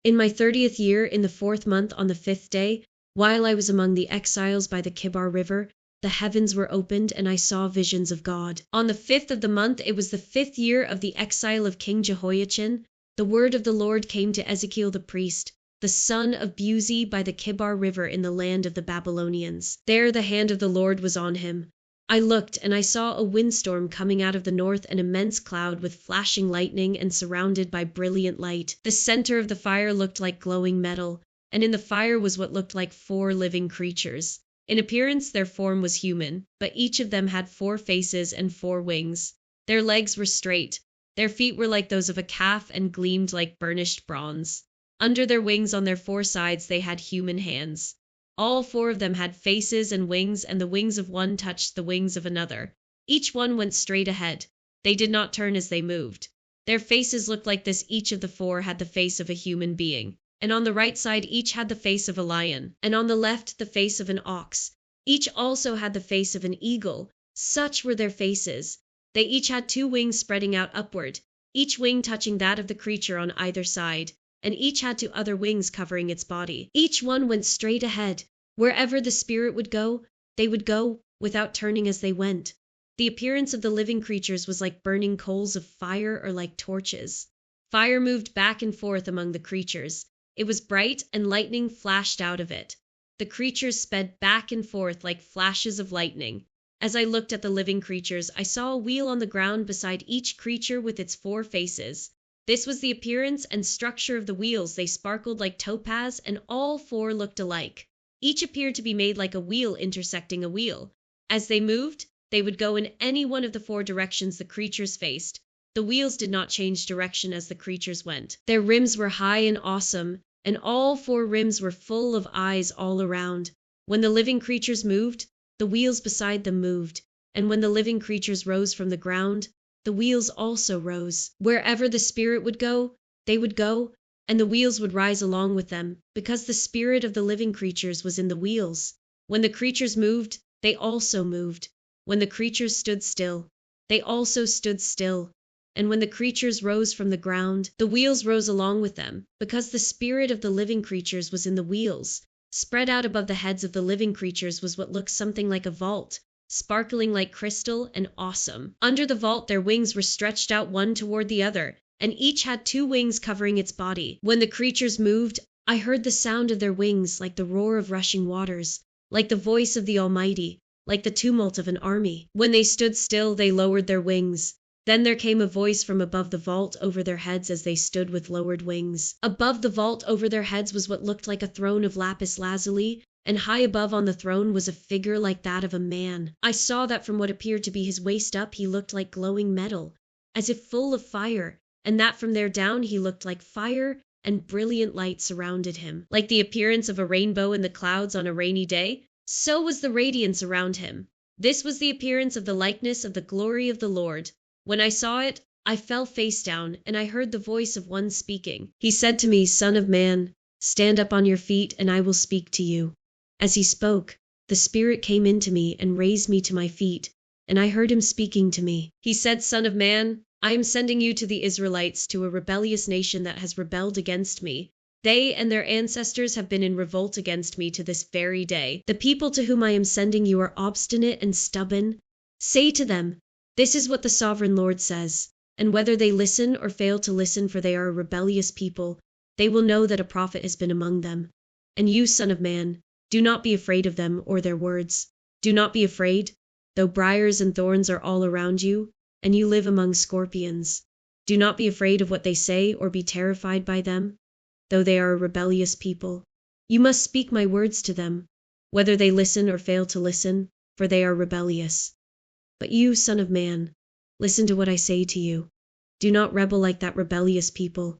In my 30th year, in the 4th month, on the 5th day, while I was among the exiles by the Kibar River, the heavens were opened, and I saw visions of God. On the 5th of the month, it was the 5th year of the exile of King Jehoiachin, the word of the Lord came to Ezekiel the priest, the son of Buzi, by the Kibar River in the land of the Babylonians. There the hand of the Lord was on him. I looked, and I saw a windstorm coming out of the north, an immense cloud with flashing lightning and surrounded by brilliant light. The center of the fire looked like glowing metal, and in the fire was what looked like 4 living creatures. In appearance their form was human, but each of them had 4 faces and 4 wings. Their legs were straight, their feet were like those of a calf and gleamed like burnished bronze. Under their wings on their 4 sides they had human hands. All 4 of them had faces and the wings of one touched the wings of another. Each one went straight ahead. They did not turn as they moved. Their faces looked like this. Each of the 4 had the face of a human being, and on the right side each had the face of a lion, and on the left the face of an ox. Each also had the face of an eagle. Such were their faces. They each had 2 wings spreading out upward, each wing touching that of the creature on either side, and each had 2 other wings covering its body. Each one went straight ahead. Wherever the spirit would go, they would go, without turning as they went. The appearance of the living creatures was like burning coals of fire or like torches. Fire moved back and forth among the creatures. It was bright, and lightning flashed out of it. The creatures sped back and forth like flashes of lightning. As I looked at the living creatures, I saw a wheel on the ground beside each creature with its 4 faces. This was the appearance and structure of the wheels. They sparkled like topaz, and all 4 looked alike. Each appeared to be made like a wheel intersecting a wheel. As they moved, they would go in any one of the 4 directions the creatures faced. The wheels did not change direction as the creatures went. Their rims were high and awesome, and all 4 rims were full of eyes all around. When the living creatures moved, the wheels beside them moved, and when the living creatures rose from the ground, the wheels also rose. Wherever the spirit would go, they would go, and the wheels would rise along with them, because the spirit of the living creatures was in the wheels. When the creatures moved, they also moved. When the creatures stood still, they also stood still. And when the creatures rose from the ground, the wheels rose along with them, because the spirit of the living creatures was in the wheels. Spread out above the heads of the living creatures was what looked something like a vault, sparkling like crystal and awesome. Under the vault their wings were stretched out one toward the other, and each had 2 wings covering its body. When the creatures moved, I heard the sound of their wings like the roar of rushing waters, like the voice of the Almighty, like the tumult of an army. When they stood still, they lowered their wings. Then there came a voice from above the vault over their heads as they stood with lowered wings. Above the vault over their heads was what looked like a throne of lapis lazuli, and high above on the throne was a figure like that of a man. I saw that from what appeared to be his waist up he looked like glowing metal, as if full of fire, and that from there down he looked like fire, and brilliant light surrounded him. Like the appearance of a rainbow in the clouds on a rainy day, so was the radiance around him. This was the appearance of the likeness of the glory of the Lord. When I saw it, I fell face down, and I heard the voice of one speaking. He said to me, "Son of man, stand up on your feet, and I will speak to you." As he spoke, the Spirit came into me and raised me to my feet, and I heard him speaking to me. He said, "Son of man, I am sending you to the Israelites, to a rebellious nation that has rebelled against me. They and their ancestors have been in revolt against me to this very day. The people to whom I am sending you are obstinate and stubborn. Say to them, 'This is what the sovereign Lord says,' and whether they listen or fail to listen, for they are a rebellious people, they will know that a prophet has been among them. And you, son of man, do not be afraid of them or their words. Do not be afraid, though briars and thorns are all around you, and you live among scorpions. Do not be afraid of what they say or be terrified by them, though they are a rebellious people. You must speak my words to them, whether they listen or fail to listen, for they are rebellious. But you, son of man, listen to what I say to you. Do not rebel like that rebellious people.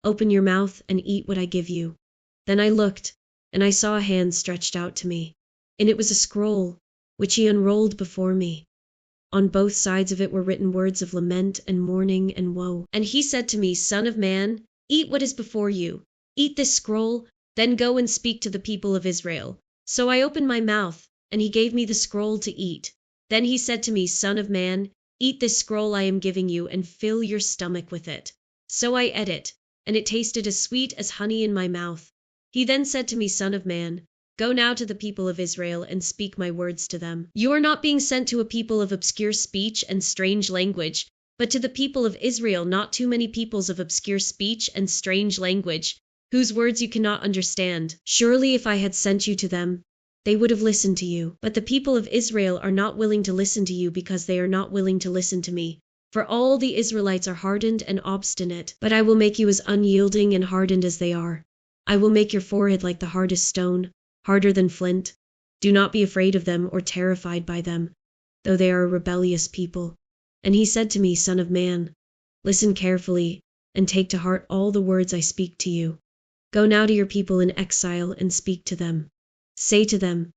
Open your mouth and eat what I give you." Then I looked, and I saw a hand stretched out to me, and it was a scroll, which he unrolled before me. On both sides of it were written words of lament and mourning and woe. And he said to me, "Son of man, eat what is before you. Eat this scroll, then go and speak to the people of Israel." So I opened my mouth, and he gave me the scroll to eat. Then he said to me, "Son of man, eat this scroll I am giving you, and fill your stomach with it." So I ate it, and it tasted as sweet as honey in my mouth. He then said to me, Son of man, go now to the people of Israel and speak my words to them. You are not being sent to a people of obscure speech and strange language, but to the people of Israel, not too many peoples of obscure speech and strange language, whose words you cannot understand. Surely if I had sent you to them, they would have listened to you. But the people of Israel are not willing to listen to you because they are not willing to listen to me. For all the Israelites are hardened and obstinate, but I will make you as unyielding and hardened as they are. I will make your forehead like the hardest stone, harder than flint. Do not be afraid of them or terrified by them, though they are a rebellious people. And he said to me, Son of man, listen carefully and take to heart all the words I speak to you. Go now to your people in exile and speak to them. Say to them,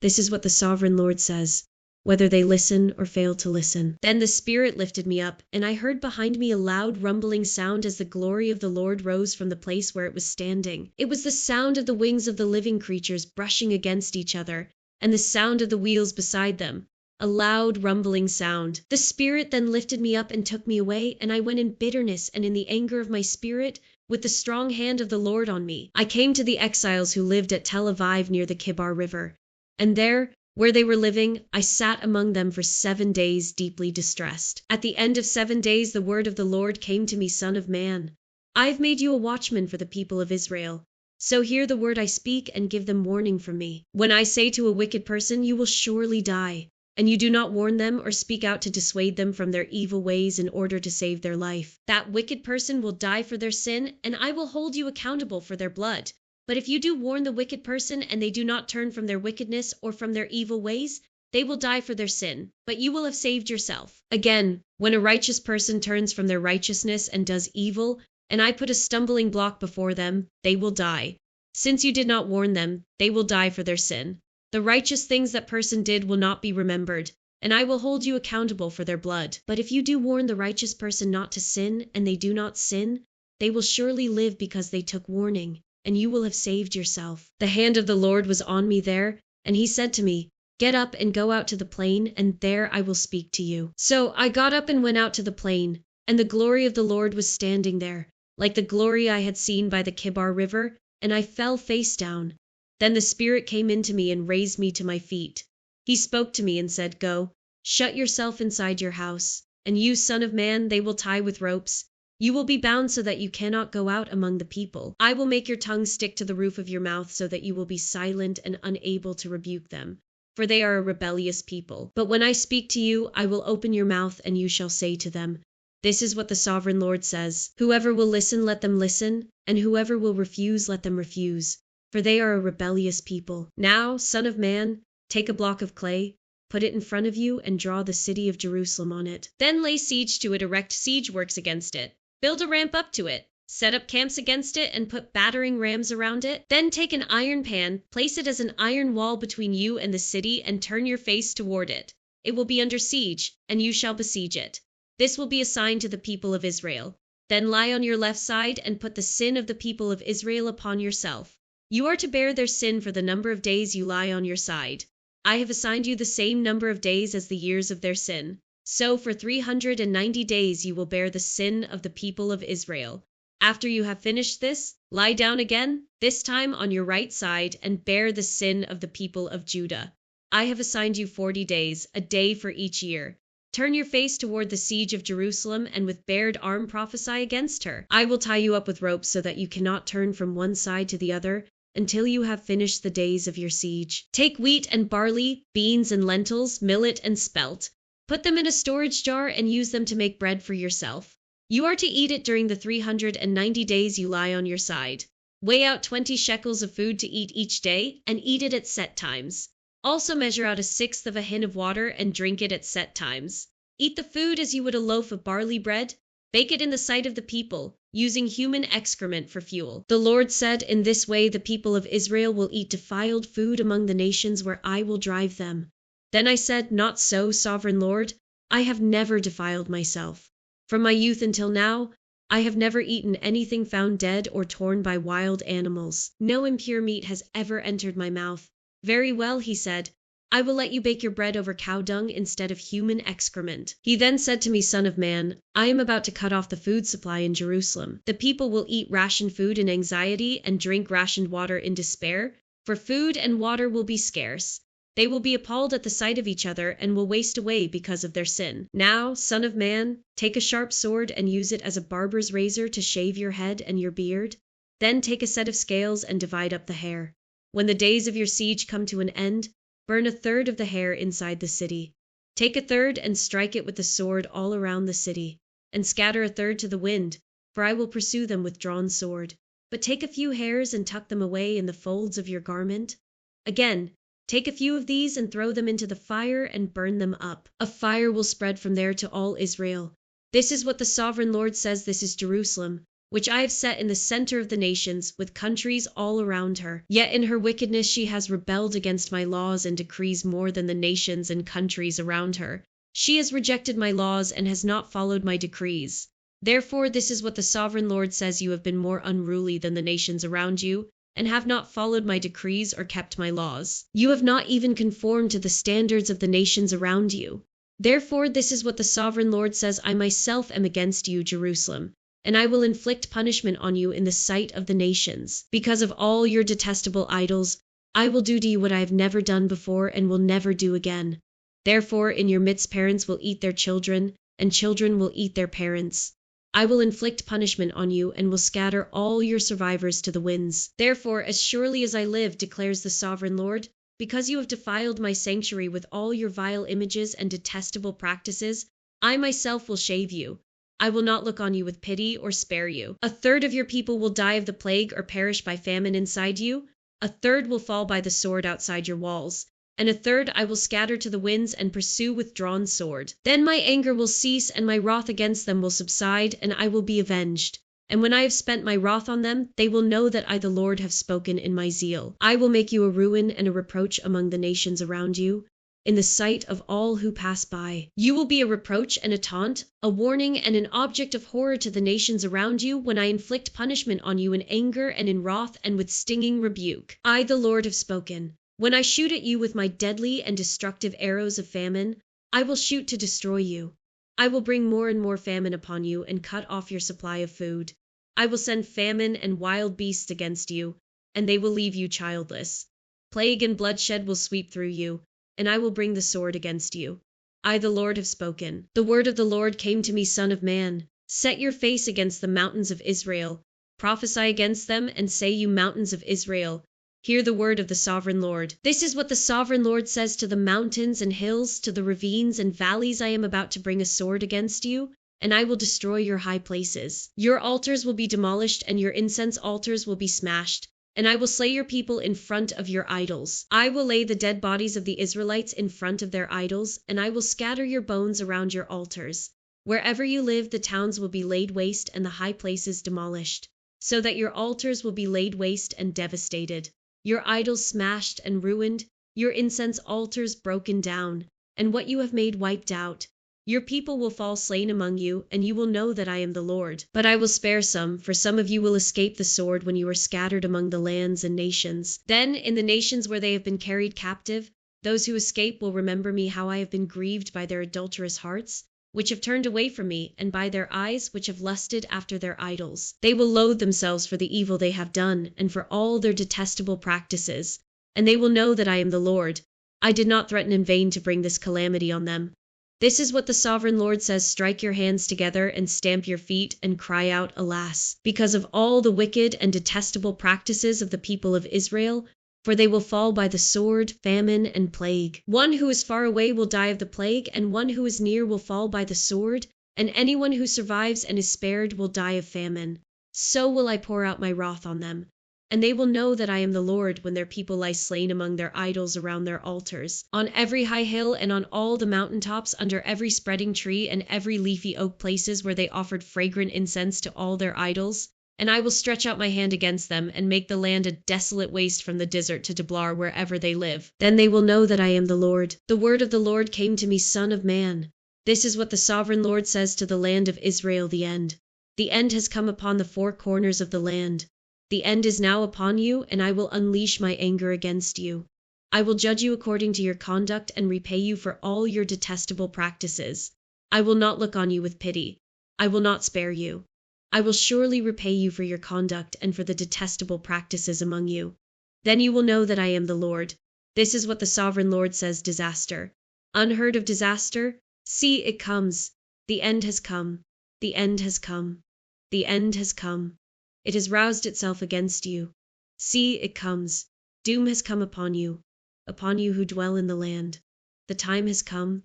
this is what the sovereign Lord says, whether they listen or fail to listen. Then the Spirit lifted me up, and I heard behind me a loud rumbling sound as the glory of the Lord rose from the place where it was standing. It was the sound of the wings of the living creatures brushing against each other, and the sound of the wheels beside them, a loud rumbling sound. The Spirit then lifted me up and took me away, and I went in bitterness and in the anger of my spirit, with the strong hand of the Lord on me. I came to the exiles who lived at Tel Aviv near the Kibar River, and there, where they were living, I sat among them for 7 days, deeply distressed. At the end of 7 days the word of the Lord came to me, Son of man, I have made you a watchman for the people of Israel. So hear the word I speak and give them warning from me. When I say to a wicked person, you will surely die, and you do not warn them or speak out to dissuade them from their evil ways in order to save their life, that wicked person will die for their sin, and I will hold you accountable for their blood. But if you do warn the wicked person and they do not turn from their wickedness or from their evil ways, they will die for their sin, but you will have saved yourself. Again, when a righteous person turns from their righteousness and does evil, and I put a stumbling block before them, they will die. Since you did not warn them, they will die for their sin. The righteous things that person did will not be remembered, and I will hold you accountable for their blood. But if you do warn the righteous person not to sin, and they do not sin, they will surely live because they took warning, and you will have saved yourself. The hand of the Lord was on me there, and he said to me, get up and go out to the plain, and there I will speak to you. So I got up and went out to the plain, and the glory of the Lord was standing there, like the glory I had seen by the Kibar River, and I fell face down. Then the Spirit came into me and raised me to my feet. He spoke to me and said, go, shut yourself inside your house, and you, Son of man, they will tie with ropes. You will be bound so that you cannot go out among the people. I will make your tongue stick to the roof of your mouth so that you will be silent and unable to rebuke them, for they are a rebellious people. But when I speak to you, I will open your mouth and you shall say to them, this is what the sovereign Lord says. Whoever will listen, let them listen, and whoever will refuse, let them refuse, for they are a rebellious people. Now, Son of man, take a block of clay, put it in front of you, and draw the city of Jerusalem on it. Then lay siege to it, erect siege works against it. Build a ramp up to it, set up camps against it, and put battering rams around it. Then take an iron pan, place it as an iron wall between you and the city, and turn your face toward it. It will be under siege, and you shall besiege it. This will be a sign to the people of Israel. Then lie on your left side, and put the sin of the people of Israel upon yourself. You are to bear their sin for the number of days you lie on your side. I have assigned you the same number of days as the years of their sin. So for 390 days you will bear the sin of the people of Israel. After you have finished this, lie down again, this time on your right side, and bear the sin of the people of Judah. I have assigned you 40 days, a day for each year. Turn your face toward the siege of Jerusalem, and with bared arm prophesy against her. I will tie you up with ropes so that you cannot turn from one side to the other until you have finished the days of your siege. Take wheat and barley, beans and lentils, millet and spelt. Put them in a storage jar and use them to make bread for yourself. You are to eat it during the 390 days you lie on your side. Weigh out 20 shekels of food to eat each day, and eat it at set times. Also measure out 1/6 of a hin of water and drink it at set times. Eat the food as you would a loaf of barley bread. Bake it in the sight of the people, using human excrement for fuel. The Lord said, in this way the people of Israel will eat defiled food among the nations where I will drive them. Then I said, not so, sovereign Lord. I have never defiled myself. From my youth until now, I have never eaten anything found dead or torn by wild animals. No impure meat has ever entered my mouth. Very well, he said. I will let you bake your bread over cow dung instead of human excrement." He then said to me, "Son of man, I am about to cut off the food supply in Jerusalem. The people will eat rationed food in anxiety and drink rationed water in despair, for food and water will be scarce. They will be appalled at the sight of each other and will waste away because of their sin. Now, son of man, take a sharp sword and use it as a barber's razor to shave your head and your beard. Then take a set of scales and divide up the hair. When the days of your siege come to an end, burn a third of the hair inside the city. Take a third and strike it with the sword all around the city, and scatter a third to the wind, for I will pursue them with drawn sword. But take a few hairs and tuck them away in the folds of your garment. Again, take a few of these and throw them into the fire and burn them up. A fire will spread from there to all Israel. This is what the sovereign Lord says. This is Jerusalem, which I have set in the center of the nations, with countries all around her. Yet in her wickedness she has rebelled against my laws and decrees more than the nations and countries around her. She has rejected my laws and has not followed my decrees. Therefore this is what the sovereign Lord says: you have been more unruly than the nations around you, and have not followed my decrees or kept my laws. You have not even conformed to the standards of the nations around you. Therefore this is what the sovereign Lord says: I myself am against you, Jerusalem, and I will inflict punishment on you in the sight of the nations. Because of all your detestable idols, I will do to you what I have never done before and will never do again. Therefore in your midst parents will eat their children, and children will eat their parents. I will inflict punishment on you and will scatter all your survivors to the winds. Therefore, as surely as I live, declares the sovereign Lord, because you have defiled my sanctuary with all your vile images and detestable practices, I myself will shave you. I will not look on you with pity or spare you. A third of your people will die of the plague or perish by famine inside you. A third will fall by the sword outside your walls, and a third I will scatter to the winds and pursue with drawn sword. Then my anger will cease and my wrath against them will subside, and I will be avenged. And when I have spent my wrath on them, they will know that I the Lord have spoken in my zeal. I will make you a ruin and a reproach among the nations around you, in the sight of all who pass by. You will be a reproach and a taunt, a warning and an object of horror to the nations around you when I inflict punishment on you in anger and in wrath and with stinging rebuke. I the Lord have spoken. When I shoot at you with my deadly and destructive arrows of famine, I will shoot to destroy you. I will bring more and more famine upon you and cut off your supply of food. I will send famine and wild beasts against you, and they will leave you childless. Plague and bloodshed will sweep through you, and I will bring the sword against you. I the Lord have spoken. The word of the Lord came to me, son of man. Set your face against the mountains of Israel. Prophesy against them and say, you mountains of Israel, hear the word of the sovereign Lord. This is what the sovereign Lord says to the mountains and hills, to the ravines and valleys: I am about to bring a sword against you, and I will destroy your high places. Your altars will be demolished, and your incense altars will be smashed, and I will slay your people in front of your idols. I will lay the dead bodies of the Israelites in front of their idols, and I will scatter your bones around your altars. Wherever you live, the towns will be laid waste and the high places demolished, so that your altars will be laid waste and devastated, your idols smashed and ruined, your incense altars broken down, and what you have made wiped out. Your people will fall slain among you, and you will know that I am the Lord. But I will spare some, for some of you will escape the sword when you are scattered among the lands and nations. Then, in the nations where they have been carried captive, those who escape will remember me, how I have been grieved by their adulterous hearts, which have turned away from me, and by their eyes, which have lusted after their idols. They will loathe themselves for the evil they have done, and for all their detestable practices, and they will know that I am the Lord. I did not threaten in vain to bring this calamity on them. This is what the sovereign Lord says: strike your hands together and stamp your feet and cry out, alas, because of all the wicked and detestable practices of the people of Israel, for they will fall by the sword, famine, and plague. One who is far away will die of the plague, and one who is near will fall by the sword, and anyone who survives and is spared will die of famine. So will I pour out my wrath on them, and they will know that I am the Lord when their people lie slain among their idols around their altars, on every high hill and on all the mountain tops, under every spreading tree and every leafy oak, places where they offered fragrant incense to all their idols. And I will stretch out my hand against them, and make the land a desolate waste from the desert to Deblar, wherever they live. Then they will know that I am the Lord. The word of the Lord came to me, son of man. This is what the sovereign Lord says to the land of Israel: the end. The end has come upon the four corners of the land. The end is now upon you, and I will unleash my anger against you. I will judge you according to your conduct and repay you for all your detestable practices. I will not look on you with pity. I will not spare you. I will surely repay you for your conduct and for the detestable practices among you. Then you will know that I am the Lord. This is what the sovereign Lord says: disaster. Unheard of disaster? See, it comes. The end has come. The end has come. The end has come. It has roused itself against you. See, it comes. Doom has come upon you who dwell in the land. The time has come.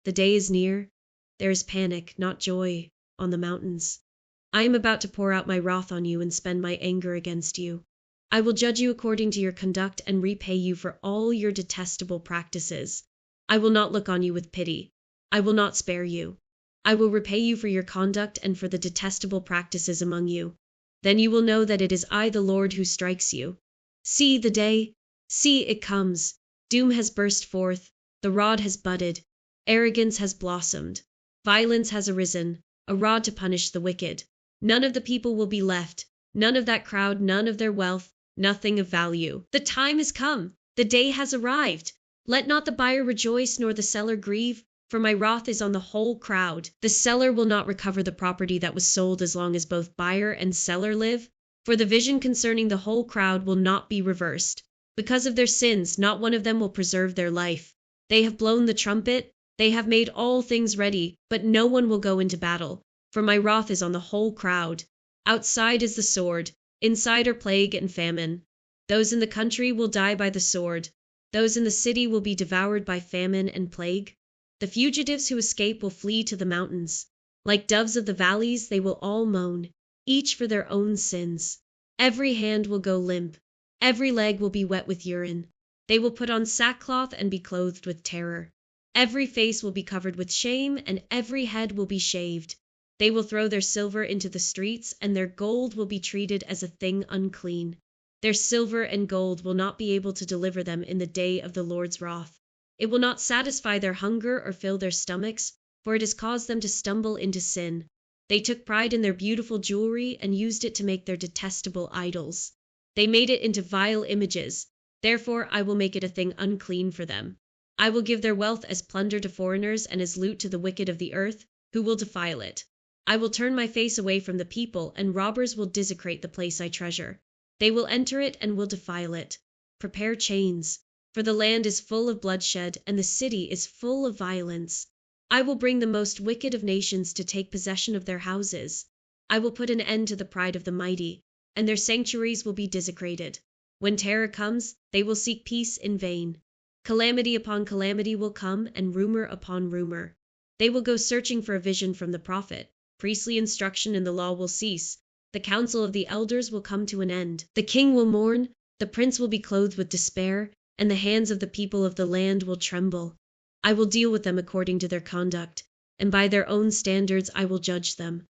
The day is near. There is panic, not joy, on the mountains. I am about to pour out my wrath on you and spend my anger against you. I will judge you according to your conduct and repay you for all your detestable practices. I will not look on you with pity. I will not spare you. I will repay you for your conduct and for the detestable practices among you. Then you will know that it is I, the Lord, who strikes you. See the day. See, it comes. Doom has burst forth. The rod has budded. Arrogance has blossomed. Violence has arisen, a rod to punish the wicked. None of the people will be left, none of that crowd, none of their wealth, nothing of value. The time has come. The day has arrived. Let not the buyer rejoice nor the seller grieve, for my wrath is on the whole crowd. The seller will not recover the property that was sold as long as both buyer and seller live, for the vision concerning the whole crowd will not be reversed. Because of their sins, not one of them will preserve their life. They have blown the trumpet, they have made all things ready, but no one will go into battle, for my wrath is on the whole crowd. Outside is the sword, inside are plague and famine. Those in the country will die by the sword. Those in the city will be devoured by famine and plague. The fugitives who escape will flee to the mountains. Like doves of the valleys, they will all moan, each for their own sins. Every hand will go limp. Every leg will be wet with urine. They will put on sackcloth and be clothed with terror. Every face will be covered with shame, and every head will be shaved. They will throw their silver into the streets, and their gold will be treated as a thing unclean. Their silver and gold will not be able to deliver them in the day of the Lord's wrath. It will not satisfy their hunger or fill their stomachs, for it has caused them to stumble into sin. They took pride in their beautiful jewelry and used it to make their detestable idols. They made it into vile images. Therefore I will make it a thing unclean for them. I will give their wealth as plunder to foreigners and as loot to the wicked of the earth, who will defile it. I will turn my face away from the people, and robbers will desecrate the place I treasure. They will enter it and will defile it. Prepare chains, for the land is full of bloodshed, and the city is full of violence. I will bring the most wicked of nations to take possession of their houses. I will put an end to the pride of the mighty, and their sanctuaries will be desecrated. When terror comes, they will seek peace in vain. Calamity upon calamity will come, and rumor upon rumor. They will go searching for a vision from the prophet. Priestly instruction in the law will cease. The counsel of the elders will come to an end. The king will mourn, the prince will be clothed with despair, and the hands of the people of the land will tremble. I will deal with them according to their conduct, and by their own standards I will judge them.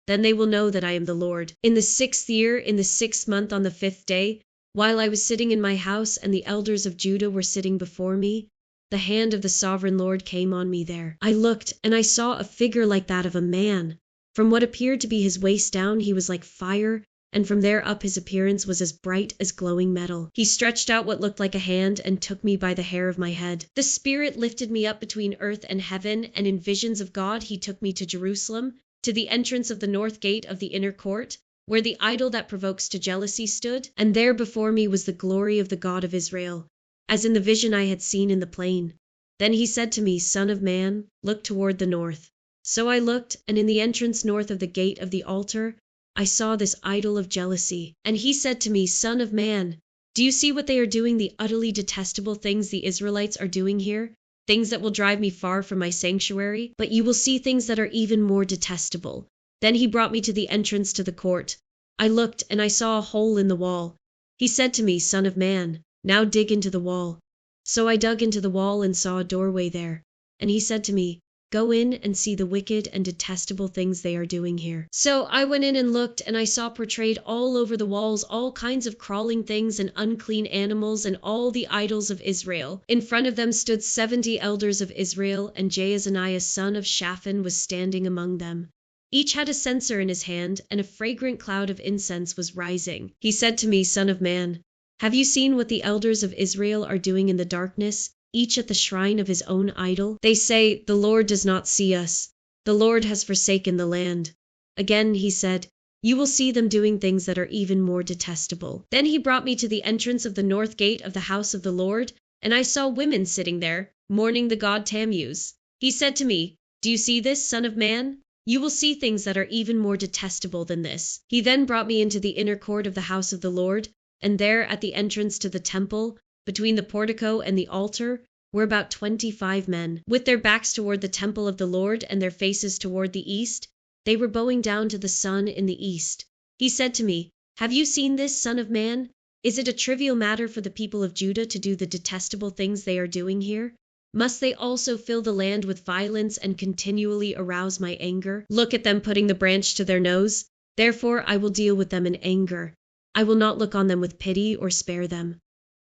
Then they will know that I am the Lord. In the 6th year, in the 6th month, on the 5th day, while I was sitting in my house and the elders of Judah were sitting before me, the hand of the sovereign Lord came on me there. I looked, and I saw a figure like that of a man. From what appeared to be his waist down, he was like fire, and from there up his appearance was as bright as glowing metal. He stretched out what looked like a hand and took me by the hair of my head. The Spirit lifted me up between earth and heaven, and in visions of God he took me to Jerusalem, to the entrance of the north gate of the inner court, where the idol that provokes to jealousy stood, and there before me was the glory of the God of Israel, as in the vision I had seen in the plain. Then he said to me, Son of man, look toward the north. So I looked, and in the entrance north of the gate of the altar, I saw this idol of jealousy. And he said to me, Son of man, do you see what they are doing, the utterly detestable things the Israelites are doing here? Things that will drive me far from my sanctuary, but you will see things that are even more detestable. Then he brought me to the entrance to the court. I looked, and I saw a hole in the wall. He said to me, Son of man, now dig into the wall. So I dug into the wall and saw a doorway there. And he said to me, Go in and see the wicked and detestable things they are doing here. So I went in and looked, and I saw portrayed all over the walls all kinds of crawling things and unclean animals and all the idols of Israel. In front of them stood 70 elders of Israel, and Jaazaniah son of Shaphan was standing among them. Each had a censer in his hand, and a fragrant cloud of incense was rising. He said to me, Son of man, Have you seen what the elders of Israel are doing in the darkness, each at the shrine of his own idol? They say, 'The Lord does not see us. The Lord has forsaken the land.'" Again he said, "You will see them doing things that are even more detestable." Then he brought me to the entrance of the north gate of the house of the Lord, and I saw women sitting there, mourning the god Tammuz. He said to me, "Do you see this, son of man? You will see things that are even more detestable than this." He then brought me into the inner court of the house of the Lord, and there at the entrance to the temple, between the portico and the altar, were about 25 men. With their backs toward the temple of the Lord and their faces toward the east, they were bowing down to the sun in the east. He said to me, "Have you seen this, son of man? Is it a trivial matter for the people of Judah to do the detestable things they are doing here? Must they also fill the land with violence and continually arouse my anger? Look at them putting the branch to their nose. Therefore I will deal with them in anger. I will not look on them with pity or spare them.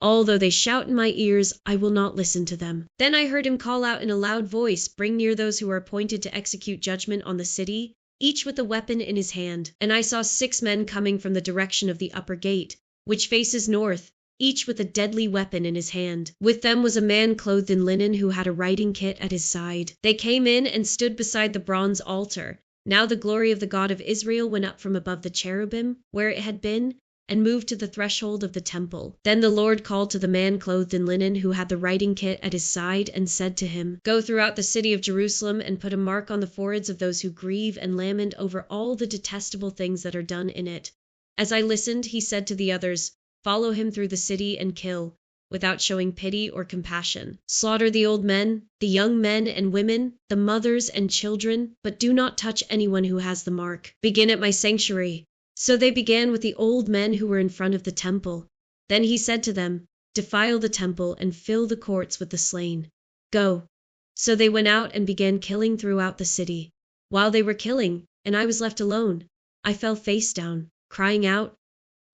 Although they shout in my ears, I will not listen to them." Then I heard him call out in a loud voice, "Bring near those who are appointed to execute judgment on the city, each with a weapon in his hand." And I saw 6 men coming from the direction of the upper gate, which faces north, each with a deadly weapon in his hand. With them was a man clothed in linen who had a writing kit at his side. They came in and stood beside the bronze altar. Now the glory of the God of Israel went up from above the cherubim, where it had been, and moved to the threshold of the temple. Then the Lord called to the man clothed in linen who had the writing kit at his side and said to him, "Go throughout the city of Jerusalem and put a mark on the foreheads of those who grieve and lament over all the detestable things that are done in it." As I listened, he said to the others, "Follow him through the city and kill, without showing pity or compassion. Slaughter the old men, the young men and women, the mothers and children, but do not touch anyone who has the mark. Begin at my sanctuary." So they began with the old men who were in front of the temple. Then he said to them, "Defile the temple and fill the courts with the slain. Go." So they went out and began killing throughout the city. While they were killing, and I was left alone, I fell face down, crying out,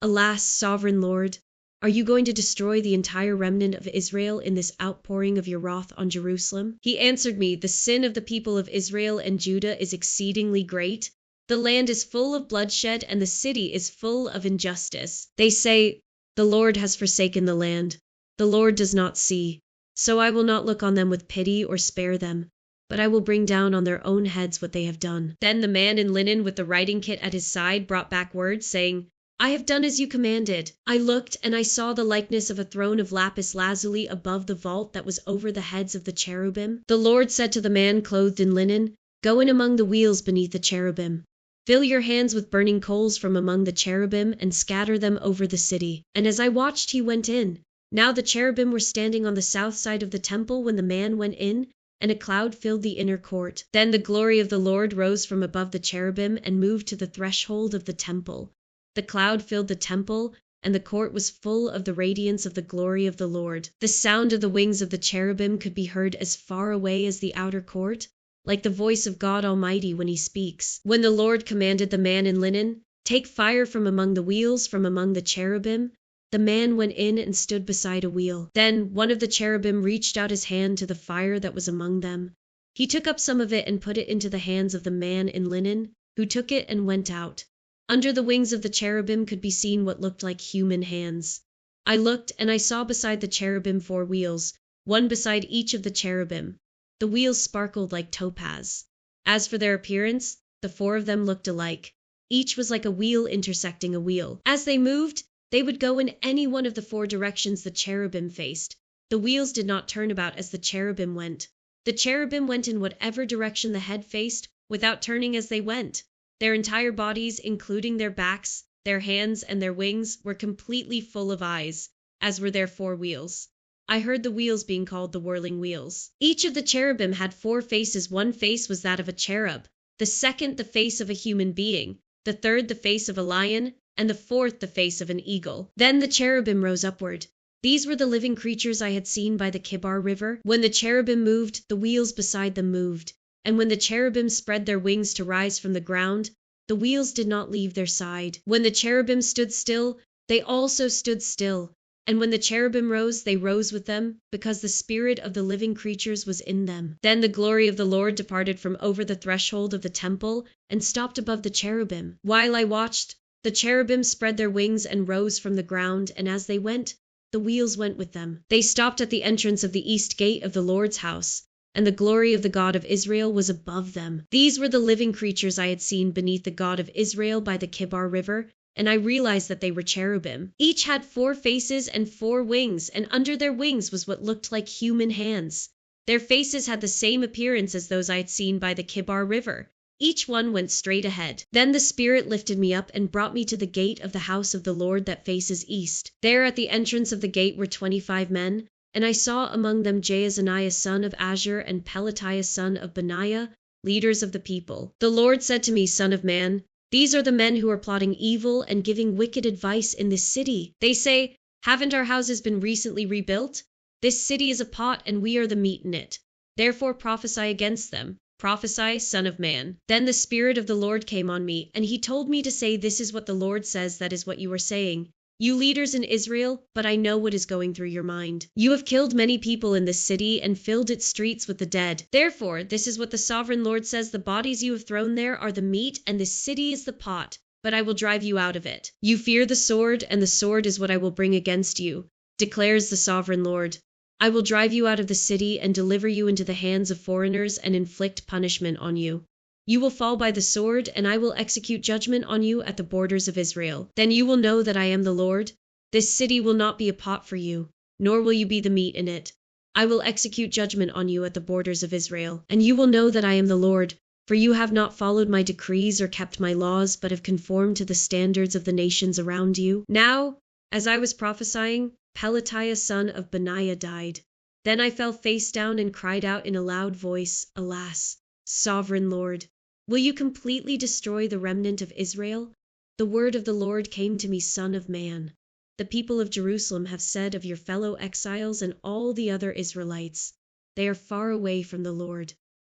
"Alas, sovereign Lord, are you going to destroy the entire remnant of Israel in this outpouring of your wrath on Jerusalem?" He answered me, "The sin of the people of Israel and Judah is exceedingly great. The land is full of bloodshed and the city is full of injustice. They say, 'The Lord has forsaken the land. The Lord does not see.' So I will not look on them with pity or spare them, but I will bring down on their own heads what they have done." Then the man in linen with the writing kit at his side brought back word, saying, "I have done as you commanded." I looked, and I saw the likeness of a throne of lapis lazuli above the vault that was over the heads of the cherubim. The Lord said to the man clothed in linen, "Go in among the wheels beneath the cherubim. Fill your hands with burning coals from among the cherubim and scatter them over the city." And as I watched, he went in. Now the cherubim were standing on the south side of the temple when the man went in, and a cloud filled the inner court. Then the glory of the Lord rose from above the cherubim and moved to the threshold of the temple. The cloud filled the temple, and the court was full of the radiance of the glory of the Lord. The sound of the wings of the cherubim could be heard as far away as the outer court, like the voice of God Almighty when he speaks. When the Lord commanded the man in linen, "Take fire from among the wheels, from among the cherubim," the man went in and stood beside a wheel. Then one of the cherubim reached out his hand to the fire that was among them. He took up some of it and put it into the hands of the man in linen, who took it and went out. Under the wings of the cherubim could be seen what looked like human hands. I looked, and I saw beside the cherubim 4 wheels, one beside each of the cherubim. The wheels sparkled like topaz. As for their appearance, the 4 of them looked alike. Each was like a wheel intersecting a wheel. As they moved, they would go in any one of the 4 directions the cherubim faced. The wheels did not turn about as the cherubim went. The cherubim went in whatever direction the head faced, without turning as they went. Their entire bodies, including their backs, their hands, and their wings, were completely full of eyes, as were their 4 wheels. I heard the wheels being called the whirling wheels. Each of the cherubim had 4 faces. One face was that of a cherub, the second the face of a human being, the third the face of a lion, and the 4th the face of an eagle. Then the cherubim rose upward. These were the living creatures I had seen by the Kibar River. When the cherubim moved, the wheels beside them moved, and when the cherubim spread their wings to rise from the ground, the wheels did not leave their side. When the cherubim stood still, they also stood still. And when the cherubim rose, they rose with them, because the spirit of the living creatures was in them. Then the glory of the Lord departed from over the threshold of the temple and stopped above the cherubim. While I watched, The cherubim spread their wings and rose from the ground, and as they went, the wheels went with them. They stopped at the entrance of the east gate of the Lord's house, and the glory of the God of Israel was above them. These were the living creatures I had seen beneath the God of Israel by the Kibar River, and I realized that they were cherubim. Each had 4 faces and 4 wings, and under their wings was what looked like human hands. Their faces had the same appearance as those I had seen by the Kibar River. Each one went straight ahead. Then the Spirit lifted me up and brought me to the gate of the house of the Lord that faces east. There at the entrance of the gate were 25 men, and I saw among them Jaazaniah son of Azur and Pelatiah son of Benaiah, leaders of the people. The Lord said to me, "Son of man, these are the men who are plotting evil and giving wicked advice in this city. They say, 'Haven't our houses been recently rebuilt? This city is a pot and we are the meat in it.' Therefore prophesy against them. Prophesy, son of man." Then the Spirit of the Lord came on me, and he told me to say, "This is what the Lord says, that is what you are saying, you leaders in Israel, but I know what is going through your mind. You have killed many people in this city and filled its streets with the dead. Therefore, this is what the sovereign Lord says, the bodies you have thrown there are the meat, and this city is the pot, but I will drive you out of it. You fear the sword, and the sword is what I will bring against you, declares the sovereign Lord. I will drive you out of the city and deliver you into the hands of foreigners and inflict punishment on you. You will fall by the sword, and I will execute judgment on you at the borders of Israel. Then you will know that I am the Lord. This city will not be a pot for you, nor will you be the meat in it. I will execute judgment on you at the borders of Israel. And you will know that I am the Lord, for you have not followed my decrees or kept my laws, but have conformed to the standards of the nations around you." Now, as I was prophesying, Pelatiah son of Benaiah died. Then I fell face down and cried out in a loud voice, "Alas, sovereign Lord, will you completely destroy the remnant of Israel? The word of the Lord came to me, son of man. The people of Jerusalem have said of your fellow exiles and all the other Israelites, 'They are far away from the Lord.'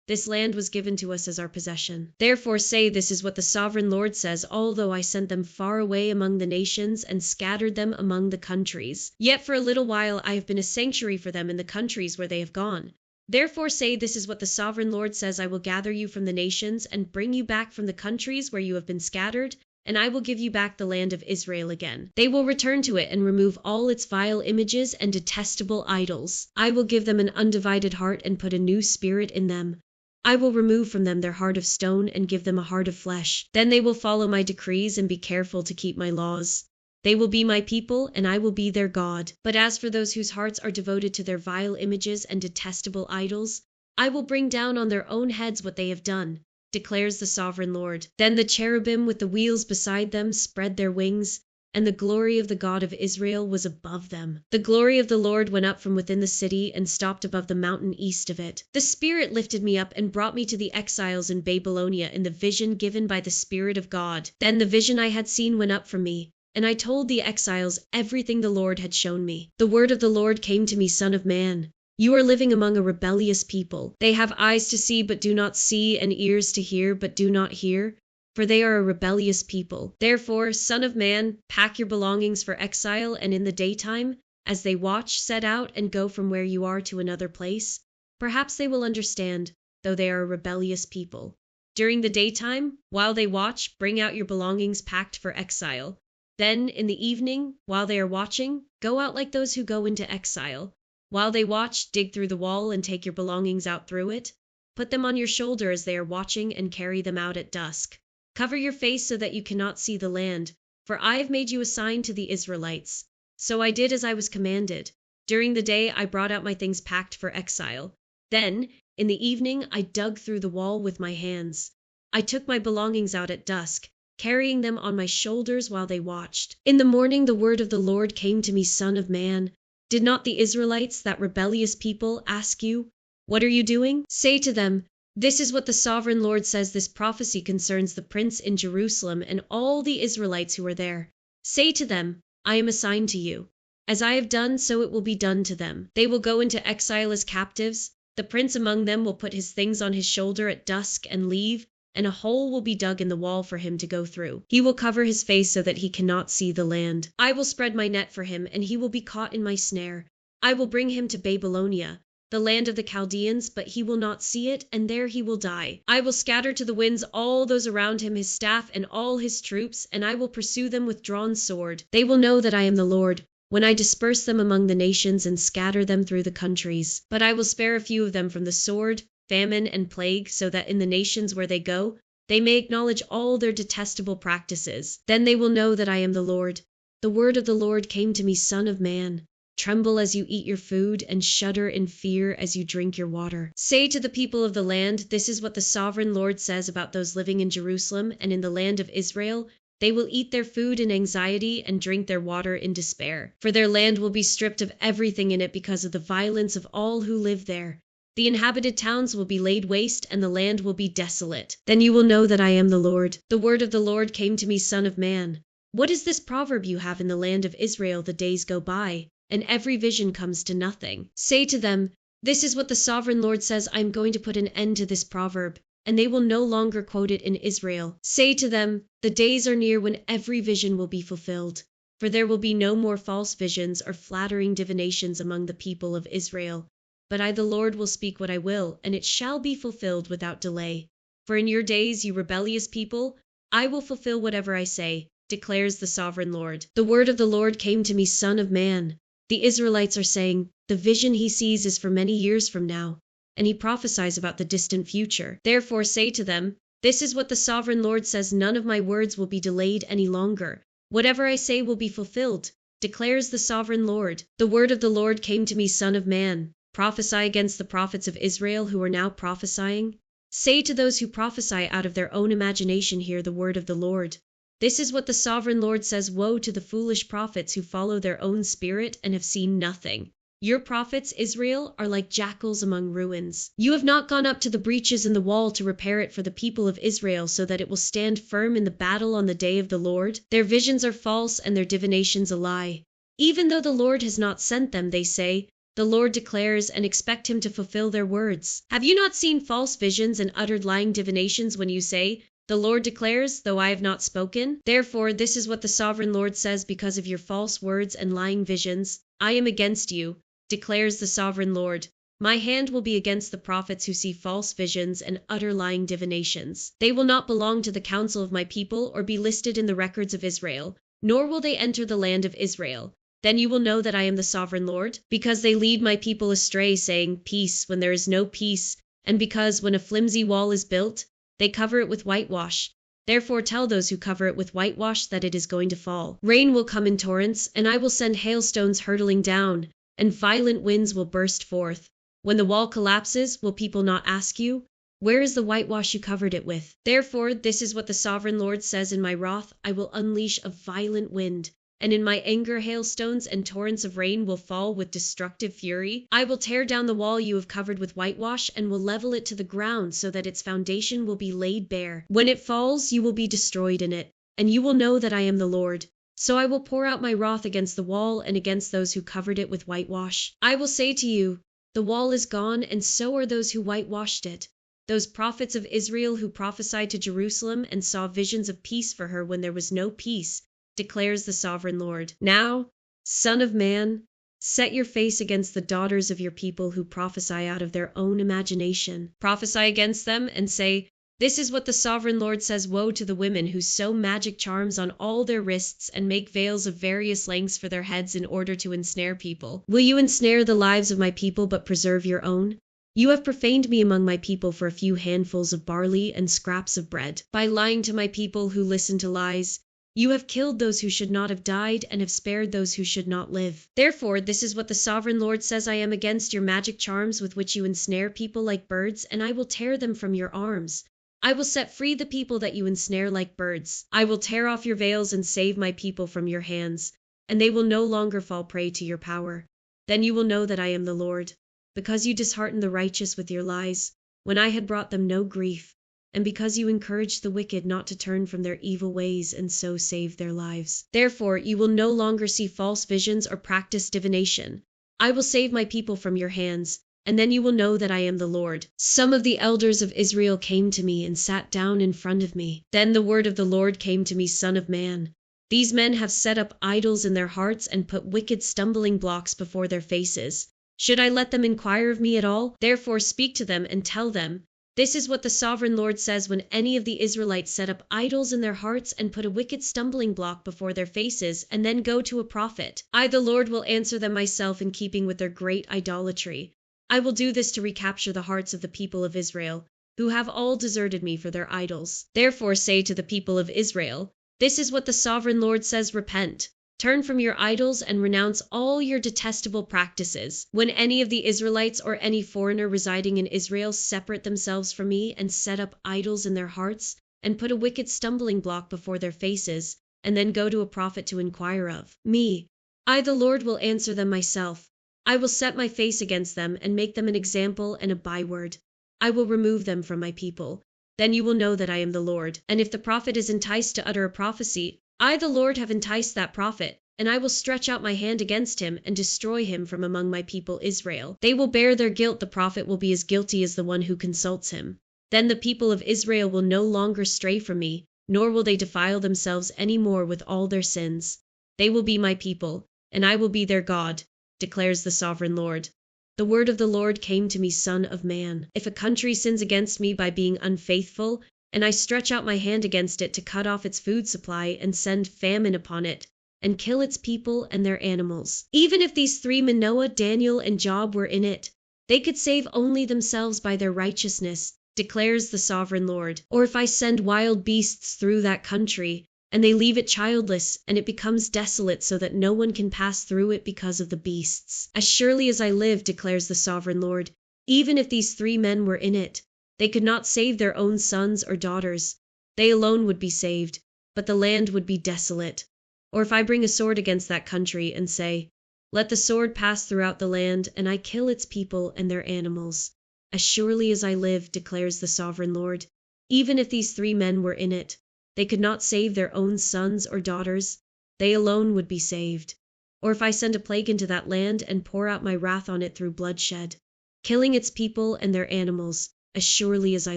This land was given to us as our possession. Therefore say, 'This is what the sovereign Lord says, although I sent them far away among the nations and scattered them among the countries. Yet for a little while I have been a sanctuary for them in the countries where they have gone. Therefore say, this is what the sovereign Lord says, I will gather you from the nations and bring you back from the countries where you have been scattered, and I will give you back the land of Israel again. They will return to it and remove all its vile images and detestable idols. I will give them an undivided heart and put a new spirit in them. I will remove from them their heart of stone and give them a heart of flesh. Then they will follow my decrees and be careful to keep my laws. They will be my people, and I will be their God. But as for those whose hearts are devoted to their vile images and detestable idols, I will bring down on their own heads what they have done, declares the sovereign Lord." Then the cherubim with the wheels beside them spread their wings, and the glory of the God of Israel was above them. The glory of the Lord went up from within the city and stopped above the mountain east of it. The Spirit lifted me up and brought me to the exiles in Babylonia in the vision given by the Spirit of God. Then the vision I had seen went up from me, and I told the exiles everything the Lord had shown me. The word of the Lord came to me, "Son of man, you are living among a rebellious people. They have eyes to see but do not see, and ears to hear but do not hear, for they are a rebellious people. Therefore, son of man, pack your belongings for exile, and in the daytime, as they watch, set out and go from where you are to another place. Perhaps they will understand, though they are a rebellious people. During the daytime, while they watch, bring out your belongings packed for exile. Then, in the evening, while they are watching, go out like those who go into exile. While they watch, dig through the wall and take your belongings out through it. Put them on your shoulder as they are watching and carry them out at dusk. Cover your face so that you cannot see the land, for I have made you a sign to the Israelites." So I did as I was commanded. During the day I brought out my things packed for exile. Then, in the evening, I dug through the wall with my hands. I took my belongings out at dusk, carrying them on my shoulders while they watched. In the morning the word of the Lord came to me, "Son of man, did not the Israelites, that rebellious people, ask you, 'What are you doing?' Say to them, 'This is what the sovereign Lord says, this prophecy concerns the prince in Jerusalem and all the Israelites who are there. Say to them, I am assigned to you. As I have done, so it will be done to them. They will go into exile as captives. The prince among them will put his things on his shoulder at dusk and leave, and a hole will be dug in the wall for him to go through. He will cover his face so that he cannot see the land. I will spread my net for him, and he will be caught in my snare. I will bring him to Babylonia. the land of the Chaldeans, but he will not see it, and there he will die. I will scatter to the winds all those around him, his staff and all his troops, and I will pursue them with drawn sword. They will know that I am the Lord, when I disperse them among the nations and scatter them through the countries. But I will spare a few of them from the sword, famine, and plague, so that in the nations where they go, they may acknowledge all their detestable practices. Then they will know that I am the Lord. The word of the Lord came to me, Son of man. Tremble as you eat your food, and shudder in fear as you drink your water. Say to the people of the land, this is what the sovereign Lord says about those living in Jerusalem and in the land of Israel. They will eat their food in anxiety and drink their water in despair. For their land will be stripped of everything in it because of the violence of all who live there. The inhabited towns will be laid waste, and the land will be desolate. Then you will know that I am the Lord. The word of the Lord came to me, Son of man. What is this proverb you have in the land of Israel? The days go by, and every vision comes to nothing. Say to them, this is what the sovereign Lord says, I am going to put an end to this proverb, and they will no longer quote it in Israel. Say to them, the days are near when every vision will be fulfilled, for there will be no more false visions or flattering divinations among the people of Israel. But I, the Lord, will speak what I will, and it shall be fulfilled without delay. For in your days, you rebellious people, I will fulfill whatever I say, declares the sovereign Lord. The word of the Lord came to me, Son of man. The Israelites are saying, the vision he sees is for many years from now, and he prophesies about the distant future. Therefore say to them, this is what the sovereign Lord says, none of my words will be delayed any longer. Whatever I say will be fulfilled, declares the sovereign Lord. The word of the Lord came to me, Son of man. Prophesy against the prophets of Israel who are now prophesying. Say to those who prophesy out of their own imagination, hear the word of the Lord. This is what the sovereign Lord says, woe to the foolish prophets who follow their own spirit and have seen nothing. Your prophets, Israel, are like jackals among ruins. You have not gone up to the breaches in the wall to repair it for the people of Israel so that it will stand firm in the battle on the day of the Lord. Their visions are false and their divinations a lie. Even though the Lord has not sent them, they say, the Lord declares, and expect him to fulfill their words. Have you not seen false visions and uttered lying divinations when you say, the Lord declares, though I have not spoken? Therefore, this is what the sovereign Lord says because of your false words and lying visions. I am against you, declares the sovereign Lord. My hand will be against the prophets who see false visions and utter lying divinations. They will not belong to the council of my people or be listed in the records of Israel, nor will they enter the land of Israel. Then you will know that I am the sovereign Lord, because they lead my people astray, saying, peace, when there is no peace, and because, when a flimsy wall is built, they cover it with whitewash. Therefore tell those who cover it with whitewash that it is going to fall. Rain will come in torrents, and I will send hailstones hurtling down, and violent winds will burst forth. When the wall collapses, will people not ask you, where is the whitewash you covered it with? Therefore, this is what the sovereign Lord says, in my wrath I will unleash a violent wind, and in my anger hailstones and torrents of rain will fall with destructive fury. I will tear down the wall you have covered with whitewash and will level it to the ground so that its foundation will be laid bare. When it falls, you will be destroyed in it, and you will know that I am the Lord. So I will pour out my wrath against the wall and against those who covered it with whitewash. I will say to you, the wall is gone, and so are those who whitewashed it. Those prophets of Israel who prophesied to Jerusalem and saw visions of peace for her when there was no peace, declares the sovereign Lord. Now, Son of man, set your face against the daughters of your people who prophesy out of their own imagination. Prophesy against them and say, this is what the sovereign Lord says, woe to the women who sew magic charms on all their wrists and make veils of various lengths for their heads in order to ensnare people. Will you ensnare the lives of my people but preserve your own? You have profaned me among my people for a few handfuls of barley and scraps of bread. By lying to my people who listen to lies, you have killed those who should not have died and have spared those who should not live. Therefore, this is what the sovereign Lord says, I am against your magic charms with which you ensnare people like birds, and I will tear them from your arms. I will set free the people that you ensnare like birds. I will tear off your veils and save my people from your hands, and they will no longer fall prey to your power. Then you will know that I am the Lord, because you disheartened the righteous with your lies, when I had brought them no grief, and because you encouraged the wicked not to turn from their evil ways and so save their lives. Therefore, you will no longer see false visions or practice divination. I will save my people from your hands, and then you will know that I am the Lord. Some of the elders of Israel came to me and sat down in front of me. Then the word of the Lord came to me, Son of man. These men have set up idols in their hearts and put wicked stumbling blocks before their faces. Should I let them inquire of me at all? Therefore speak to them and tell them, this is what the sovereign Lord says: when any of the Israelites set up idols in their hearts and put a wicked stumbling block before their faces and then go to a prophet, I the Lord will answer them myself in keeping with their great idolatry. I will do this to recapture the hearts of the people of Israel, who have all deserted me for their idols. Therefore say to the people of Israel, this is what the sovereign Lord says: repent. Turn from your idols and renounce all your detestable practices. When any of the Israelites or any foreigner residing in Israel separate themselves from me and set up idols in their hearts and put a wicked stumbling block before their faces and then go to a prophet to inquire of me, I the Lord will answer them myself. I will set my face against them and make them an example and a byword. I will remove them from my people. Then you will know that I am the Lord. And if the prophet is enticed to utter a prophecy, I the Lord have enticed that prophet, and I will stretch out my hand against him and destroy him from among my people Israel. They will bear their guilt. The prophet will be as guilty as the one who consults him. Then the people of Israel will no longer stray from me, nor will they defile themselves any more with all their sins. They will be my people, and I will be their God, declares the sovereign Lord. The word of the Lord came to me, son of man. If a country sins against me by being unfaithful, and I stretch out my hand against it to cut off its food supply and send famine upon it, and kill its people and their animals, even if these three men, Noah, Daniel, and Job, were in it, they could save only themselves by their righteousness, declares the sovereign Lord. Or if I send wild beasts through that country, and they leave it childless, and it becomes desolate so that no one can pass through it because of the beasts. As surely as I live, declares the sovereign Lord, even if these three men were in it, they could not save their own sons or daughters. They alone would be saved, but the land would be desolate. Or if I bring a sword against that country and say, let the sword pass throughout the land, and I kill its people and their animals, as surely as I live, declares the sovereign Lord, even if these three men were in it, they could not save their own sons or daughters. They alone would be saved. Or if I send a plague into that land and pour out my wrath on it through bloodshed, killing its people and their animals, as surely as I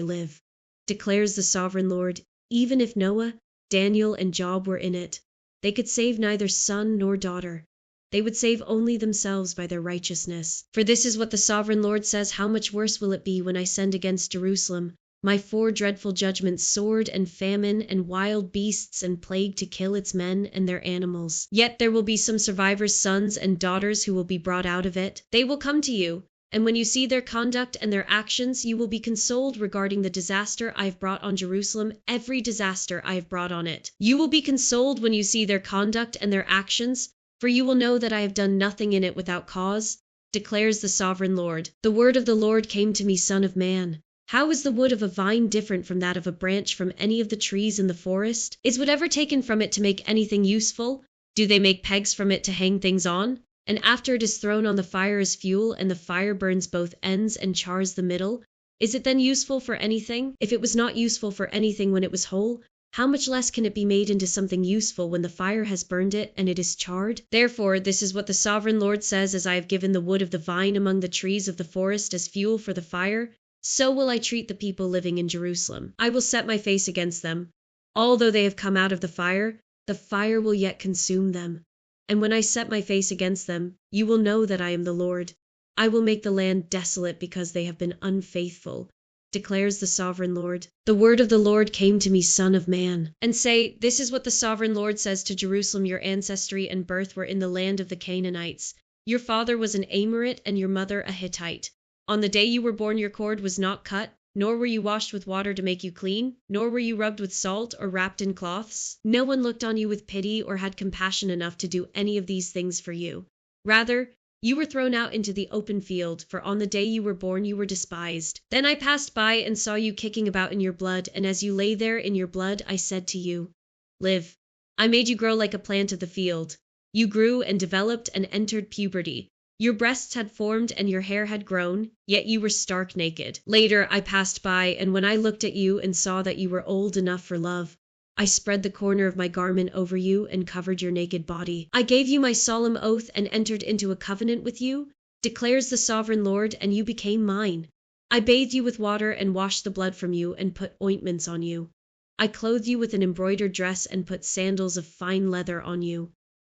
live, declares the sovereign Lord, even if Noah, Daniel, and Job were in it, they could save neither son nor daughter. They would save only themselves by their righteousness. For this is what the sovereign Lord says: how much worse will it be when I send against Jerusalem my four dreadful judgments: sword and famine and wild beasts and plague to kill its men and their animals. Yet there will be some survivors' sons and daughters who will be brought out of it. They will come to you, and when you see their conduct and their actions, you will be consoled regarding the disaster I have brought on Jerusalem, every disaster I have brought on it. You will be consoled when you see their conduct and their actions, for you will know that I have done nothing in it without cause, declares the sovereign Lord. The word of the Lord came to me, son of man. How is the wood of a vine different from that of a branch from any of the trees in the forest? Is whatever taken from it to make anything useful? Do they make pegs from it to hang things on? And after it is thrown on the fire as fuel, and the fire burns both ends and chars the middle, is it then useful for anything? If it was not useful for anything when it was whole, how much less can it be made into something useful when the fire has burned it and it is charred? Therefore, this is what the sovereign Lord says: as I have given the wood of the vine among the trees of the forest as fuel for the fire, so will I treat the people living in Jerusalem. I will set my face against them. Although they have come out of the fire will yet consume them. And when I set my face against them, you will know that I am the Lord. I will make the land desolate because they have been unfaithful, declares the sovereign Lord. The word of the Lord came to me, son of man. And say, this is what the sovereign Lord says to Jerusalem: your ancestry and birth were in the land of the Canaanites. Your father was an Amorite and your mother a Hittite. On the day you were born, your cord was not cut, nor were you washed with water to make you clean, nor were you rubbed with salt or wrapped in cloths. No one looked on you with pity or had compassion enough to do any of these things for you. Rather, you were thrown out into the open field, for on the day you were born you were despised. Then I passed by and saw you kicking about in your blood, and as you lay there in your blood, I said to you, live. I made you grow like a plant of the field. You grew and developed and entered puberty. Your breasts had formed and your hair had grown, yet you were stark naked. Later I passed by, and when I looked at you and saw that you were old enough for love, I spread the corner of my garment over you and covered your naked body. I gave you my solemn oath and entered into a covenant with you, declares the sovereign Lord, and you became mine. I bathed you with water and washed the blood from you and put ointments on you. I clothed you with an embroidered dress and put sandals of fine leather on you.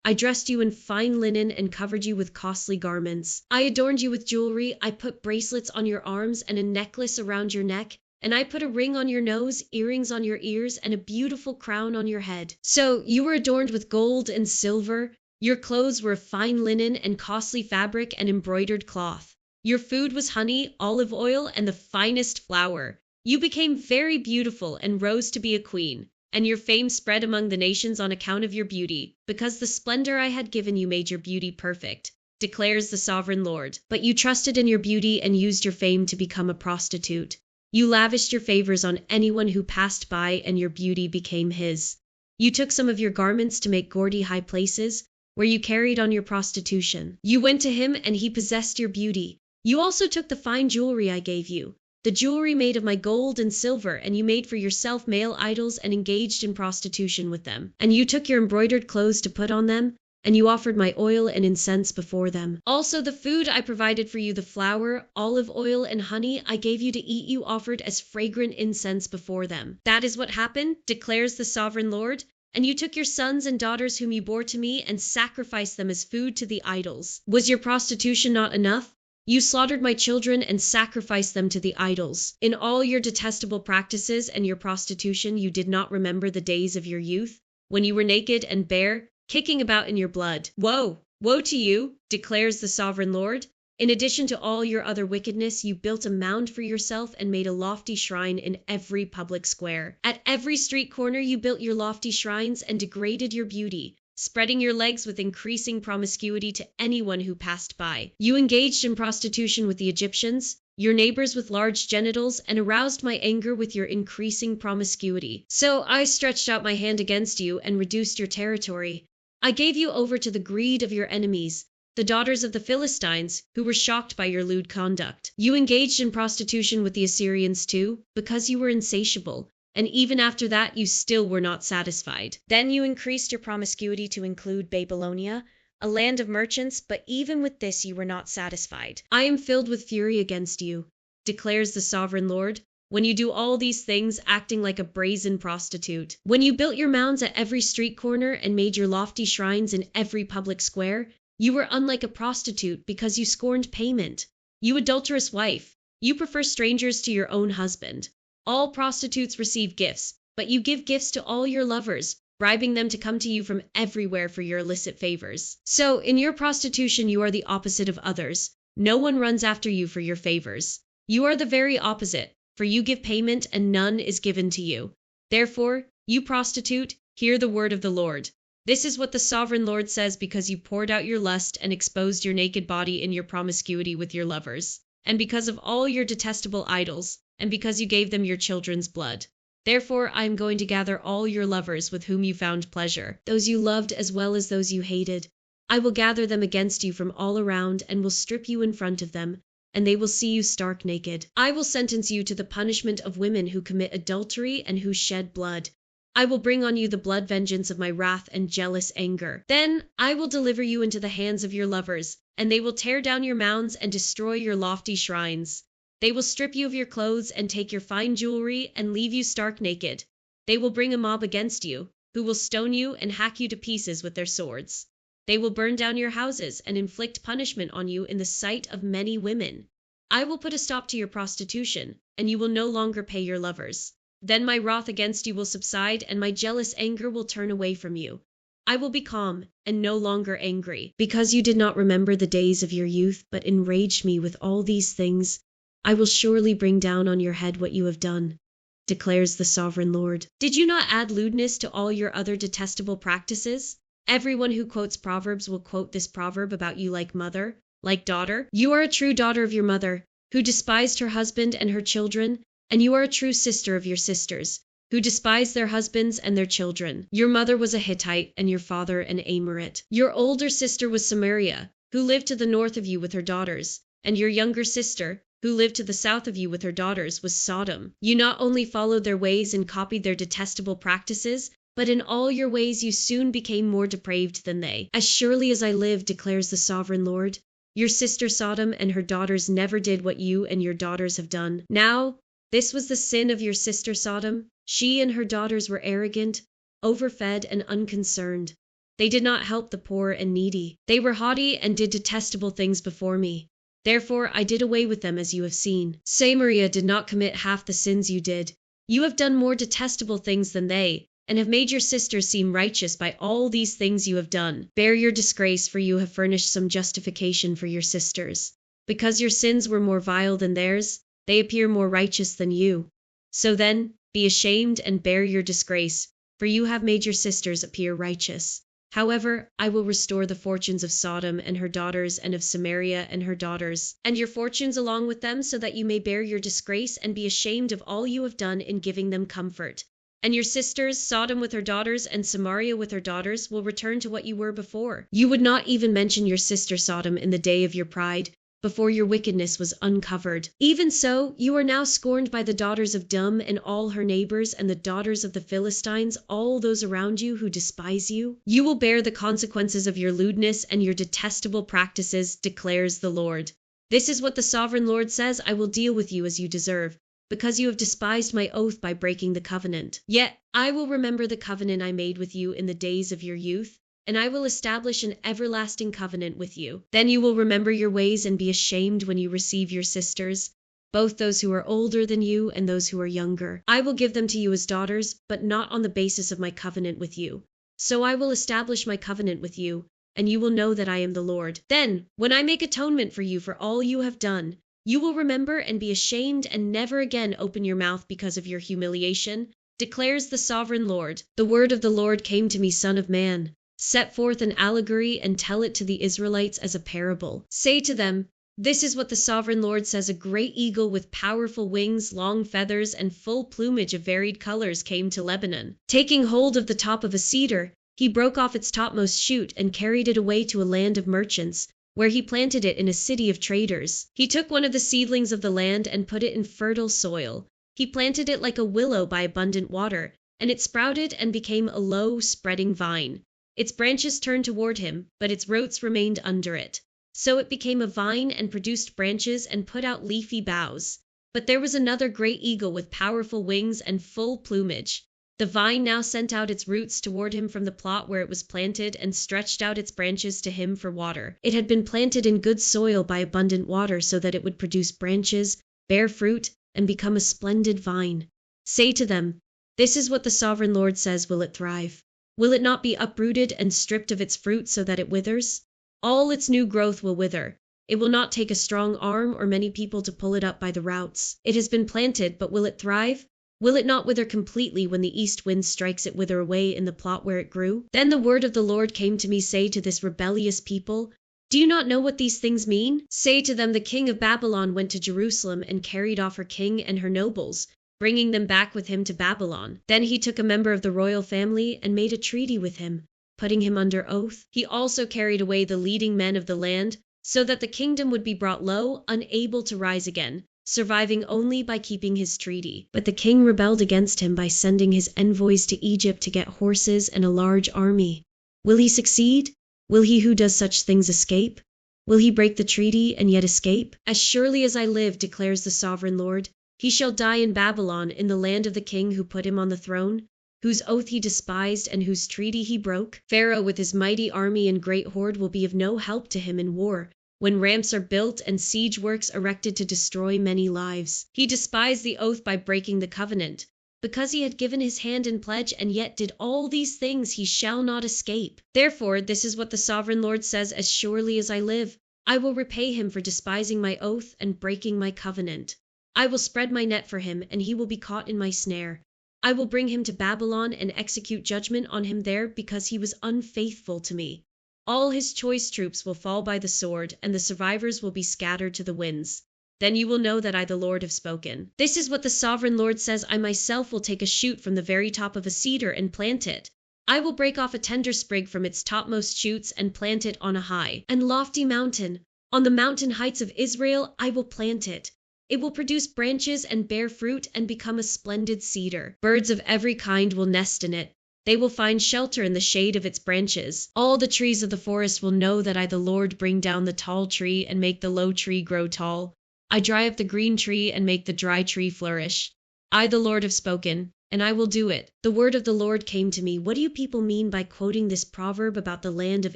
I dressed you in fine linen and covered you with costly garments. I adorned you with jewelry. I put bracelets on your arms and a necklace around your neck. And I put a ring on your nose, earrings on your ears, and a beautiful crown on your head. So you were adorned with gold and silver. Your clothes were of fine linen and costly fabric and embroidered cloth. Your food was honey, olive oil, and the finest flour. You became very beautiful and rose to be a queen. And your fame spread among the nations on account of your beauty, because the splendor I had given you made your beauty perfect, declares the sovereign Lord. But you trusted in your beauty and used your fame to become a prostitute. You lavished your favors on anyone who passed by, and your beauty became his. You took some of your garments to make gaudy high places, where you carried on your prostitution. You went to him, and he possessed your beauty. You also took the fine jewelry I gave you, the jewelry made of my gold and silver, and you made for yourself male idols and engaged in prostitution with them. And you took your embroidered clothes to put on them, and you offered my oil and incense before them. Also the food I provided for you, the flour, olive oil, and honey I gave you to eat, you offered as fragrant incense before them. That is what happened, declares the sovereign Lord. And you took your sons and daughters whom you bore to me and sacrificed them as food to the idols. Was your prostitution not enough? You slaughtered my children and sacrificed them to the idols. In all your detestable practices and your prostitution, you did not remember the days of your youth, when you were naked and bare, kicking about in your blood. Woe! Woe to you, declares the sovereign Lord. In addition to all your other wickedness, you built a mound for yourself and made a lofty shrine in every public square. At every street corner you built your lofty shrines and degraded your beauty, spreading your legs with increasing promiscuity to anyone who passed by. You engaged in prostitution with the Egyptians, your neighbors with large genitals, and aroused my anger with your increasing promiscuity. So I stretched out my hand against you and reduced your territory. I gave you over to the greed of your enemies, the daughters of the Philistines, who were shocked by your lewd conduct. You engaged in prostitution with the Assyrians too, because you were insatiable. And even after that, you still were not satisfied. Then you increased your promiscuity to include Babylonia, a land of merchants, but even with this you were not satisfied. I am filled with fury against you, declares the sovereign Lord, when you do all these things, acting like a brazen prostitute. When you built your mounds at every street corner and made your lofty shrines in every public square, you were unlike a prostitute because you scorned payment. You adulterous wife, you prefer strangers to your own husband. All prostitutes receive gifts, but you give gifts to all your lovers, bribing them to come to you from everywhere for your illicit favors. So, in your prostitution, you are the opposite of others. No one runs after you for your favors. You are the very opposite, for you give payment and none is given to you. Therefore, you prostitute, hear the word of the Lord. This is what the sovereign Lord says because you poured out your lust and exposed your naked body in your promiscuity with your lovers, and because of all your detestable idols, and because you gave them your children's blood. Therefore I am going to gather all your lovers with whom you found pleasure, those you loved as well as those you hated. I will gather them against you from all around and will strip you in front of them, and they will see you stark naked. I will sentence you to the punishment of women who commit adultery and who shed blood. I will bring on you the blood vengeance of my wrath and jealous anger. Then I will deliver you into the hands of your lovers, and they will tear down your mounds and destroy your lofty shrines. They will strip you of your clothes and take your fine jewelry and leave you stark naked. They will bring a mob against you, who will stone you and hack you to pieces with their swords. They will burn down your houses and inflict punishment on you in the sight of many women. I will put a stop to your prostitution, and you will no longer pay your lovers. Then my wrath against you will subside, and my jealous anger will turn away from you. I will be calm and no longer angry, because you did not remember the days of your youth, but enraged me with all these things. I will surely bring down on your head what you have done, declares the sovereign Lord. Did you not add lewdness to all your other detestable practices? Everyone who quotes Proverbs will quote this proverb about you like mother, like daughter. You are a true daughter of your mother, who despised her husband and her children, and you are a true sister of your sisters, who despise their husbands and their children. Your mother was a Hittite, and your father an Amorite. Your older sister was Samaria, who lived to the north of you with her daughters, and your younger sister, who lived to the south of you with her daughters, was Sodom. You not only followed their ways and copied their detestable practices, but in all your ways you soon became more depraved than they. As surely as I live, declares the sovereign Lord, your sister Sodom and her daughters never did what you and your daughters have done. Now, this was the sin of your sister Sodom. She and her daughters were arrogant, overfed, and unconcerned. They did not help the poor and needy. They were haughty and did detestable things before me. Therefore I did away with them, as you have seen. Samaria did not commit half the sins you did. You have done more detestable things than they, and have made your sisters seem righteous by all these things you have done. Bear your disgrace, for you have furnished some justification for your sisters. Because your sins were more vile than theirs, they appear more righteous than you. So then, be ashamed and bear your disgrace, for you have made your sisters appear righteous. However, I will restore the fortunes of Sodom and her daughters, and of Samaria and her daughters, and your fortunes along with them, so that you may bear your disgrace and be ashamed of all you have done in giving them comfort. And your sisters, Sodom with her daughters and Samaria with her daughters, will return to what you were before. You would not even mention your sister Sodom in the day of your pride, before your wickedness was uncovered. Even so, you are now scorned by the daughters of Dum and all her neighbors, and the daughters of the Philistines, all those around you who despise you. You will bear the consequences of your lewdness and your detestable practices, declares the Lord. This is what the sovereign Lord says: I will deal with you as you deserve, because you have despised my oath by breaking the covenant. Yet I will remember the covenant I made with you in the days of your youth, and I will establish an everlasting covenant with you. Then you will remember your ways and be ashamed when you receive your sisters, both those who are older than you and those who are younger. I will give them to you as daughters, but not on the basis of my covenant with you. So I will establish my covenant with you, and you will know that I am the Lord. Then, when I make atonement for you for all you have done, you will remember and be ashamed and never again open your mouth because of your humiliation, declares the sovereign Lord. The word of the Lord came to me, Son of man. Set forth an allegory and tell it to the Israelites as a parable. Say to them, this is what the sovereign Lord says: a great eagle with powerful wings, long feathers, and full plumage of varied colors came to Lebanon. Taking hold of the top of a cedar, he broke off its topmost shoot and carried it away to a land of merchants, where he planted it in a city of traders. He took one of the seedlings of the land and put it in fertile soil. He planted it like a willow by abundant water, and it sprouted and became a low, spreading vine. Its branches turned toward him, but its roots remained under it. So it became a vine and produced branches and put out leafy boughs. But there was another great eagle with powerful wings and full plumage. The vine now sent out its roots toward him from the plot where it was planted and stretched out its branches to him for water. It had been planted in good soil by abundant water, so that it would produce branches, bear fruit, and become a splendid vine. Say to them, this is what the sovereign Lord says: will it thrive? Will it not be uprooted and stripped of its fruit so that it withers? All its new growth will wither. It will not take a strong arm or many people to pull it up by the roots. It has been planted, but will it thrive? Will it not wither completely when the east wind strikes it wither away in the plot where it grew? Then the word of the Lord came to me, say to this rebellious people, do you not know what these things mean? Say to them, the king of Babylon went to Jerusalem and carried off her king and her nobles, bringing them back with him to Babylon. Then he took a member of the royal family and made a treaty with him, putting him under oath. He also carried away the leading men of the land, so that the kingdom would be brought low, unable to rise again, surviving only by keeping his treaty. But the king rebelled against him by sending his envoys to Egypt to get horses and a large army. Will he succeed? Will he who does such things escape? Will he break the treaty and yet escape? As surely as I live, declares the sovereign Lord, he shall die in Babylon, in the land of the king who put him on the throne, whose oath he despised and whose treaty he broke. Pharaoh with his mighty army and great horde will be of no help to him in war, when ramps are built and siege works erected to destroy many lives. He despised the oath by breaking the covenant. Because he had given his hand in pledge and yet did all these things, he shall not escape. Therefore, this is what the sovereign Lord says: as surely as I live, I will repay him for despising my oath and breaking my covenant. I will spread my net for him, and he will be caught in my snare. I will bring him to Babylon and execute judgment on him there, because he was unfaithful to me. All his choice troops will fall by the sword, and the survivors will be scattered to the winds. Then you will know that I, the Lord, have spoken. This is what the sovereign Lord says: I myself will take a shoot from the very top of a cedar and plant it. I will break off a tender sprig from its topmost shoots and plant it on a high and lofty mountain. On the mountain heights of Israel I will plant it. It will produce branches and bear fruit and become a splendid cedar. Birds of every kind will nest in it. They will find shelter in the shade of its branches. All the trees of the forest will know that I, the Lord, bring down the tall tree and make the low tree grow tall. I dry up the green tree and make the dry tree flourish. I, the Lord, have spoken, and I will do it. The word of the Lord came to me. What do you people mean by quoting this proverb about the land of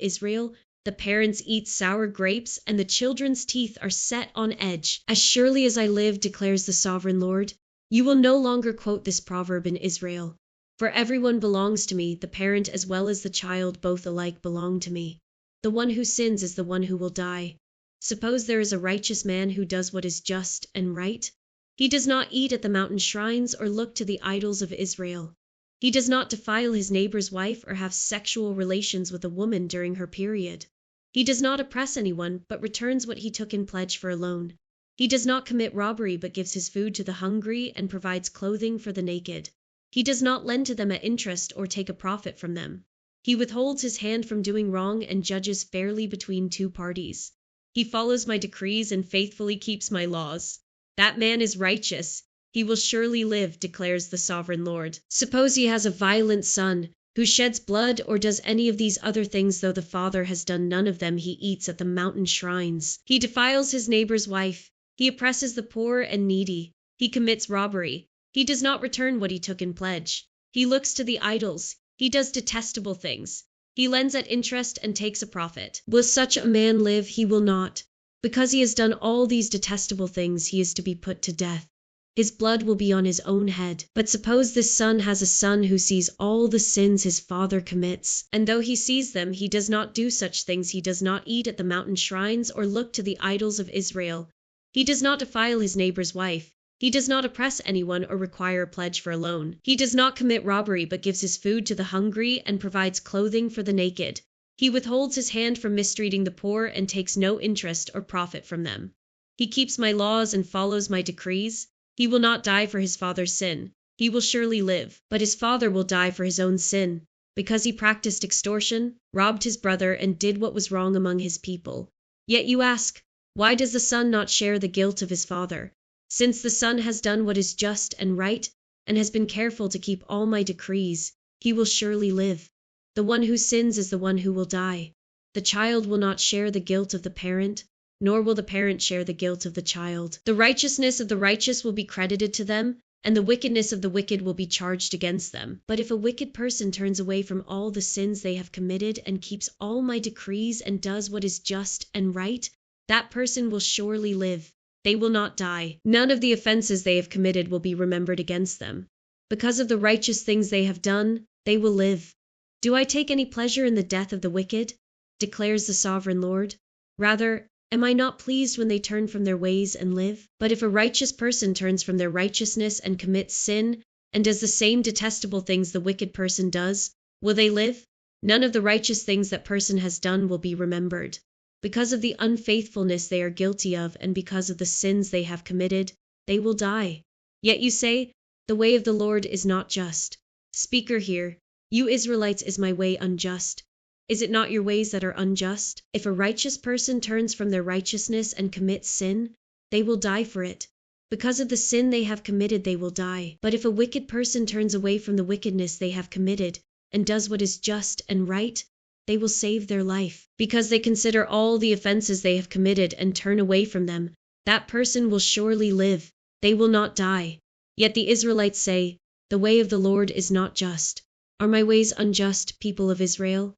Israel? The parents eat sour grapes, and the children's teeth are set on edge. As surely as I live, declares the sovereign Lord, you will no longer quote this proverb in Israel. For everyone belongs to me, the parent as well as the child, both alike belong to me. The one who sins is the one who will die. Suppose there is a righteous man who does what is just and right. He does not eat at the mountain shrines or look to the idols of Israel. He does not defile his neighbor's wife or have sexual relations with a woman during her period. He does not oppress anyone, but returns what he took in pledge for a loan. He does not commit robbery, but gives his food to the hungry and provides clothing for the naked. He does not lend to them at interest or take a profit from them. He withholds his hand from doing wrong and judges fairly between two parties. He follows my decrees and faithfully keeps my laws. That man is righteous. He will surely live, declares the sovereign Lord. Suppose he has a violent son who sheds blood or does any of these other things, though the father has done none of them. He eats at the mountain shrines. He defiles his neighbor's wife. He oppresses the poor and needy. He commits robbery. He does not return what he took in pledge. He looks to the idols. He does detestable things. He lends at interest and takes a profit. Will such a man live? He will not. Because he has done all these detestable things, he is to be put to death. His blood will be on his own head. But suppose this son has a son who sees all the sins his father commits, and though he sees them, he does not do such things. He does not eat at the mountain shrines or look to the idols of Israel. He does not defile his neighbor's wife. He does not oppress anyone or require a pledge for a loan. He does not commit robbery, but gives his food to the hungry and provides clothing for the naked. He withholds his hand from mistreating the poor and takes no interest or profit from them. He keeps my laws and follows my decrees. He will not die for his father's sin. He will surely live. But his father will die for his own sin, because he practiced extortion, robbed his brother, and did what was wrong among his people. Yet you ask, why does the son not share the guilt of his father? Since the son has done what is just and right, and has been careful to keep all my decrees, he will surely live. The one who sins is the one who will die. The child will not share the guilt of the parent, nor will the parent share the guilt of the child. The righteousness of the righteous will be credited to them, and the wickedness of the wicked will be charged against them. But if a wicked person turns away from all the sins they have committed and keeps all my decrees and does what is just and right, that person will surely live. They will not die. None of the offenses they have committed will be remembered against them. Because of the righteous things they have done, they will live. Do I take any pleasure in the death of the wicked? Declares the sovereign Lord. Rather, am I not pleased when they turn from their ways and live? But if a righteous person turns from their righteousness and commits sin, and does the same detestable things the wicked person does, will they live? None of the righteous things that person has done will be remembered. Because of the unfaithfulness they are guilty of, and because of the sins they have committed, they will die. Yet you say, the way of the Lord is not just. Speaker here, you Israelites, is my way unjust? Is it not your ways that are unjust? If a righteous person turns from their righteousness and commits sin, they will die for it. Because of the sin they have committed, they will die. But if a wicked person turns away from the wickedness they have committed and does what is just and right, they will save their life. Because they consider all the offenses they have committed and turn away from them, that person will surely live. They will not die. Yet the Israelites say, the way of the Lord is not just. Are my ways unjust, people of Israel?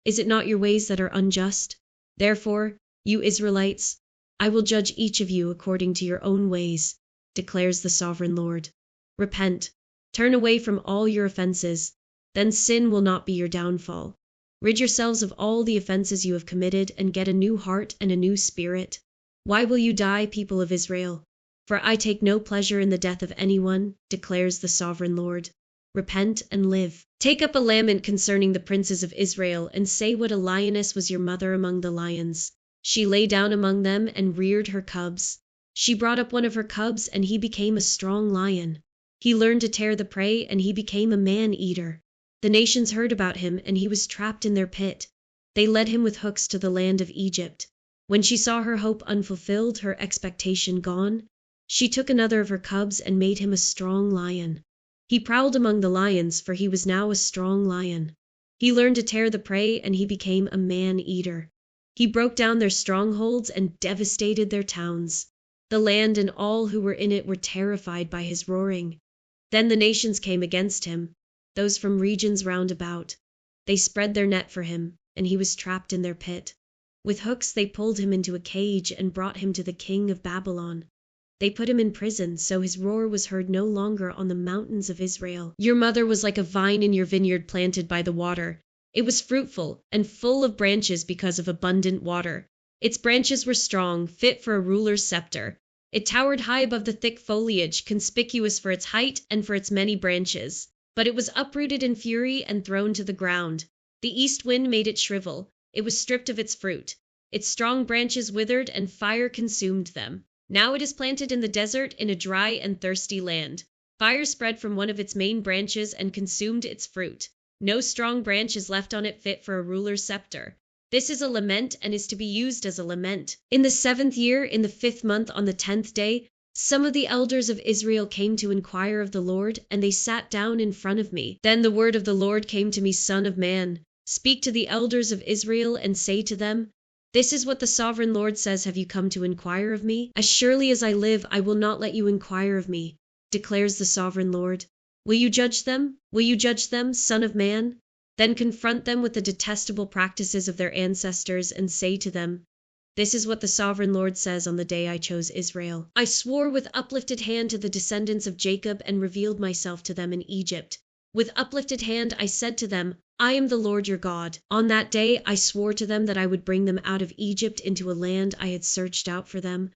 Is it not your ways that are unjust? Therefore, you Israelites, I will judge each of you according to your own ways, declares the sovereign Lord. Repent, turn away from all your offenses, then sin will not be your downfall. Rid yourselves of all the offenses you have committed and get a new heart and a new spirit. Why will you die, people of Israel? For I take no pleasure in the death of anyone, declares the sovereign Lord. Repent and live. Take up a lament concerning the princes of Israel, and say what a lioness was your mother among the lions. She lay down among them and reared her cubs. She brought up one of her cubs, and he became a strong lion. He learned to tear the prey, and he became a man-eater. The nations heard about him, and he was trapped in their pit. They led him with hooks to the land of Egypt. When she saw her hope unfulfilled, her expectation gone, she took another of her cubs and made him a strong lion. He prowled among the lions, for he was now a strong lion. He learned to tear the prey, and he became a man-eater. He broke down their strongholds and devastated their towns. The land and all who were in it were terrified by his roaring. Then the nations came against him, those from regions round about. They spread their net for him, and he was trapped in their pit. With hooks they pulled him into a cage and brought him to the king of Babylon. They put him in prison, so his roar was heard no longer on the mountains of Israel. Your mother was like a vine in your vineyard planted by the water. It was fruitful and full of branches because of abundant water. Its branches were strong, fit for a ruler's scepter. It towered high above the thick foliage, conspicuous for its height and for its many branches. But it was uprooted in fury and thrown to the ground. The east wind made it shrivel. It was stripped of its fruit. Its strong branches withered, and fire consumed them. Now it is planted in the desert in a dry and thirsty land. Fire spread from one of its main branches and consumed its fruit. No strong branch is left on it fit for a ruler's scepter. This is a lament and is to be used as a lament. In the 7th year, in the 5th month, on the 10th day, some of the elders of Israel came to inquire of the Lord, and they sat down in front of me. Then the word of the Lord came to me, Son of man, speak to the elders of Israel and say to them, this is what the sovereign Lord says, have you come to inquire of me? As surely as I live, I will not let you inquire of me, declares the sovereign Lord. Will you judge them? Will you judge them, Son of man? Then confront them with the detestable practices of their ancestors and say to them, this is what the sovereign Lord says on the day I chose Israel. I swore with uplifted hand to the descendants of Jacob and revealed myself to them in Egypt. With uplifted hand I said to them, I am the Lord your God. On that day I swore to them that I would bring them out of Egypt into a land I had searched out for them,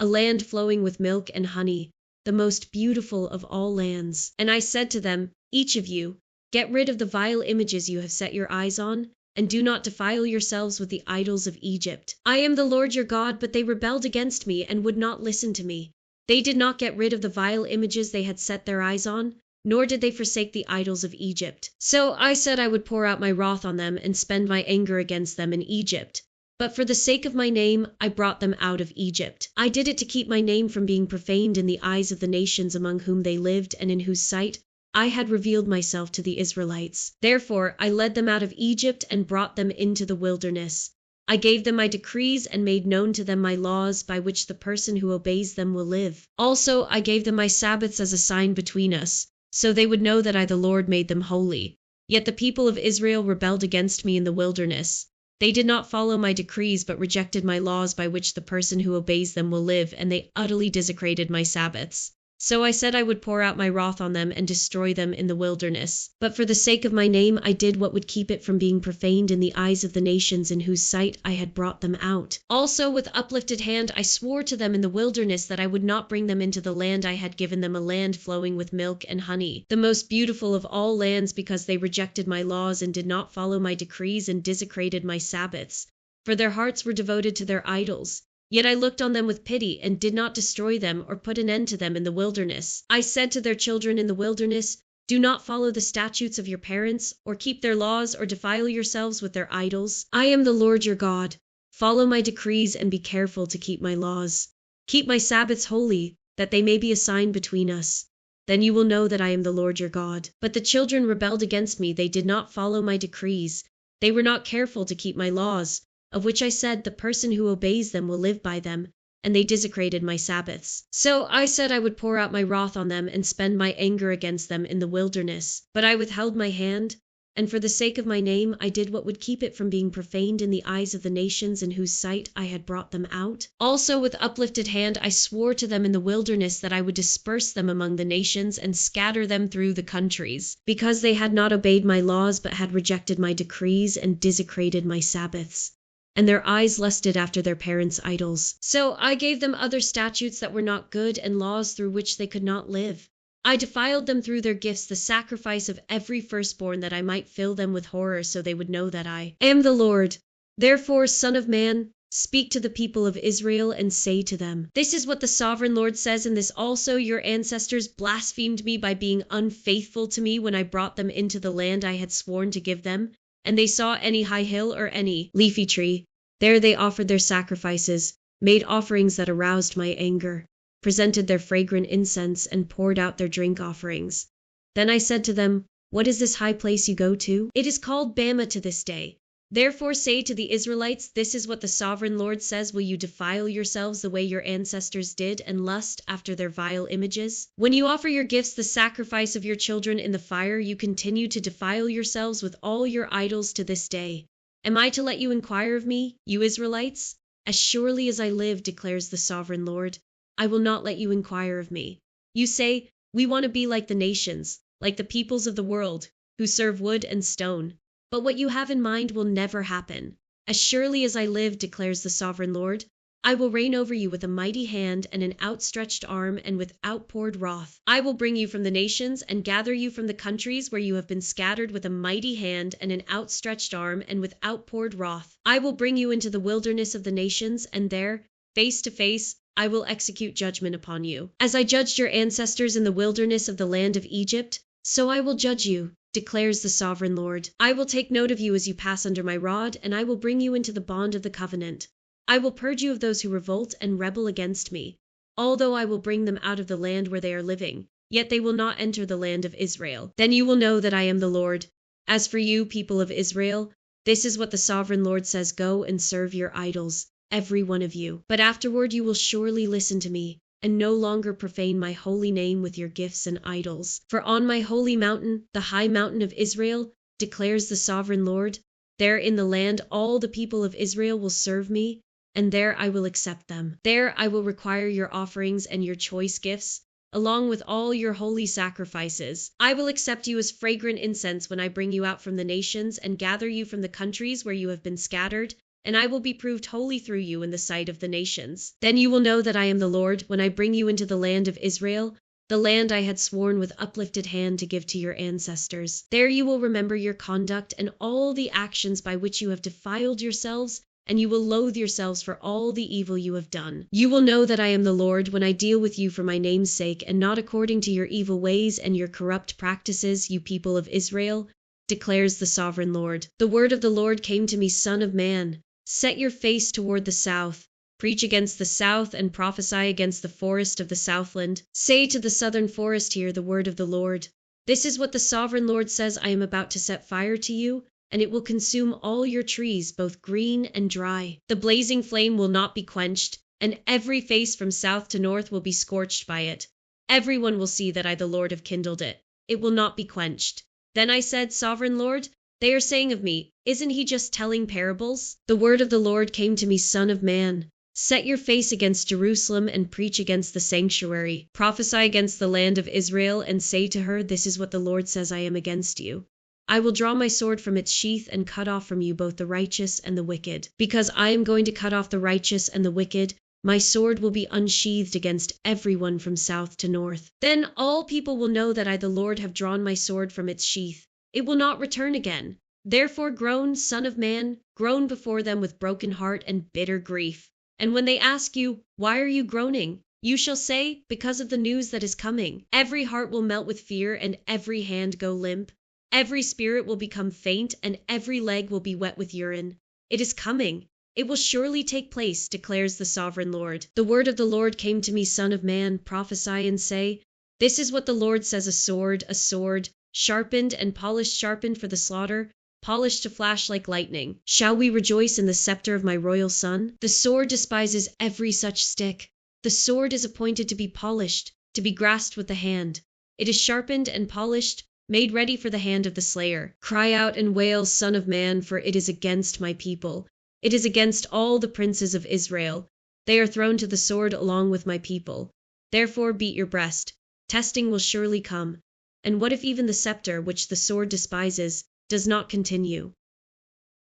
a land flowing with milk and honey, the most beautiful of all lands. And I said to them, each of you, get rid of the vile images you have set your eyes on, and do not defile yourselves with the idols of Egypt. I am the Lord your God, but they rebelled against me and would not listen to me. They did not get rid of the vile images they had set their eyes on, nor did they forsake the idols of Egypt. So I said I would pour out my wrath on them and spend my anger against them in Egypt. But for the sake of my name, I brought them out of Egypt. I did it to keep my name from being profaned in the eyes of the nations among whom they lived and in whose sight I had revealed myself to the Israelites. Therefore I led them out of Egypt and brought them into the wilderness. I gave them my decrees and made known to them my laws by which the person who obeys them will live. Also I gave them my Sabbaths as a sign between us, so they would know that I the Lord made them holy. Yet the people of Israel rebelled against me in the wilderness. They did not follow my decrees but rejected my laws by which the person who obeys them will live, and they utterly desecrated my Sabbaths. So I said I would pour out my wrath on them and destroy them in the wilderness. But for the sake of my name I did what would keep it from being profaned in the eyes of the nations in whose sight I had brought them out. Also with uplifted hand I swore to them in the wilderness that I would not bring them into the land I had given them, a land flowing with milk and honey, the most beautiful of all lands, because they rejected my laws and did not follow my decrees and desecrated my Sabbaths, for their hearts were devoted to their idols. Yet I looked on them with pity and did not destroy them or put an end to them in the wilderness. I said to their children in the wilderness, do not follow the statutes of your parents, or keep their laws, or defile yourselves with their idols. I am the Lord your God. Follow my decrees and be careful to keep my laws. Keep my Sabbaths holy, that they may be a sign between us. Then you will know that I am the Lord your God. But the children rebelled against me. They did not follow my decrees. They were not careful to keep my laws, of which I said the person who obeys them will live by them, and they desecrated my Sabbaths. So I said I would pour out my wrath on them and spend my anger against them in the wilderness. But I withheld my hand, and for the sake of my name I did what would keep it from being profaned in the eyes of the nations in whose sight I had brought them out. Also with uplifted hand I swore to them in the wilderness that I would disperse them among the nations and scatter them through the countries, because they had not obeyed my laws but had rejected my decrees and desecrated my Sabbaths, and their eyes lusted after their parents' idols. So I gave them other statutes that were not good, and laws through which they could not live. I defiled them through their gifts, the sacrifice of every firstborn, that I might fill them with horror, so they would know that I am the Lord. Therefore, Son of man, speak to the people of Israel and say to them, this is what the sovereign Lord says, and this also your ancestors blasphemed me by being unfaithful to me when I brought them into the land I had sworn to give them, and they saw any high hill or any leafy tree. There they offered their sacrifices, made offerings that aroused my anger, presented their fragrant incense, and poured out their drink offerings. Then I said to them, what is this high place you go to? It is called Bama to this day. Therefore say to the Israelites, this is what the sovereign Lord says: will you defile yourselves the way your ancestors did, and lust after their vile images? When you offer your gifts, the sacrifice of your children, in the fire, you continue to defile yourselves with all your idols to this day. Am I to let you inquire of me, you Israelites? As surely as I live, declares the sovereign Lord, I will not let you inquire of me. You say, we want to be like the nations, like the peoples of the world, who serve wood and stone. But what you have in mind will never happen. As surely as I live, declares the sovereign Lord, I will reign over you with a mighty hand and an outstretched arm and with outpoured wrath. I will bring you from the nations and gather you from the countries where you have been scattered with a mighty hand and an outstretched arm and with outpoured wrath. I will bring you into the wilderness of the nations, and there, face to face, I will execute judgment upon you. As I judged your ancestors in the wilderness of the land of Egypt, so I will judge you, declares the sovereign Lord. I will take note of you as you pass under my rod, and I will bring you into the bond of the covenant. I will purge you of those who revolt and rebel against me. Although I will bring them out of the land where they are living, yet they will not enter the land of Israel. Then you will know that I am the Lord. As for you, people of Israel, this is what the sovereign Lord says: go and serve your idols, every one of you. But afterward you will surely listen to me, and no longer profane my holy name with your gifts and idols. For on my holy mountain, the high mountain of Israel, declares the sovereign Lord, there in the land all the people of Israel will serve me, and there I will accept them. There I will require your offerings and your choice gifts, along with all your holy sacrifices. I will accept you as fragrant incense when I bring you out from the nations and gather you from the countries where you have been scattered, and I will be proved holy through you in the sight of the nations. Then you will know that I am the Lord, when I bring you into the land of Israel, the land I had sworn with uplifted hand to give to your ancestors. There you will remember your conduct and all the actions by which you have defiled yourselves, and you will loathe yourselves for all the evil you have done. You will know that I am the Lord when I deal with you for my name's sake, and not according to your evil ways and your corrupt practices, you people of Israel, declares the sovereign Lord. The word of the Lord came to me: Son of man, set your face toward the south. Preach against the south and prophesy against the forest of the southland. Say to the southern forest, hear the word of the Lord. This is what the sovereign Lord says: I am about to set fire to you, and it will consume all your trees, both green and dry. The blazing flame will not be quenched, and every face from south to north will be scorched by it. Everyone will see that I, the Lord, have kindled it. It will not be quenched. Then I said, Sovereign Lord, they are saying of me, isn't he just telling parables? The word of the Lord came to me: Son of man, set your face against Jerusalem and preach against the sanctuary. Prophesy against the land of Israel and say to her, this is what the Lord says: I am against you. I will draw my sword from its sheath and cut off from you both the righteous and the wicked. Because I am going to cut off the righteous and the wicked, my sword will be unsheathed against everyone from south to north. Then all people will know that I, the Lord, have drawn my sword from its sheath. It will not return again. Therefore groan, Son of man, groan before them with broken heart and bitter grief. And when they ask you, why are you groaning? You shall say, because of the news that is coming. Every heart will melt with fear, and every hand go limp. Every spirit will become faint, and every leg will be wet with urine. It is coming. It will surely take place, declares the sovereign Lord. The word of the Lord came to me: Son of man, prophesy and say, this is what the Lord says: a sword, sharpened and polished, sharpened for the slaughter, polished to flash like lightning. Shall we rejoice in the scepter of my royal son? The sword despises every such stick. The sword is appointed to be polished, to be grasped with the hand. It is sharpened and polished, made ready for the hand of the slayer. Cry out and wail, Son of man, for it is against my people. It is against all the princes of Israel. They are thrown to the sword along with my people. Therefore beat your breast. Testing will surely come. And what if even the scepter, which the sword despises, does not continue?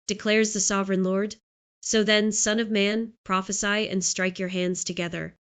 Declares the sovereign Lord. So then, Son of man, prophesy and strike your hands together.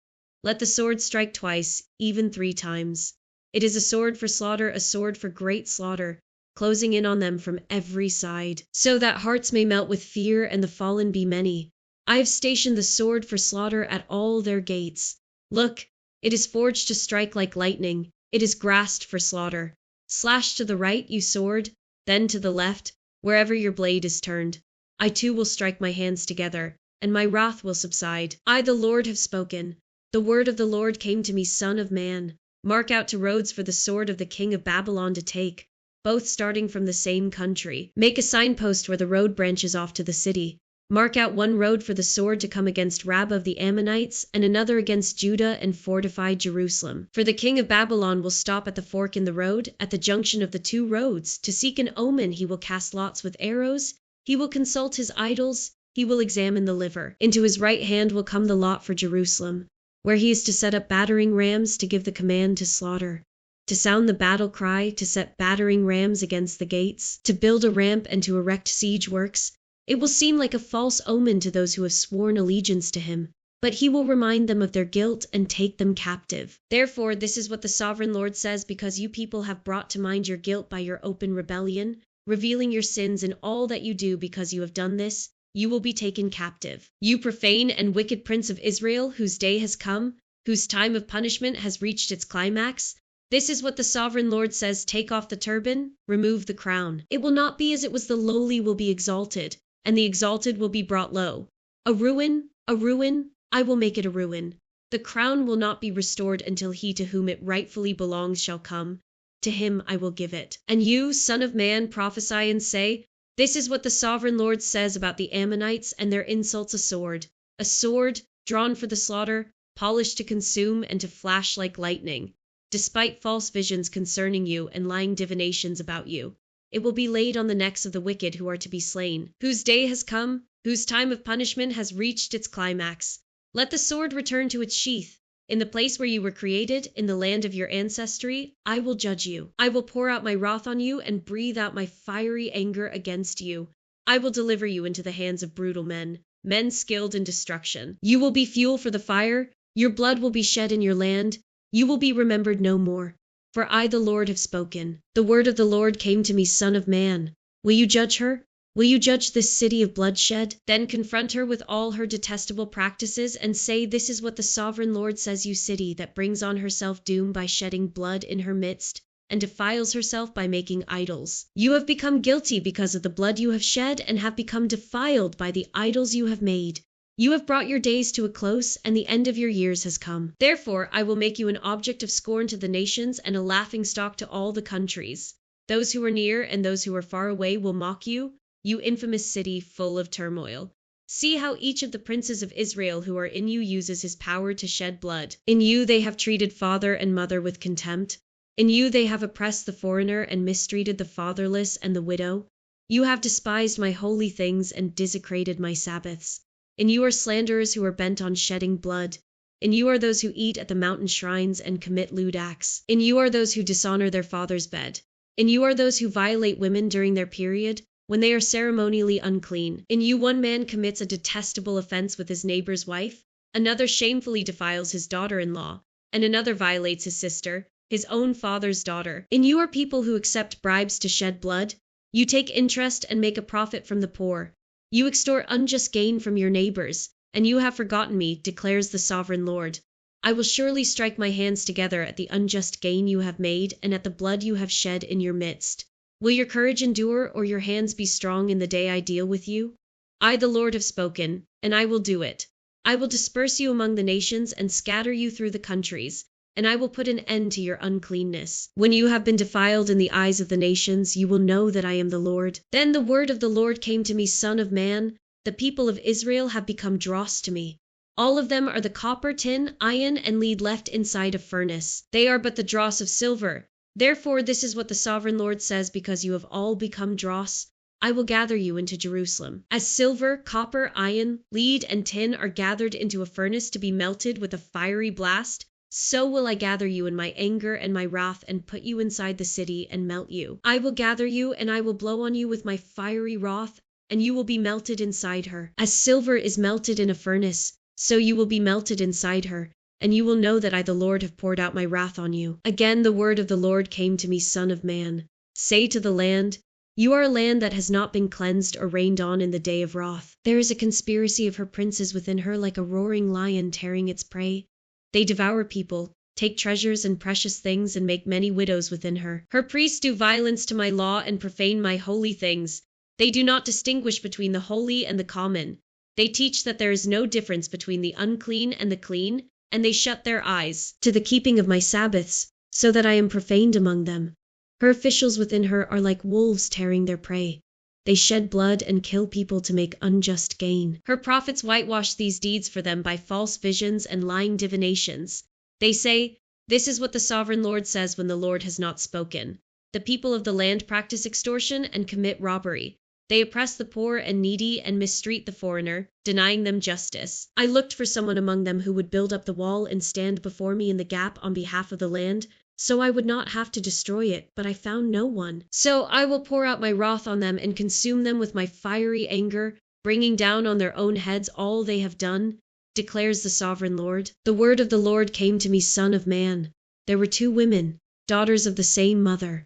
Let the sword strike twice, even 3 times. It is a sword for slaughter, a sword for great slaughter, closing in on them from every side, so that hearts may melt with fear and the fallen be many. I have stationed the sword for slaughter at all their gates. Look, it is forged to strike like lightning. It is grasped for slaughter. Slash to the right, you sword, then to the left, wherever your blade is turned. I too will strike my hands together, and my wrath will subside. I, the Lord, have spoken. The word of the Lord came to me: Son of man, mark out 2 roads for the sword of the king of Babylon to take. both starting from the same country. Make a signpost where the road branches off to the city. Mark out one road for the sword to come against Rabbah of the Ammonites, and another against Judah, and fortify Jerusalem. For the king of Babylon will stop at the fork in the road, at the junction of the two roads. To seek an omen, he will cast lots with arrows, he will consult his idols, he will examine the liver. Into his right hand will come the lot for Jerusalem, where he is to set up battering rams, to give the command to slaughter, to sound the battle cry, to set battering rams against the gates, to build a ramp and to erect siege works. It will seem like a false omen to those who have sworn allegiance to him, but he will remind them of their guilt and take them captive. Therefore, this is what the sovereign Lord says: because you people have brought to mind your guilt by your open rebellion, revealing your sins in all that you do, because you have done this, you will be taken captive. You profane and wicked prince of Israel, whose day has come, whose time of punishment has reached its climax, this is what the sovereign Lord says: take off the turban, remove the crown. It will not be as it was. The lowly will be exalted, and the exalted will be brought low. A ruin, I will make it a ruin. The crown will not be restored until he to whom it rightfully belongs shall come. To him I will give it. And you, son of man, prophesy and say, this is what the sovereign Lord says about the Ammonites and their insults: a sword, drawn for the slaughter, polished to consume and to flash like lightning. Despite false visions concerning you and lying divinations about you, it will be laid on the necks of the wicked who are to be slain, whose day has come, whose time of punishment has reached its climax. Let the sword return to its sheath. In the place where you were created, in the land of your ancestry, I will judge you. I will pour out my wrath on you and breathe out my fiery anger against you. I will deliver you into the hands of brutal men, men skilled in destruction. You will be fuel for the fire. Your blood will be shed in your land. You will be remembered no more. For I, the Lord, have spoken. The word of the Lord came to me: Son of man, will you judge her? Will you judge this city of bloodshed? Then confront her with all her detestable practices, and say, this is what the sovereign Lord says: you city that brings on herself doom by shedding blood in her midst, and defiles herself by making idols. You have become guilty because of the blood you have shed, and have become defiled by the idols you have made. You have brought your days to a close, and the end of your years has come. Therefore I will make you an object of scorn to the nations, and a laughingstock to all the countries. Those who are near and those who are far away will mock you, you infamous city full of turmoil. See how each of the princes of Israel who are in you uses his power to shed blood. In you they have treated father and mother with contempt. In you they have oppressed the foreigner and mistreated the fatherless and the widow. You have despised my holy things and desecrated my Sabbaths. And you are slanderers who are bent on shedding blood. And you are those who eat at the mountain shrines and commit lewd acts. And you are those who dishonor their father's bed. And you are those who violate women during their period, when they are ceremonially unclean. In you one man commits a detestable offense with his neighbor's wife, another shamefully defiles his daughter-in-law, and another violates his sister, his own father's daughter. In you are people who accept bribes to shed blood. You take interest and make a profit from the poor. You extort unjust gain from your neighbors, and you have forgotten me, declares the sovereign Lord. I will surely strike my hands together at the unjust gain you have made and at the blood you have shed in your midst. Will your courage endure, or your hands be strong in the day I deal with you? I, the Lord, have spoken, and I will do it. I will disperse you among the nations and scatter you through the countries, and I will put an end to your uncleanness. When you have been defiled in the eyes of the nations, you will know that I am the Lord. Then the word of the Lord came to me: Son of man, the people of Israel have become dross to me. All of them are the copper, tin, iron, and lead left inside a furnace. They are but the dross of silver. Therefore this is what the sovereign Lord says: because you have all become dross, I will gather you into Jerusalem. As silver, copper, iron, lead, and tin are gathered into a furnace to be melted with a fiery blast, so will I gather you in my anger and my wrath and put you inside the city and melt you. I will gather you, and I will blow on you with my fiery wrath, and you will be melted inside her. As silver is melted in a furnace, so you will be melted inside her, and you will know that I, the Lord, have poured out my wrath on you. Again the word of the Lord came to me: Son of man, say to the land, you are a land that has not been cleansed or rained on in the day of wrath. There is a conspiracy of her princes within her, like a roaring lion tearing its prey. They devour people, take treasures and precious things, and make many widows within her. Her priests do violence to my law and profane my holy things. They do not distinguish between the holy and the common. They teach that there is no difference between the unclean and the clean, and they shut their eyes to the keeping of my Sabbaths, so that I am profaned among them. Her officials within her are like wolves tearing their prey. They shed blood and kill people to make unjust gain. Her prophets whitewash these deeds for them by false visions and lying divinations. They say, "This is what the sovereign Lord says," when the Lord has not spoken. The people of the land practice extortion and commit robbery. They oppress the poor and needy and mistreat the foreigner, denying them justice. I looked for someone among them who would build up the wall and stand before me in the gap on behalf of the land, so I would not have to destroy it, but I found no one. So I will pour out my wrath on them and consume them with my fiery anger, bringing down on their own heads all they have done, declares the sovereign Lord. The word of the Lord came to me, son of man. There were 2 women, daughters of the same mother.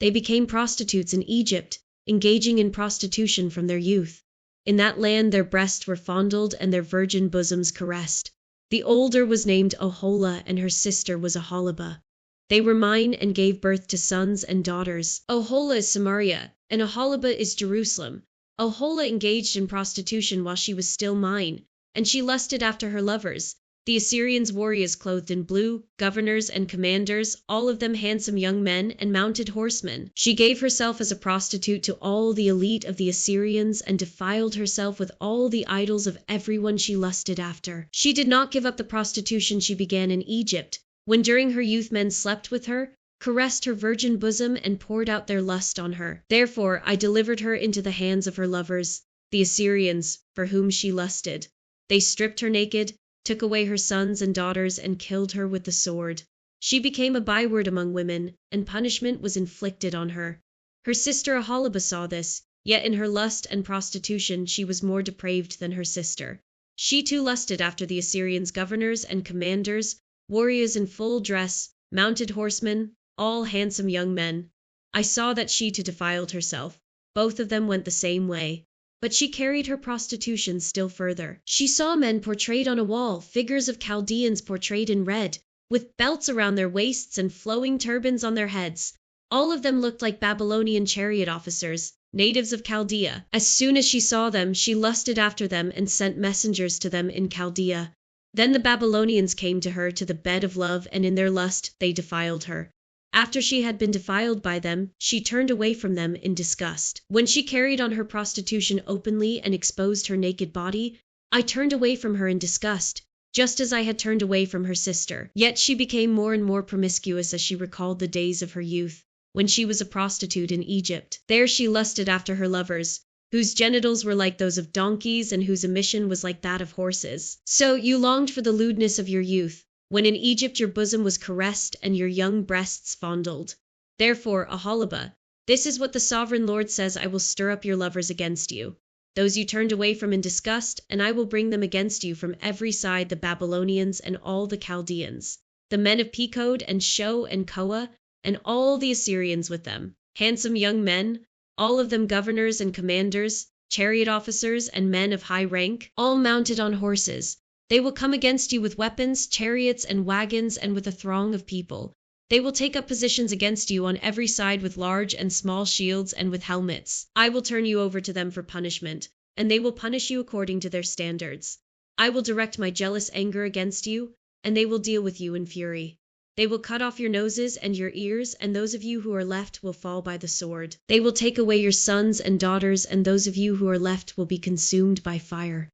They became prostitutes in Egypt, engaging in prostitution from their youth. In that land their breasts were fondled and their virgin bosoms caressed. The older was named Oholah and her sister was Aholibah. They were mine and gave birth to sons and daughters. Oholah is Samaria, and Aholibah is Jerusalem. Oholah engaged in prostitution while she was still mine, and she lusted after her lovers, the Assyrians' warriors clothed in blue, governors and commanders, all of them handsome young men and mounted horsemen. She gave herself as a prostitute to all the elite of the Assyrians and defiled herself with all the idols of everyone she lusted after. She did not give up the prostitution she began in Egypt, when during her youth men slept with her, caressed her virgin bosom, and poured out their lust on her. Therefore I delivered her into the hands of her lovers, the Assyrians, for whom she lusted. They stripped her naked, took away her sons and daughters, and killed her with the sword. She became a byword among women, and punishment was inflicted on her. Her sister Aholibah saw this, yet in her lust and prostitution she was more depraved than her sister. She too lusted after the Assyrians' governors and commanders, warriors in full dress, mounted horsemen, all handsome young men. I saw that she too defiled herself. Both of them went the same way. But she carried her prostitution still further. She saw men portrayed on a wall, figures of Chaldeans portrayed in red, with belts around their waists and flowing turbans on their heads. All of them looked like Babylonian chariot officers, natives of Chaldea. As soon as she saw them, she lusted after them and sent messengers to them in Chaldea. Then the Babylonians came to her to the bed of love, and in their lust they defiled her. After she had been defiled by them, she turned away from them in disgust. When she carried on her prostitution openly and exposed her naked body, I turned away from her in disgust, just as I had turned away from her sister. Yet she became more and more promiscuous as she recalled the days of her youth, when she was a prostitute in Egypt. There she lusted after her lovers, whose genitals were like those of donkeys and whose emission was like that of horses. So you longed for the lewdness of your youth, when in Egypt your bosom was caressed and your young breasts fondled. Therefore, Aholibah, this is what the sovereign Lord says: I will stir up your lovers against you, those you turned away from in disgust, and I will bring them against you from every side, the Babylonians and all the Chaldeans, the men of Pekod and Sho and Koa, and all the Assyrians with them, handsome young men, all of them governors and commanders, chariot officers and men of high rank, all mounted on horses. They will come against you with weapons, chariots, and wagons, and with a throng of people. They will take up positions against you on every side with large and small shields and with helmets. I will turn you over to them for punishment, and they will punish you according to their standards. I will direct my jealous anger against you, and they will deal with you in fury. They will cut off your noses and your ears, and those of you who are left will fall by the sword. They will take away your sons and daughters, and those of you who are left will be consumed by fire.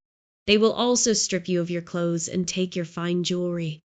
They will also strip you of your clothes and take your fine jewelry.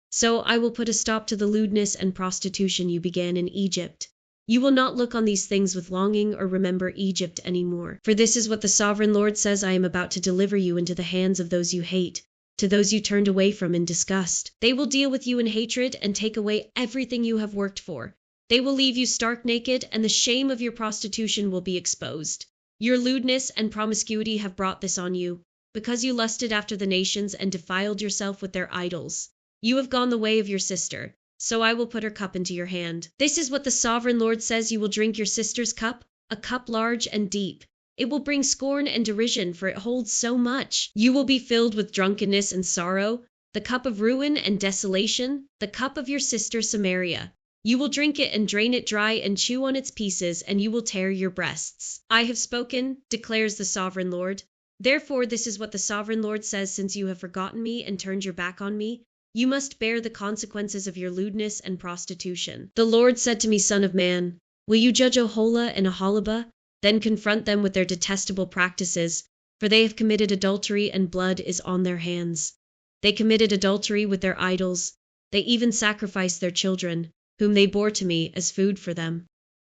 So I will put a stop to the lewdness and prostitution you began in Egypt. You will not look on these things with longing or remember Egypt anymore. For this is what the sovereign Lord says: I am about to deliver you into the hands of those you hate, to those you turned away from in disgust. They will deal with you in hatred and take away everything you have worked for. They will leave you stark naked, and the shame of your prostitution will be exposed. Your lewdness and promiscuity have brought this on you, because you lusted after the nations and defiled yourself with their idols. You have gone the way of your sister, so I will put her cup into your hand. This is what the sovereign Lord says: you will drink your sister's cup, a cup large and deep. It will bring scorn and derision, for it holds so much. You will be filled with drunkenness and sorrow, the cup of ruin and desolation, the cup of your sister Samaria. You will drink it and drain it dry and chew on its pieces, and you will tear your breasts. I have spoken, declares the sovereign Lord. Therefore, this is what the sovereign Lord says: since you have forgotten me and turned your back on me, you must bear the consequences of your lewdness and prostitution. The Lord said to me, son of man, Will you judge Ohola and Aholibah? Then confront them with their detestable practices, for they have committed adultery and blood is on their hands. They committed adultery with their idols. They even sacrificed their children, whom they bore to me as food for them.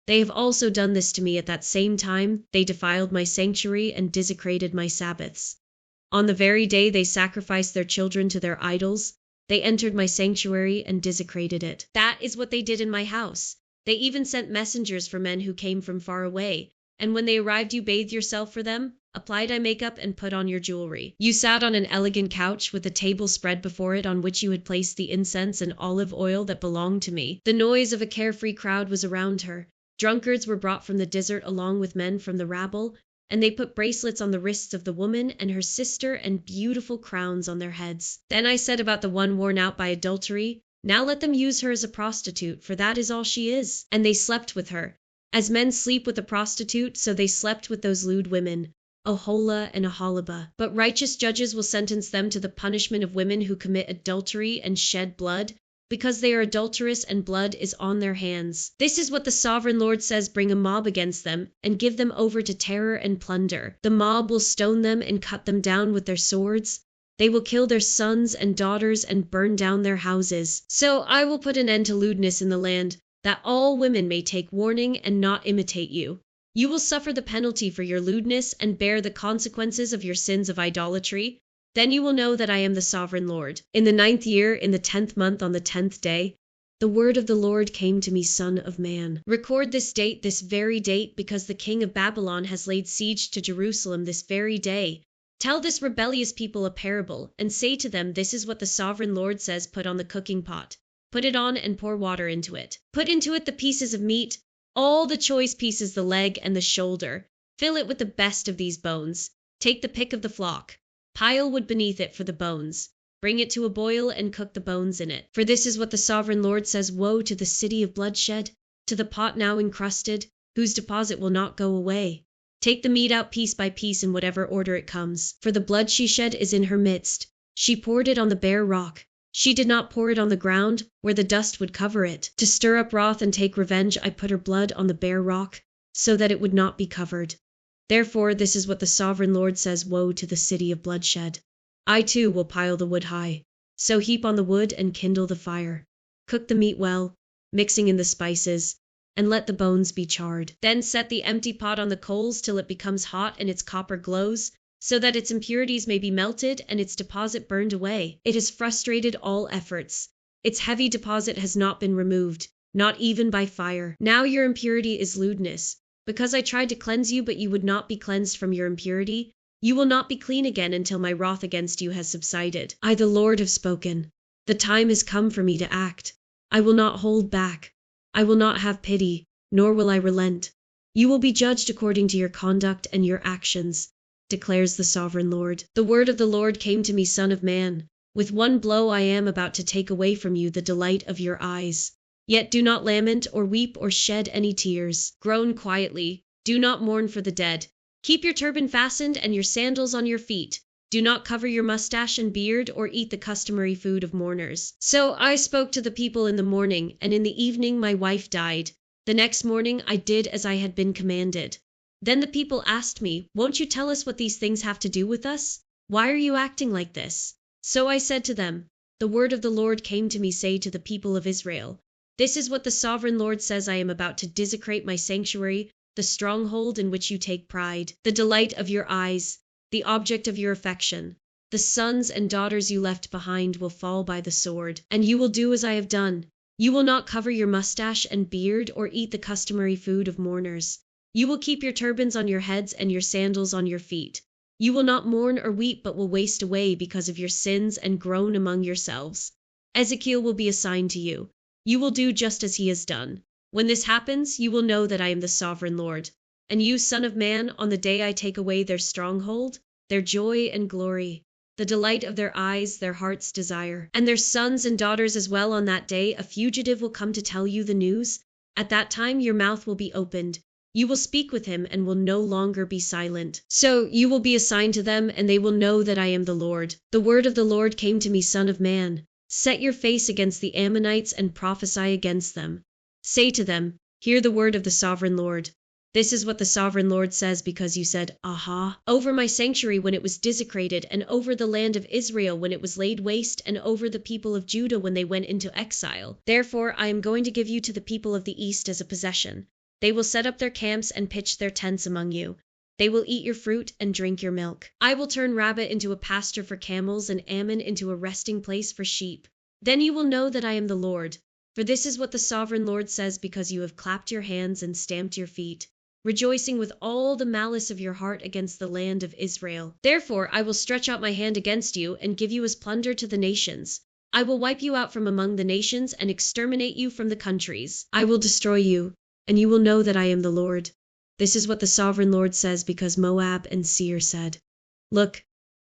They have also done this to me at that same time. They defiled my sanctuary and desecrated my Sabbaths. On the very day they sacrificed their children to their idols, they entered my sanctuary and desecrated it. That is what they did in my house. They even sent messengers for men who came from far away, and when they arrived you bathed yourself for them, applied eye makeup, and put on your jewelry. You sat on an elegant couch with a table spread before it on which you had placed the incense and olive oil that belonged to me. The noise of a carefree crowd was around her. Drunkards were brought from the desert along with men from the rabble, and they put bracelets on the wrists of the woman and her sister and beautiful crowns on their heads. Then I said about the one worn out by adultery, now let them use her as a prostitute, for that is all she is. And they slept with her. As men sleep with a prostitute, so they slept with those lewd women, Ohola and Aholibah. But righteous judges will sentence them to the punishment of women who commit adultery and shed blood, because they are adulterous and blood is on their hands. This is what the sovereign Lord says: bring a mob against them and give them over to terror and plunder. The mob will stone them and cut them down with their swords. They will kill their sons and daughters and burn down their houses. So I will put an end to lewdness in the land, that all women may take warning and not imitate you. You will suffer the penalty for your lewdness and bear the consequences of your sins of idolatry. Then you will know that I am the sovereign Lord. In the 9th year, in the 10th month, on the 10th day, the word of the Lord came to me, Son of man. Record this date, this very date, because the king of Babylon has laid siege to Jerusalem this very day. Tell this rebellious people a parable, and say to them, this is what the sovereign Lord says: put on the cooking pot, put it on and pour water into it. Put into it the pieces of meat, all the choice pieces, the leg and the shoulder. Fill it with the best of these bones. Take the pick of the flock. Pile wood beneath it for the bones. Bring it to a boil and cook the bones in it. For this is what the sovereign Lord says: woe to the city of bloodshed, to the pot now encrusted, whose deposit will not go away. Take the meat out piece by piece in whatever order it comes. For the blood she shed is in her midst. She poured it on the bare rock. She did not pour it on the ground, where the dust would cover it. To stir up wrath and take revenge, I put her blood on the bare rock, so that it would not be covered. Therefore, this is what the sovereign Lord says: woe to the city of bloodshed. I too will pile the wood high. So heap on the wood and kindle the fire. Cook the meat well, mixing in the spices, and let the bones be charred. Then set the empty pot on the coals till it becomes hot and its copper glows, so that its impurities may be melted and its deposit burned away. It has frustrated all efforts. Its heavy deposit has not been removed, not even by fire. Now your impurity is lewdness. Because I tried to cleanse you, but you would not be cleansed from your impurity, you will not be clean again until my wrath against you has subsided. I, the Lord, have spoken. The time has come for me to act. I will not hold back. I will not have pity, nor will I relent. You will be judged according to your conduct and your actions, declares the sovereign Lord. The word of the Lord came to me, Son of man. With one blow I am about to take away from you the delight of your eyes. Yet do not lament or weep or shed any tears. Groan quietly. Do not mourn for the dead. Keep your turban fastened and your sandals on your feet. Do not cover your mustache and beard or eat the customary food of mourners. So I spoke to the people in the morning, and in the evening my wife died. The next morning I did as I had been commanded. Then the people asked me, won't you tell us what these things have to do with us? Why are you acting like this? So I said to them, the word of the Lord came to me, say to the people of Israel, this is what the sovereign Lord says: I am about to desecrate my sanctuary, the stronghold in which you take pride, the delight of your eyes, the object of your affection. The sons and daughters you left behind will fall by the sword, and you will do as I have done. You will not cover your mustache and beard or eat the customary food of mourners. You will keep your turbans on your heads and your sandals on your feet. You will not mourn or weep, but will waste away because of your sins and groan among yourselves. Ezekiel will be assigned to you. You will do just as he has done. When this happens, you will know that I am the sovereign Lord. And you, son of man, on the day I take away their stronghold, their joy and glory, the delight of their eyes, their heart's desire, and their sons and daughters as well, on that day a fugitive will come to tell you the news. At that time your mouth will be opened. You will speak with him and will no longer be silent. So you will be assigned to them, and they will know that I am the Lord. The word of the Lord came to me, Son of man. Set your face against the Ammonites and prophesy against them. Say to them, Hear the word of the sovereign Lord. This is what the sovereign Lord says because you said, Aha, over my sanctuary when it was desecrated, and over the land of Israel when it was laid waste, and over the people of Judah when they went into exile. Therefore I am going to give you to the people of the east as a possession. They will set up their camps and pitch their tents among you. They will eat your fruit and drink your milk. I will turn Rabbah into a pasture for camels and Ammon into a resting place for sheep. Then you will know that I am the Lord. For this is what the sovereign Lord says because you have clapped your hands and stamped your feet, rejoicing with all the malice of your heart against the land of Israel. Therefore I will stretch out my hand against you and give you as plunder to the nations. I will wipe you out from among the nations and exterminate you from the countries. I will destroy you, and you will know that I am the Lord. This is what the sovereign Lord says because Moab and Seir said, Look,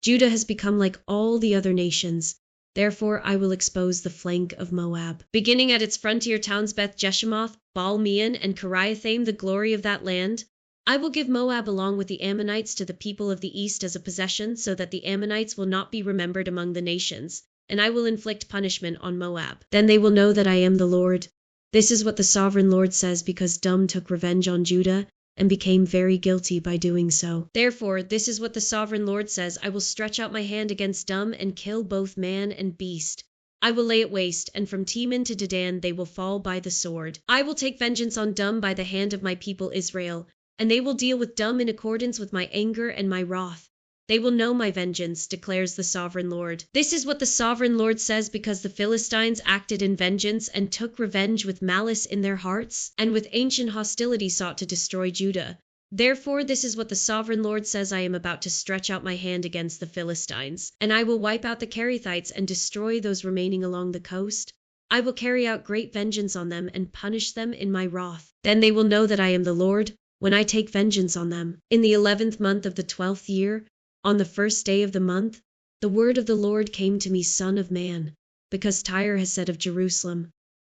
Judah has become like all the other nations. Therefore I will expose the flank of Moab. Beginning at its frontier towns Beth-Jeshemoth, Baal-meon, and Kiriathaim, the glory of that land, I will give Moab along with the Ammonites to the people of the east as a possession, so that the Ammonites will not be remembered among the nations, and I will inflict punishment on Moab. Then they will know that I am the Lord. This is what the sovereign Lord says because Dum took revenge on Judah, and became very guilty by doing so. Therefore, this is what the sovereign Lord says, I will stretch out my hand against Dum and kill both man and beast. I will lay it waste, and from Teman to Dedan they will fall by the sword. I will take vengeance on Dum by the hand of my people Israel, and they will deal with Dum in accordance with my anger and my wrath. They will know my vengeance, declares the sovereign Lord. This is what the sovereign Lord says because the Philistines acted in vengeance and took revenge with malice in their hearts, and with ancient hostility sought to destroy Judah. Therefore this is what the sovereign Lord says, I am about to stretch out my hand against the Philistines, and I will wipe out the Kerethites and destroy those remaining along the coast. I will carry out great vengeance on them and punish them in my wrath. Then they will know that I am the Lord, when I take vengeance on them. In the 11th month of the 12th year, on the first day of the month, the word of the Lord came to me, Son of man, because Tyre has said of Jerusalem,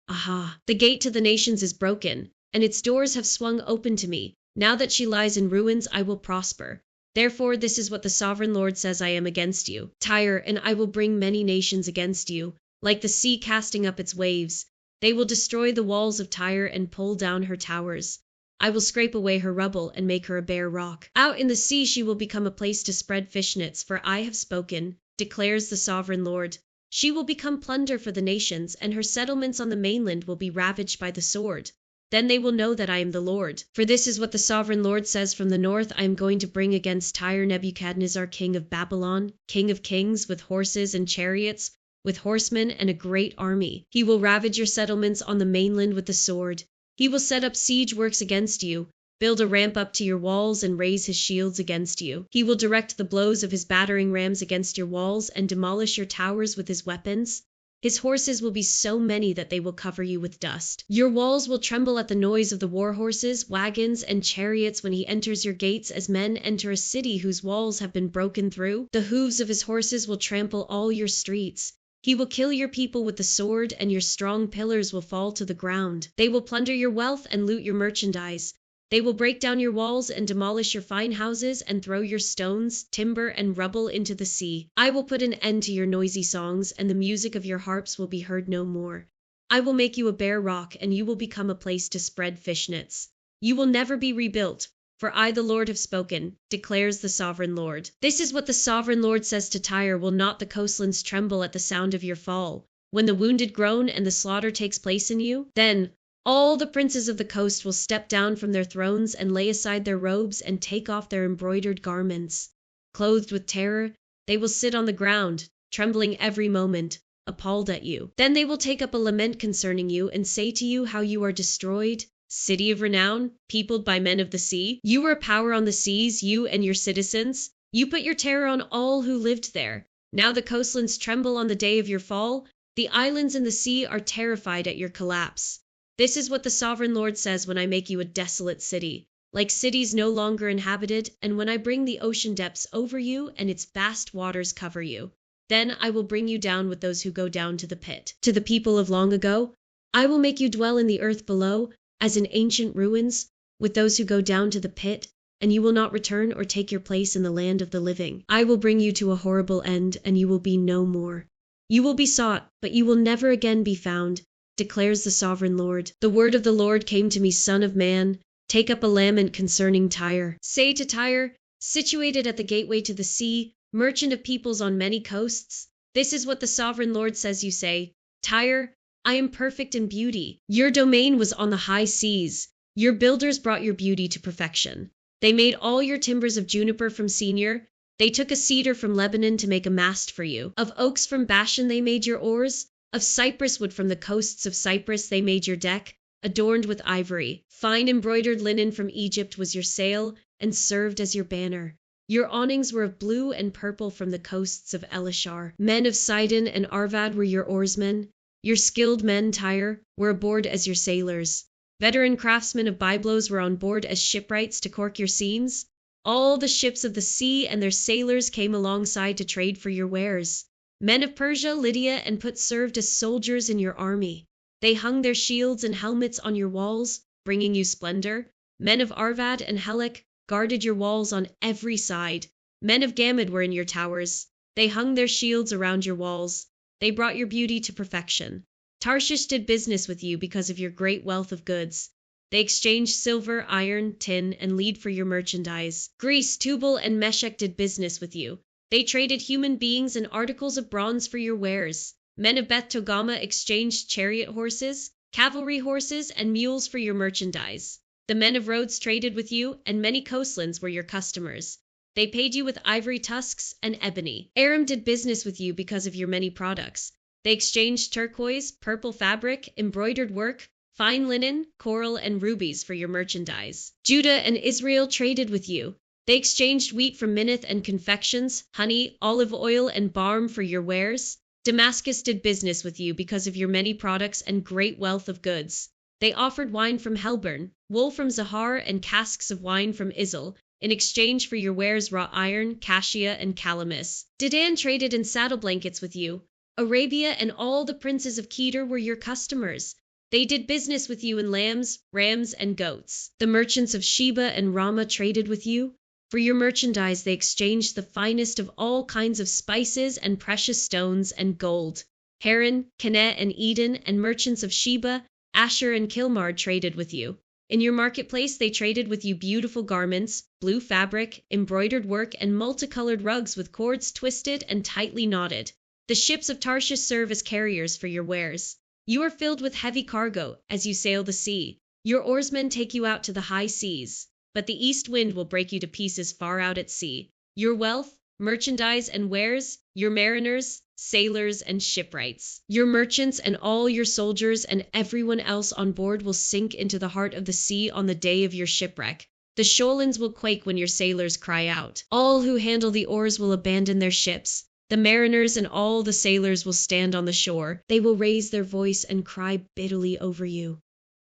Aha, the gate to the nations is broken, and its doors have swung open to me. Now that she lies in ruins, I will prosper. Therefore this is what the sovereign Lord says, I am against you, Tyre, and I will bring many nations against you, like the sea casting up its waves. They will destroy the walls of Tyre and pull down her towers. I will scrape away her rubble and make her a bare rock. Out in the sea she will become a place to spread fish nets, for I have spoken, declares the sovereign Lord. She will become plunder for the nations, and her settlements on the mainland will be ravaged by the sword. Then they will know that I am the Lord. For this is what the sovereign Lord says, from the north I am going to bring against Tyre Nebuchadnezzar, king of Babylon, king of kings, with horses and chariots, with horsemen and a great army. He will ravage your settlements on the mainland with the sword. He will set up siege works against you, build a ramp up to your walls, and raise his shields against you. He will direct the blows of his battering rams against your walls and demolish your towers with his weapons. His horses will be so many that they will cover you with dust. Your walls will tremble at the noise of the war horses, wagons, and chariots when he enters your gates as men enter a city whose walls have been broken through. The hooves of his horses will trample all your streets. He will kill your people with the sword, and your strong pillars will fall to the ground. They will plunder your wealth and loot your merchandise. They will break down your walls and demolish your fine houses and throw your stones, timber, and rubble into the sea. I will put an end to your noisy songs, and the music of your harps will be heard no more. I will make you a bare rock, and you will become a place to spread fish nets. You will never be rebuilt, for I, the Lord, have spoken, declares the sovereign Lord. This is what the sovereign Lord says to Tyre, will not the coastlands tremble at the sound of your fall, when the wounded groan and the slaughter takes place in you? Then all the princes of the coast will step down from their thrones and lay aside their robes and take off their embroidered garments. Clothed with terror, they will sit on the ground, trembling every moment, appalled at you. Then they will take up a lament concerning you and say to you how you are destroyed, city of renown, peopled by men of the sea. You were a power on the seas, you and your citizens. You put your terror on all who lived there. Now the coastlands tremble on the day of your fall. The islands in the sea are terrified at your collapse. This is what the sovereign Lord says when I make you a desolate city, like cities no longer inhabited, and when I bring the ocean depths over you and its vast waters cover you. Then I will bring you down with those who go down to the pit. To the people of long ago, I will make you dwell in the earth below, as in ancient ruins, with those who go down to the pit, and you will not return or take your place in the land of the living. I will bring you to a horrible end, and you will be no more. You will be sought, but you will never again be found. declares the sovereign Lord. The word of the Lord came to me, Son of man, take up a lament concerning Tyre. Say to Tyre, situated at the gateway to the sea, merchant of peoples on many coasts, this is what the sovereign Lord says. You say, Tyre, I am perfect in beauty. Your domain was on the high seas. Your builders brought your beauty to perfection. They made all your timbers of juniper from Senir. They took a cedar from Lebanon to make a mast for you. Of oaks from Bashan they made your oars. Of cypress wood from the coasts of Cyprus they made your deck, adorned with ivory. Fine embroidered linen from Egypt was your sail, and served as your banner. Your awnings were of blue and purple from the coasts of Elishar. Men of Sidon and Arvad were your oarsmen. Your skilled men, Tyre, were aboard as your sailors. Veteran craftsmen of Byblos were on board as shipwrights to cork your seams. All the ships of the sea and their sailors came alongside to trade for your wares. Men of Persia, Lydia, and Put served as soldiers in your army. They hung their shields and helmets on your walls, bringing you splendor. Men of Arvad and Helek guarded your walls on every side. Men of Gamad were in your towers. They hung their shields around your walls. They brought your beauty to perfection. Tarshish did business with you because of your great wealth of goods. They exchanged silver, iron, tin, and lead for your merchandise. Greece, Tubal, and Meshech did business with you. They traded human beings and articles of bronze for your wares. Men of Beth Togarmah exchanged chariot horses, cavalry horses, and mules for your merchandise. The men of Rhodes traded with you, and many coastlands were your customers. They paid you with ivory tusks and ebony. Aram did business with you because of your many products. They exchanged turquoise, purple fabric, embroidered work, fine linen, coral, and rubies for your merchandise. Judah and Israel traded with you. They exchanged wheat from Minnith and confections, honey, olive oil, and balm for your wares. Damascus did business with you because of your many products and great wealth of goods. They offered wine from Helbern, wool from Zahar, and casks of wine from Izel, in exchange for your wares wrought iron, cassia, and calamus. Dedan traded in saddle blankets with you. Arabia and all the princes of Kedar were your customers. They did business with you in lambs, rams, and goats. The merchants of Sheba and Ramah traded with you. For your merchandise they exchanged the finest of all kinds of spices and precious stones and gold. Haran, Caneh, and Eden, and merchants of Sheba, Asher, and Kilmard traded with you. In your marketplace they traded with you beautiful garments, blue fabric, embroidered work, and multicolored rugs with cords twisted and tightly knotted. The ships of Tarshish serve as carriers for your wares. You are filled with heavy cargo as you sail the sea. Your oarsmen take you out to the high seas, but the east wind will break you to pieces far out at sea. Your wealth, merchandise, and wares, your mariners, sailors, and shipwrights, your merchants and all your soldiers and everyone else on board will sink into the heart of the sea on the day of your shipwreck. The shoallands will quake when your sailors cry out. All who handle the oars will abandon their ships. The mariners and all the sailors will stand on the shore. They will raise their voice and cry bitterly over you.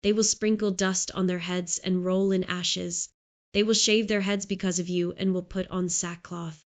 They will sprinkle dust on their heads and roll in ashes. They will shave their heads because of you and will put on sackcloth.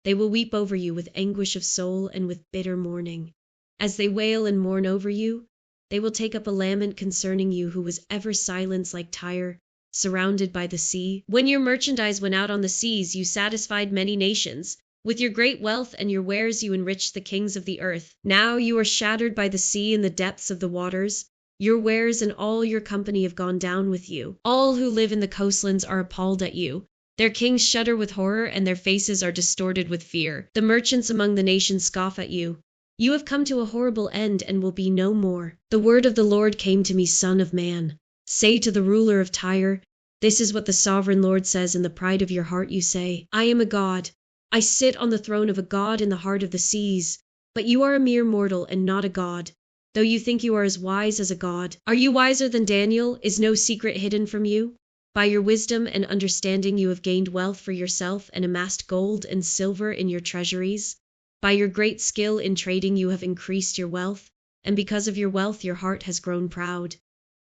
They will weep over you with anguish of soul and with bitter mourning. As they wail and mourn over you, they will take up a lament concerning you who was ever silent like Tyre, surrounded by the sea. When your merchandise went out on the seas, you satisfied many nations. With your great wealth and your wares you enriched the kings of the earth. Now you are shattered by the sea in the depths of the waters. Your wares and all your company have gone down with you. All who live in the coastlands are appalled at you. Their kings shudder with horror and their faces are distorted with fear. The merchants among the nations scoff at you. You have come to a horrible end and will be no more. The word of the Lord came to me, Son of man. Say to the ruler of Tyre, this is what the sovereign Lord says. In the pride of your heart you say, I am a god. I sit on the throne of a god in the heart of the seas. But you are a mere mortal and not a god, though you think you are as wise as a god. Are you wiser than Daniel? Is no secret hidden from you? By your wisdom and understanding you have gained wealth for yourself and amassed gold and silver in your treasuries. By your great skill in trading you have increased your wealth, and because of your wealth your heart has grown proud.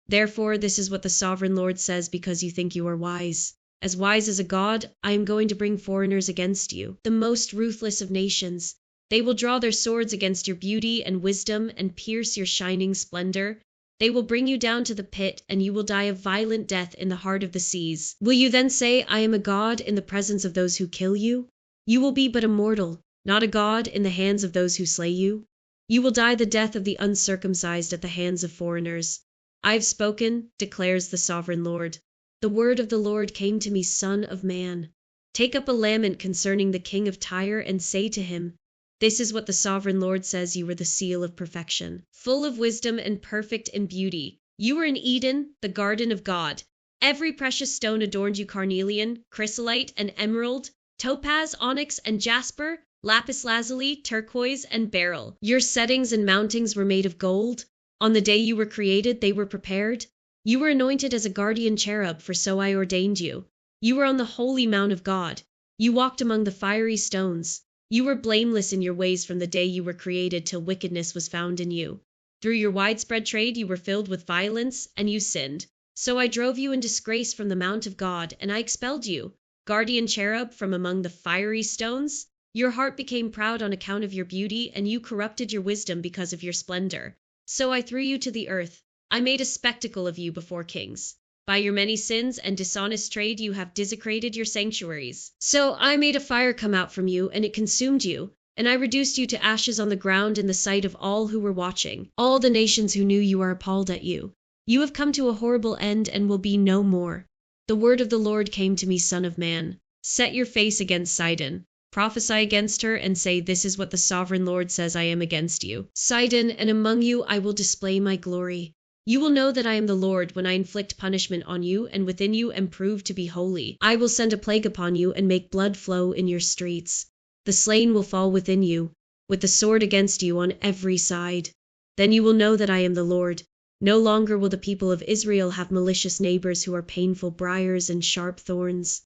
Therefore this is what the sovereign Lord says because you think you are wise. As wise as a god, I am going to bring foreigners against you, the most ruthless of nations. They will draw their swords against your beauty and wisdom and pierce your shining splendor. They will bring you down to the pit, and you will die a violent death in the heart of the seas. Will you then say, I am a god in the presence of those who kill you? You will be but a mortal, not a god in the hands of those who slay you. You will die the death of the uncircumcised at the hands of foreigners. I have spoken, declares the sovereign Lord. The word of the Lord came to me, Son of man. Take up a lament concerning the king of Tyre and say to him, this is what the sovereign Lord says: you were the seal of perfection, full of wisdom and perfect in beauty. You were in Eden, the garden of God. Every precious stone adorned you: carnelian, chrysolite, and emerald, topaz, onyx, and jasper, lapis lazuli, turquoise, and beryl. Your settings and mountings were made of gold. On the day you were created, they were prepared. You were anointed as a guardian cherub, for so I ordained you. You were on the holy mount of God. You walked among the fiery stones. You were blameless in your ways from the day you were created till wickedness was found in you. Through your widespread trade you were filled with violence, and you sinned. So I drove you in disgrace from the mount of God, and I expelled you, guardian cherub, from among the fiery stones. Your heart became proud on account of your beauty, and you corrupted your wisdom because of your splendor. So I threw you to the earth. I made a spectacle of you before kings. By your many sins and dishonest trade you have desecrated your sanctuaries. So I made a fire come out from you, and it consumed you, and I reduced you to ashes on the ground in the sight of all who were watching. All the nations who knew you are appalled at you. You have come to a horrible end and will be no more. The word of the Lord came to me, Son of man. Set your face against Sidon. Prophesy against her and say, this is what the sovereign Lord says: I am against you, Sidon, and among you I will display my glory. You will know that I am the Lord when I inflict punishment on you, and within you am proved to be holy. I will send a plague upon you and make blood flow in your streets. The slain will fall within you, with the sword against you on every side. Then you will know that I am the Lord. No longer will the people of Israel have malicious neighbors who are painful briars and sharp thorns.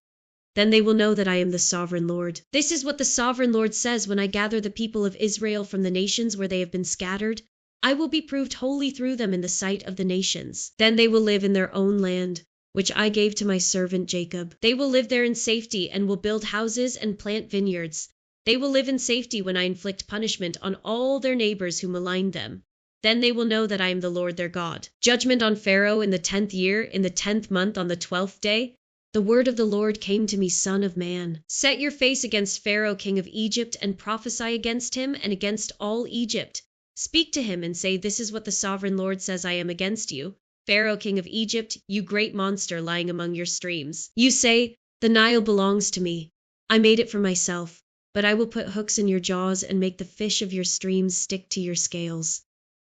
Then they will know that I am the sovereign Lord. This is what the sovereign Lord says: when I gather the people of Israel from the nations where they have been scattered, I will be proved holy through them in the sight of the nations. Then they will live in their own land, which I gave to my servant Jacob. They will live there in safety and will build houses and plant vineyards. They will live in safety when I inflict punishment on all their neighbors who maligned them. Then they will know that I am the Lord their God. Judgment on Pharaoh in the 10th year, in the 10th month, on the 12th day. The word of the Lord came to me, Son of man. Set your face against Pharaoh, king of Egypt, and prophesy against him and against all Egypt. Speak to him and say, this is what the sovereign Lord says: I am against you, Pharaoh, king of Egypt, you great monster lying among your streams. You say, the Nile belongs to me. I made it for myself, but I will put hooks in your jaws and make the fish of your streams stick to your scales.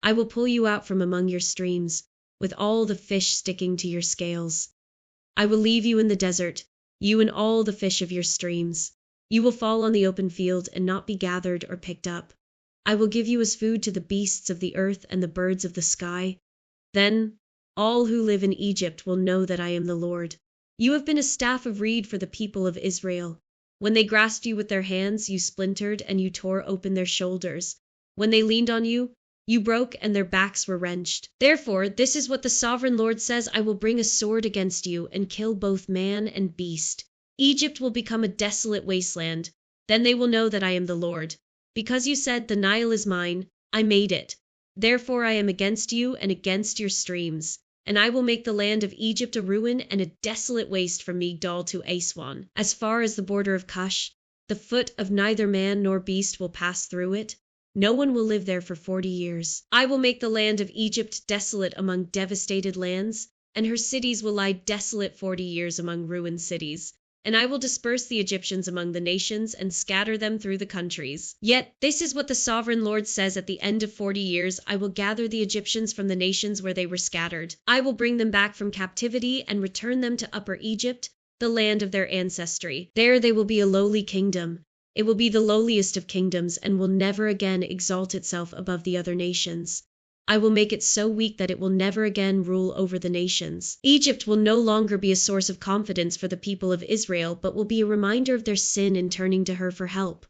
I will pull you out from among your streams, with all the fish sticking to your scales. I will leave you in the desert, you and all the fish of your streams. You will fall on the open field and not be gathered or picked up. I will give you as food to the beasts of the earth and the birds of the sky. Then all who live in Egypt will know that I am the Lord. You have been a staff of reed for the people of Israel. When they grasped you with their hands, you splintered, and you tore open their shoulders. When they leaned on you, you broke, and their backs were wrenched. Therefore, this is what the sovereign Lord says: I will bring a sword against you and kill both man and beast. Egypt will become a desolate wasteland. Then they will know that I am the Lord. Because you said, the Nile is mine, I made it. Therefore I am against you and against your streams, and I will make the land of Egypt a ruin and a desolate waste from Migdol to Aswan. As far as the border of Cush, the foot of neither man nor beast will pass through it. No one will live there for 40 years. I will make the land of Egypt desolate among devastated lands, and her cities will lie desolate 40 years among ruined cities. And I will disperse the Egyptians among the nations and scatter them through the countries. Yet this is what the sovereign Lord says: at the end of 40 years, I will gather the Egyptians from the nations where they were scattered. I will bring them back from captivity and return them to Upper Egypt, the land of their ancestry. There they will be a lowly kingdom. It will be the lowliest of kingdoms and will never again exalt itself above the other nations. I will make it so weak that it will never again rule over the nations. Egypt will no longer be a source of confidence for the people of Israel, but will be a reminder of their sin in turning to her for help.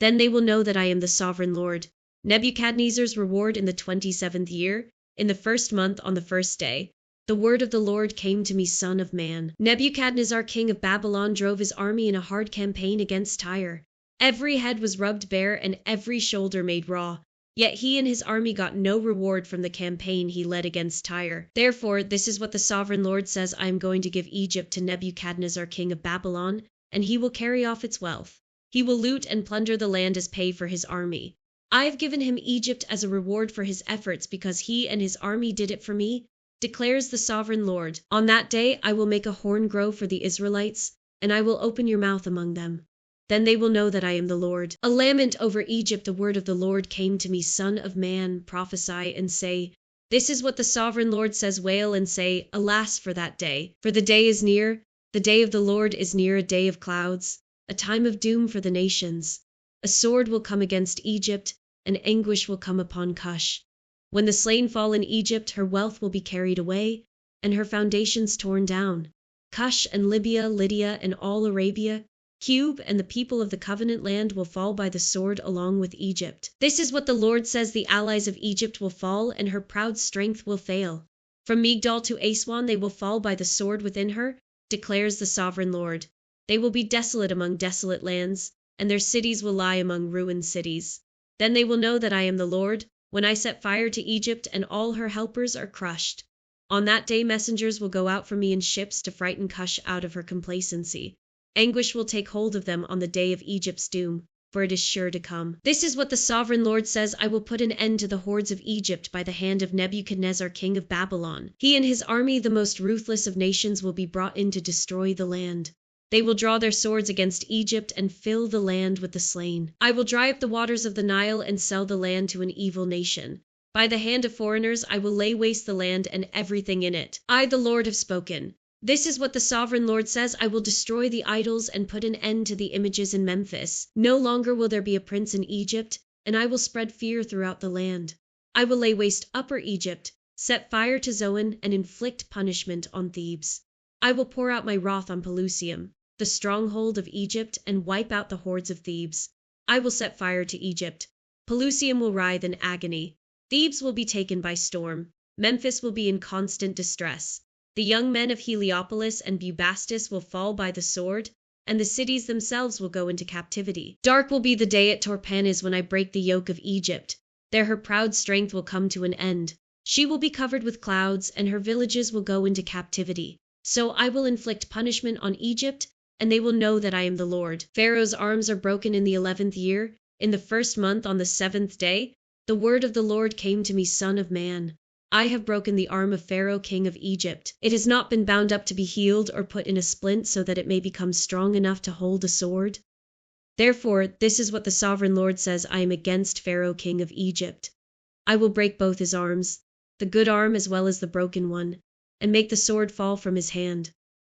Then they will know that I am the sovereign Lord. Nebuchadnezzar's reward in the 27th year, in the 1st month, on the 1st day. The word of the Lord came to me, Son of man. Nebuchadnezzar, king of Babylon, drove his army in a hard campaign against Tyre. Every head was rubbed bare and every shoulder made raw. Yet he and his army got no reward from the campaign he led against Tyre. Therefore, this is what the sovereign Lord says: I am going to give Egypt to Nebuchadnezzar, king of Babylon, and he will carry off its wealth. He will loot and plunder the land as pay for his army. I have given him Egypt as a reward for his efforts because he and his army did it for me, declares the sovereign Lord. On that day I will make a horn grow for the Israelites, and I will open your mouth among them. Then they will know that I am the Lord. A lament over Egypt. The word of the Lord came to me, Son of man, prophesy and say, this is what the sovereign Lord says, wail and say, alas for that day. For the day is near, the day of the Lord is near, a day of clouds, a time of doom for the nations. A sword will come against Egypt, and anguish will come upon Cush. When the slain fall in Egypt, her wealth will be carried away, and her foundations torn down. Cush and Libya, Lydia, and all Arabia, Cube and the people of the covenant land will fall by the sword along with Egypt. This is what the Lord says, the allies of Egypt will fall, and her proud strength will fail. From Migdol to Aswan they will fall by the sword within her, declares the sovereign Lord. They will be desolate among desolate lands, and their cities will lie among ruined cities. Then they will know that I am the Lord, when I set fire to Egypt and all her helpers are crushed. On that day messengers will go out from me in ships to frighten Cush out of her complacency. Anguish will take hold of them on the day of Egypt's doom, for it is sure to come. This is what the sovereign Lord says, I will put an end to the hordes of Egypt by the hand of Nebuchadnezzar, king of Babylon. He and his army, the most ruthless of nations, will be brought in to destroy the land. They will draw their swords against Egypt and fill the land with the slain. I will dry up the waters of the Nile and sell the land to an evil nation. By the hand of foreigners I will lay waste the land and everything in it. I, the Lord, have spoken. This is what the sovereign Lord says, I will destroy the idols and put an end to the images in Memphis. No longer will there be a prince in Egypt, and I will spread fear throughout the land. I will lay waste Upper Egypt, set fire to Zoan, and inflict punishment on Thebes. I will pour out my wrath on Pelusium, the stronghold of Egypt, and wipe out the hordes of Thebes. I will set fire to Egypt. Pelusium will writhe in agony. Thebes will be taken by storm. Memphis will be in constant distress. The young men of Heliopolis and Bubastis will fall by the sword, and the cities themselves will go into captivity. Dark will be the day at Torpanes when I break the yoke of Egypt. There her proud strength will come to an end. She will be covered with clouds, and her villages will go into captivity. So I will inflict punishment on Egypt, and they will know that I am the Lord. Pharaoh's arms are broken in the 11th year, in the 1st month on the 7th day. The word of the Lord came to me, Son of man. I have broken the arm of Pharaoh, king of Egypt. It has not been bound up to be healed or put in a splint so that it may become strong enough to hold a sword. Therefore, this is what the sovereign Lord says, I am against Pharaoh, king of Egypt. I will break both his arms, the good arm as well as the broken one, and make the sword fall from his hand.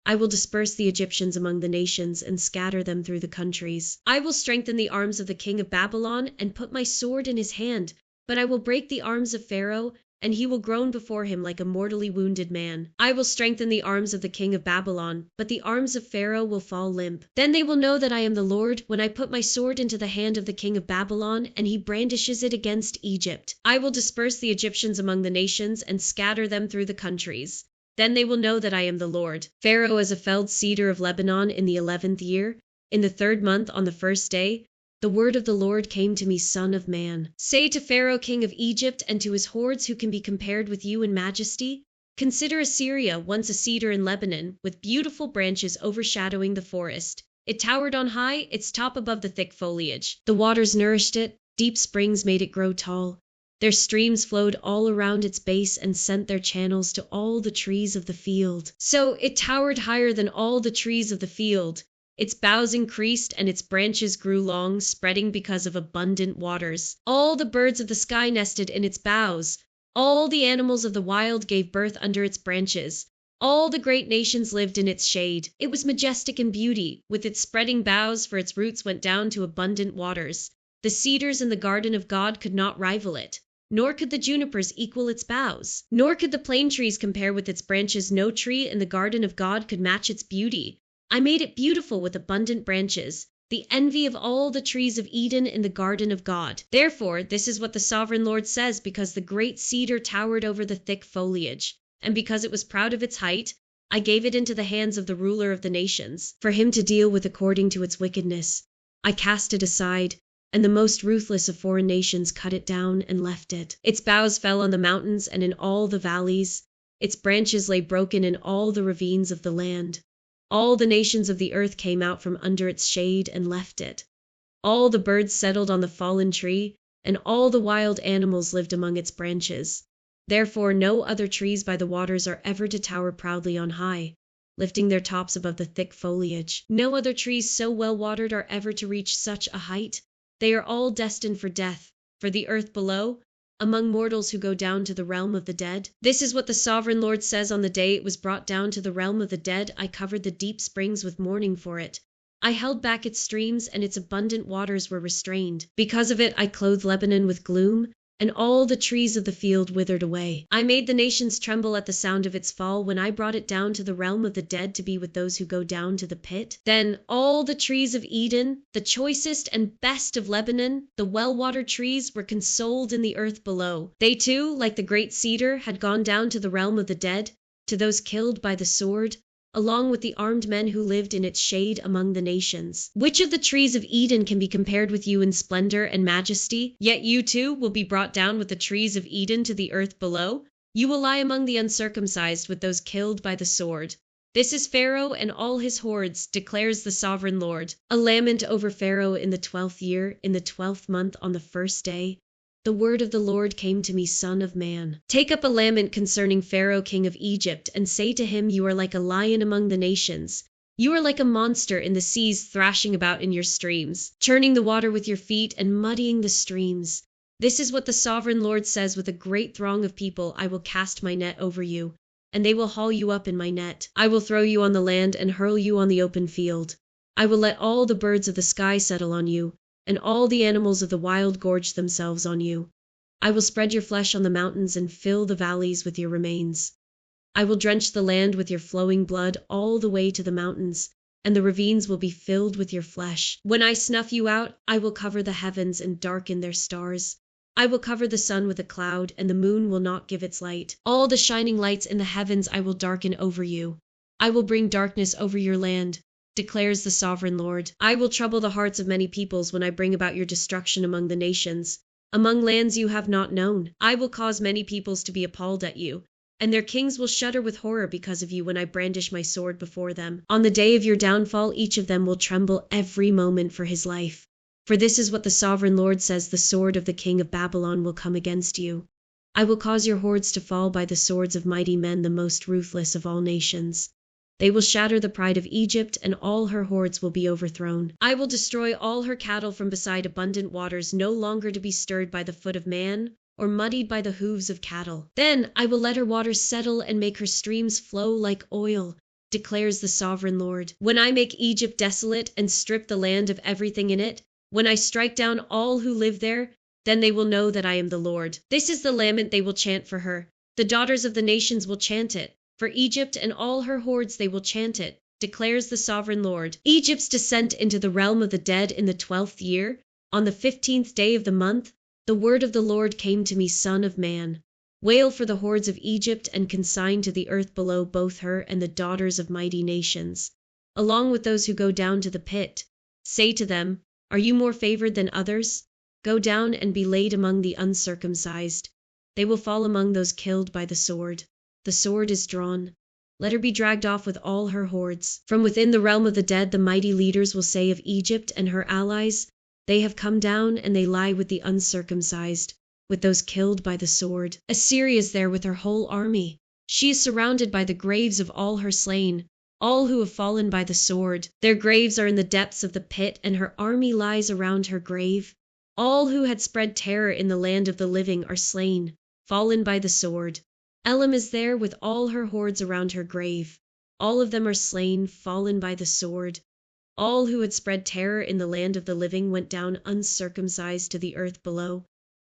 I will disperse the Egyptians among the nations and scatter them through the countries. I will strengthen the arms of the king of Babylon and put my sword in his hand, but I will break the arms of Pharaoh, and he will groan before him like a mortally wounded man. I will strengthen the arms of the king of Babylon, but the arms of Pharaoh will fall limp. Then they will know that I am the Lord when I put my sword into the hand of the king of Babylon, and he brandishes it against Egypt. I will disperse the Egyptians among the nations and scatter them through the countries. Then they will know that I am the Lord. Pharaoh is a felled cedar of Lebanon in the 11th year, in the 3rd month on the 1st day. The word of the Lord came to me, Son of man. Say to Pharaoh, king of Egypt, and to his hordes who can be compared with you in majesty, consider Assyria, once a cedar in Lebanon, with beautiful branches overshadowing the forest. It towered on high, its top above the thick foliage. The waters nourished it, deep springs made it grow tall. Their streams flowed all around its base and sent their channels to all the trees of the field. So it towered higher than all the trees of the field. Its boughs increased and its branches grew long, spreading because of abundant waters. All the birds of the sky nested in its boughs. All the animals of the wild gave birth under its branches. All the great nations lived in its shade. It was majestic in beauty, with its spreading boughs, for its roots went down to abundant waters. The cedars in the garden of God could not rival it, nor could the junipers equal its boughs. Nor could the plane trees compare with its branches. No tree in the garden of God could match its beauty. I made it beautiful with abundant branches, the envy of all the trees of Eden in the garden of God. Therefore, this is what the sovereign Lord says, because the great cedar towered over the thick foliage, and because it was proud of its height, I gave it into the hands of the ruler of the nations, for him to deal with according to its wickedness. I cast it aside, and the most ruthless of foreign nations cut it down and left it. Its boughs fell on the mountains and in all the valleys. Its branches lay broken in all the ravines of the land. All the nations of the earth came out from under its shade and left it. All the birds settled on the fallen tree, and all the wild animals lived among its branches. Therefore no other trees by the waters are ever to tower proudly on high, lifting their tops above the thick foliage. No other trees so well watered are ever to reach such a height. They are all destined for death, for the earth below, among mortals who go down to the realm of the dead. This is what the sovereign Lord says: on the day it was brought down to the realm of the dead, I covered the deep springs with mourning for it. I held back its streams, and its abundant waters were restrained. Because of it I clothed Lebanon with gloom, and all the trees of the field withered away. I made the nations tremble at the sound of its fall when I brought it down to the realm of the dead to be with those who go down to the pit. Then all the trees of Eden, the choicest and best of Lebanon, the well-watered trees, were consoled in the earth below. They too, like the great cedar, had gone down to the realm of the dead, to those killed by the sword, along with the armed men who lived in its shade among the nations. Which of the trees of Eden can be compared with you in splendor and majesty? Yet you too will be brought down with the trees of Eden to the earth below. You will lie among the uncircumcised with those killed by the sword. This is Pharaoh and all his hordes, declares the sovereign Lord. A lament over Pharaoh in the 12th year, in the 12th month, on the first day. The word of the Lord came to me, son of man. Take up a lament concerning Pharaoh, king of Egypt, and say to him, you are like a lion among the nations. You are like a monster in the seas, thrashing about in your streams, churning the water with your feet and muddying the streams. This is what the sovereign Lord says: with a great throng of people I will cast my net over you, and they will haul you up in my net. I will throw you on the land and hurl you on the open field. I will let all the birds of the sky settle on you, and all the animals of the wild gorge themselves on you. I will spread your flesh on the mountains and fill the valleys with your remains. I will drench the land with your flowing blood all the way to the mountains, and the ravines will be filled with your flesh. When I snuff you out, I will cover the heavens and darken their stars. I will cover the sun with a cloud, and the moon will not give its light. All the shining lights in the heavens I will darken over you. I will bring darkness over your land, declares the sovereign Lord. I will trouble the hearts of many peoples when I bring about your destruction among the nations, among lands you have not known. I will cause many peoples to be appalled at you, and their kings will shudder with horror because of you when I brandish my sword before them. On the day of your downfall, each of them will tremble every moment for his life. For this is what the sovereign Lord says: the sword of the king of Babylon will come against you. I will cause your hordes to fall by the swords of mighty men, the most ruthless of all nations. They will shatter the pride of Egypt, and all her hordes will be overthrown. I will destroy all her cattle from beside abundant waters, no longer to be stirred by the foot of man, or muddied by the hooves of cattle. Then I will let her waters settle and make her streams flow like oil, declares the sovereign Lord. When I make Egypt desolate and strip the land of everything in it, when I strike down all who live there, then they will know that I am the Lord. This is the lament they will chant for her. The daughters of the nations will chant it. For Egypt and all her hordes they will chant it, declares the sovereign Lord. Egypt's descent into the realm of the dead in the 12th year, on the 15th day of the month, the word of the Lord came to me, son of man. Wail for the hordes of Egypt, and consign to the earth below both her and the daughters of mighty nations, along with those who go down to the pit. Say to them, are you more favored than others? Go down and be laid among the uncircumcised. They will fall among those killed by the sword. The sword is drawn. Let her be dragged off with all her hordes. From within the realm of the dead, the mighty leaders will say of Egypt and her allies, they have come down and they lie with the uncircumcised, with those killed by the sword. Assyria is there with her whole army. She is surrounded by the graves of all her slain, all who have fallen by the sword. Their graves are in the depths of the pit, and her army lies around her grave. All who had spread terror in the land of the living are slain, fallen by the sword. Elam is there with all her hordes around her grave. All of them are slain, fallen by the sword. All who had spread terror in the land of the living went down uncircumcised to the earth below.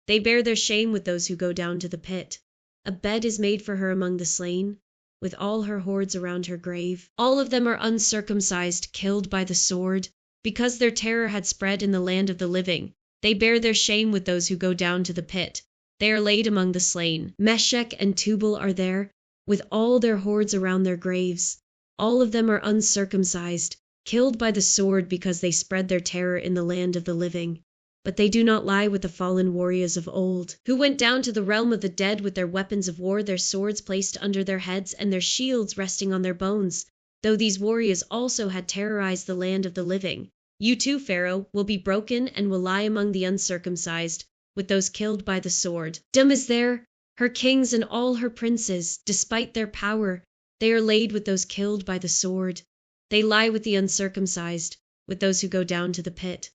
They bear their shame with those who go down to the pit. A bed is made for her among the slain, with all her hordes around her grave. All of them are uncircumcised, killed by the sword. Because their terror had spread in the land of the living, they bear their shame with those who go down to the pit. They are laid among the slain. Meshech and Tubal are there, with all their hordes around their graves. All of them are uncircumcised, killed by the sword because they spread their terror in the land of the living. But they do not lie with the fallen warriors of old, who went down to the realm of the dead with their weapons of war, their swords placed under their heads, and their shields resting on their bones, though these warriors also had terrorized the land of the living. You too, Pharaoh, will be broken and will lie among the uncircumcised, with those killed by the sword. Dumb is there, her kings and all her princes, despite their power, they are laid with those killed by the sword. They lie with the uncircumcised, with those who go down to the pit.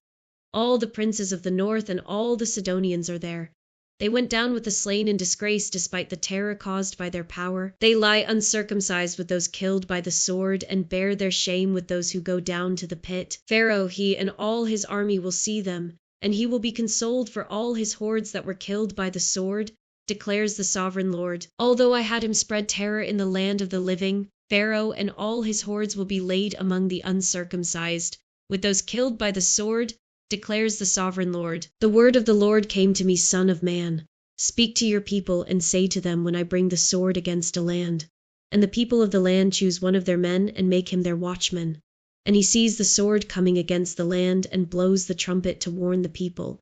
All the princes of the north and all the Sidonians are there. They went down with the slain in disgrace despite the terror caused by their power. They lie uncircumcised with those killed by the sword and bear their shame with those who go down to the pit. Pharaoh, he and all his army will see them, and he will be consoled for all his hordes that were killed by the sword, declares the sovereign Lord. Although I had him spread terror in the land of the living, Pharaoh and all his hordes will be laid among the uncircumcised, with those killed by the sword, declares the sovereign Lord. The word of the Lord came to me, Son of man. Speak to your people and say to them when I bring the sword against a land, and the people of the land choose one of their men and make him their watchman, and he sees the sword coming against the land and blows the trumpet to warn the people.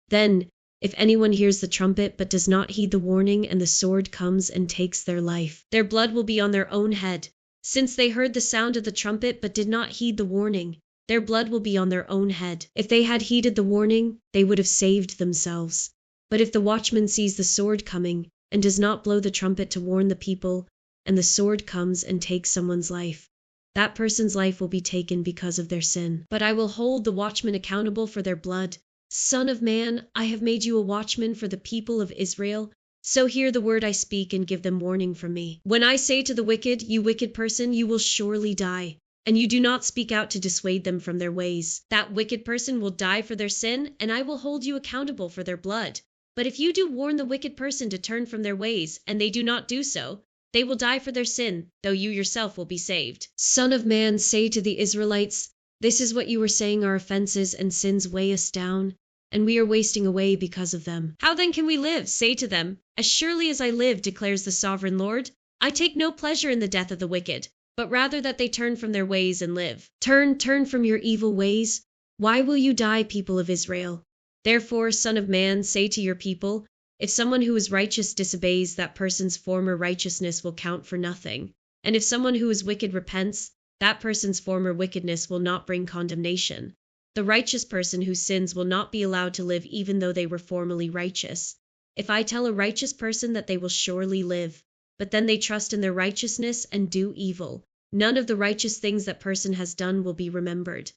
Then, if anyone hears the trumpet but does not heed the warning and the sword comes and takes their life, their blood will be on their own head. Since they heard the sound of the trumpet but did not heed the warning, their blood will be on their own head. If they had heeded the warning, they would have saved themselves. But if the watchman sees the sword coming and does not blow the trumpet to warn the people, and the sword comes and takes someone's life, that person's life will be taken because of their sin. But I will hold the watchmen accountable for their blood. Son of man, I have made you a watchman for the people of Israel. So hear the word I speak and give them warning from me. When I say to the wicked, you wicked person, you will surely die, and you do not speak out to dissuade them from their ways, that wicked person will die for their sin, and I will hold you accountable for their blood. But if you do warn the wicked person to turn from their ways, and they do not do so, they will die for their sin, though you yourself will be saved. Son of man, say to the Israelites, this is what you are saying, our offenses and sins weigh us down, and we are wasting away because of them. How then can we live? Say to them, as surely as I live, declares the sovereign Lord, I take no pleasure in the death of the wicked, but rather that they turn from their ways and live. Turn from your evil ways. Why will you die, people of Israel? Therefore, Son of man, say to your people, if someone who is righteous disobeys, that person's former righteousness will count for nothing. And if someone who is wicked repents, that person's former wickedness will not bring condemnation. The righteous person who sins will not be allowed to live even though they were formerly righteous. If I tell a righteous person that they will surely live, but then they trust in their righteousness and do evil, none of the righteous things that person has done will be remembered.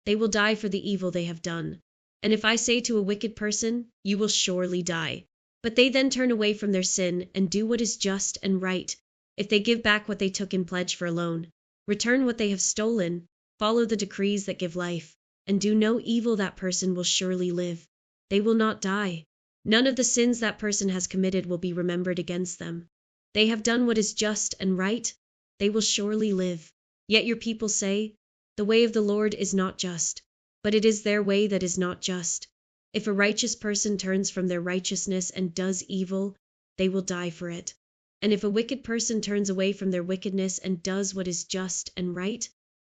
They will die for the evil they have done. And if I say to a wicked person, you will surely die, but they then turn away from their sin and do what is just and right, if they give back what they took in pledge for a loan, return what they have stolen, follow the decrees that give life, and do no evil, that person will surely live. They will not die. None of the sins that person has committed will be remembered against them. They have done what is just and right. They will surely live. Yet your people say, the way of the Lord is not just, but it is their way that is not just. If a righteous person turns from their righteousness and does evil, they will die for it. And if a wicked person turns away from their wickedness and does what is just and right,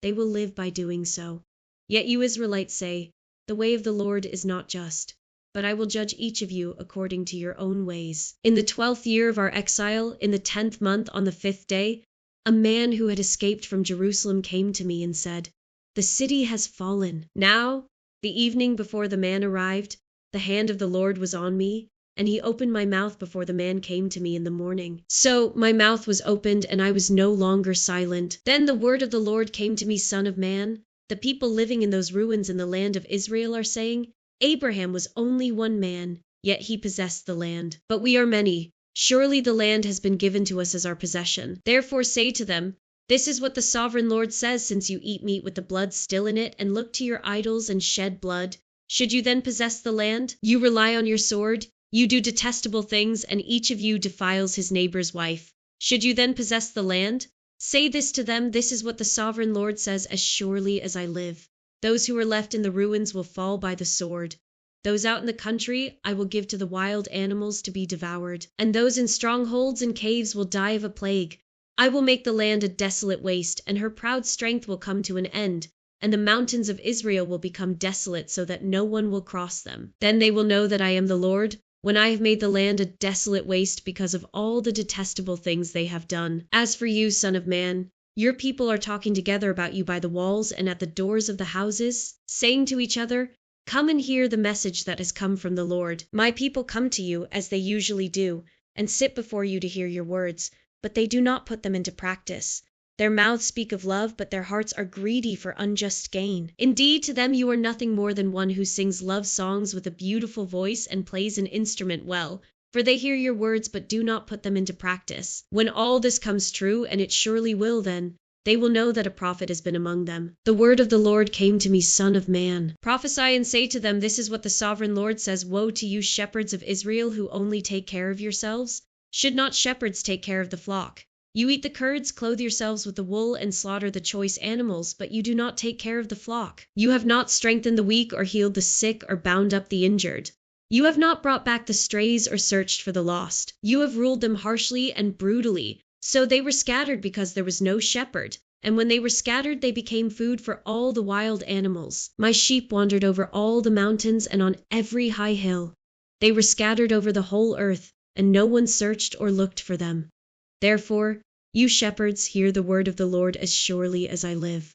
they will live by doing so. Yet you Israelites say, the way of the Lord is not just, but I will judge each of you according to your own ways. In the 12th year of our exile, in the 10th month on the 5th day, a man who had escaped from Jerusalem came to me and said, the city has fallen. Now, the evening before the man arrived, the hand of the Lord was on me, and he opened my mouth before the man came to me in the morning. So my mouth was opened, and I was no longer silent. Then the word of the Lord came to me, Son of man, the people living in those ruins in the land of Israel are saying, Abraham was only one man, yet he possessed the land. But we are many. Surely the land has been given to us as our possession. Therefore say to them, this is what the sovereign Lord says, since you eat meat with the blood still in it and look to your idols and shed blood, should you then possess the land? You rely on your sword, you do detestable things, and each of you defiles his neighbor's wife. Should you then possess the land? Say this to them, this is what the sovereign Lord says, as surely as I live. Those who are left in the ruins will fall by the sword. Those out in the country I will give to the wild animals to be devoured, and those in strongholds and caves will die of a plague. I will make the land a desolate waste, and her proud strength will come to an end, and the mountains of Israel will become desolate so that no one will cross them. Then they will know that I am the Lord, when I have made the land a desolate waste because of all the detestable things they have done. As for you, Son of man, your people are talking together about you by the walls and at the doors of the houses, saying to each other, Come and hear the message that has come from the Lord. My people come to you, as they usually do, and sit before you to hear your words, but they do not put them into practice. Their mouths speak of love, but their hearts are greedy for unjust gain. Indeed, to them you are nothing more than one who sings love songs with a beautiful voice and plays an instrument well, for they hear your words but do not put them into practice. When all this comes true, and it surely will then, they will know that a prophet has been among them. The word of the Lord came to me, Son of man. Prophesy and say to them, this is what the sovereign Lord says, Woe to you, shepherds of Israel, who only take care of yourselves? Should not shepherds take care of the flock? You eat the curds, clothe yourselves with the wool, and slaughter the choice animals, but you do not take care of the flock. You have not strengthened the weak, or healed the sick, or bound up the injured. You have not brought back the strays, or searched for the lost. You have ruled them harshly and brutally. So they were scattered because there was no shepherd, and when they were scattered they became food for all the wild animals. My sheep wandered over all the mountains and on every high hill. They were scattered over the whole earth, and no one searched or looked for them. Therefore, you shepherds, hear the word of the Lord as surely as I live.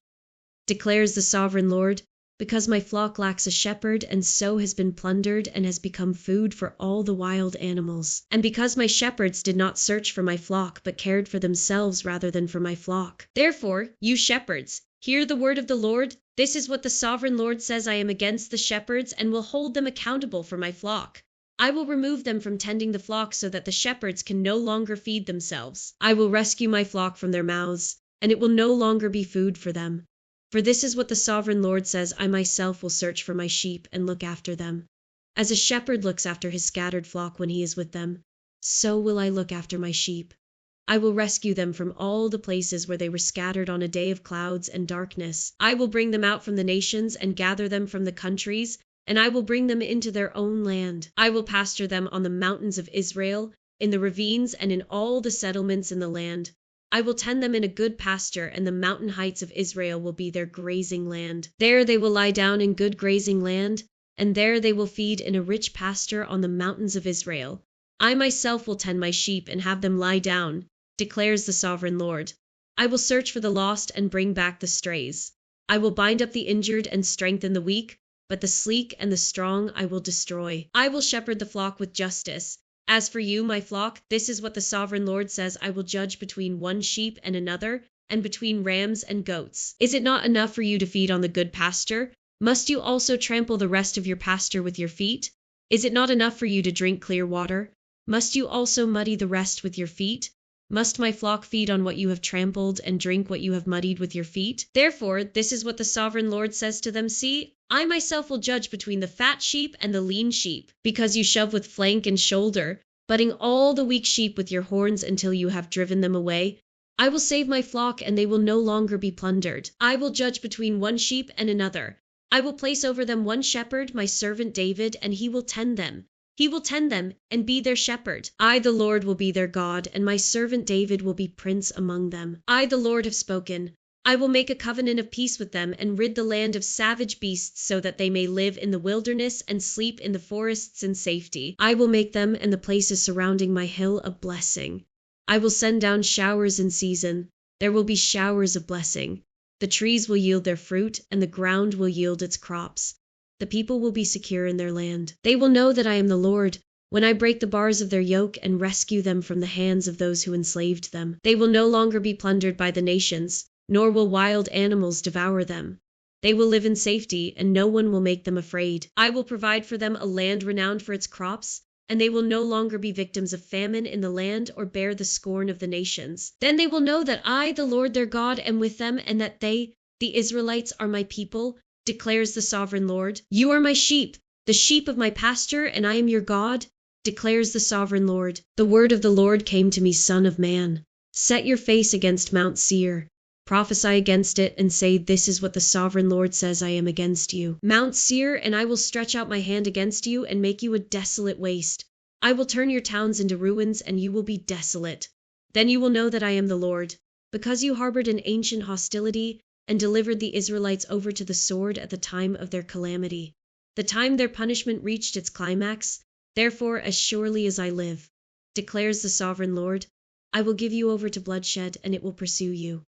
Declares the sovereign Lord, because my flock lacks a shepherd, and so has been plundered and has become food for all the wild animals. And because my shepherds did not search for my flock, but cared for themselves rather than for my flock. Therefore, you shepherds, hear the word of the Lord. This is what the sovereign Lord says, I am against the shepherds and will hold them accountable for my flock. I will remove them from tending the flock so that the shepherds can no longer feed themselves. I will rescue my flock from their mouths, and it will no longer be food for them. For this is what the sovereign Lord says, I myself will search for my sheep and look after them. As a shepherd looks after his scattered flock when he is with them, so will I look after my sheep. I will rescue them from all the places where they were scattered on a day of clouds and darkness. I will bring them out from the nations and gather them from the countries, and I will bring them into their own land. I will pasture them on the mountains of Israel, in the ravines and in all the settlements in the land. I will tend them in a good pasture, and the mountain heights of Israel will be their grazing land. There they will lie down in good grazing land, and there they will feed in a rich pasture on the mountains of Israel. I myself will tend my sheep and have them lie down, declares the sovereign Lord. I will search for the lost and bring back the strays. I will bind up the injured and strengthen the weak, but the sleek and the strong I will destroy. I will shepherd the flock with justice. As for you, my flock, this is what the sovereign Lord says, I will judge between one sheep and another, and between rams and goats. Is it not enough for you to feed on the good pasture? Must you also trample the rest of your pasture with your feet? Is it not enough for you to drink clear water? Must you also muddy the rest with your feet? Must my flock feed on what you have trampled and drink what you have muddied with your feet? Therefore, this is what the sovereign Lord says to them, See, I myself will judge between the fat sheep and the lean sheep, because you shove with flank and shoulder, butting all the weak sheep with your horns until you have driven them away. I will save my flock, and they will no longer be plundered. I will judge between one sheep and another. I will place over them one shepherd, my servant David, and he will tend them. He will tend them and be their shepherd. I, the Lord, will be their God, and my servant David will be prince among them. I, the Lord, have spoken. I will make a covenant of peace with them and rid the land of savage beasts so that they may live in the wilderness and sleep in the forests in safety. I will make them and the places surrounding my hill a blessing. I will send down showers in season. There will be showers of blessing. The trees will yield their fruit, and the ground will yield its crops. The people will be secure in their land. They will know that I am the Lord, when I break the bars of their yoke and rescue them from the hands of those who enslaved them. They will no longer be plundered by the nations, nor will wild animals devour them. They will live in safety, and no one will make them afraid. I will provide for them a land renowned for its crops, and they will no longer be victims of famine in the land or bear the scorn of the nations. Then they will know that I, the Lord their God, am with them, and that they, the Israelites, are my people, declares the sovereign Lord. You are my sheep, the sheep of my pasture, and I am your God, declares the sovereign Lord. The word of the Lord came to me, Son of man. Set your face against Mount Seir. Prophesy against it and say, This is what the sovereign Lord says, I am against you. Mount Seir, and I will stretch out my hand against you and make you a desolate waste. I will turn your towns into ruins, and you will be desolate. Then you will know that I am the Lord, because you harbored an ancient hostility and delivered the Israelites over to the sword at the time of their calamity, the time their punishment reached its climax. Therefore, as surely as I live, declares the sovereign Lord, I will give you over to bloodshed, and it will pursue you.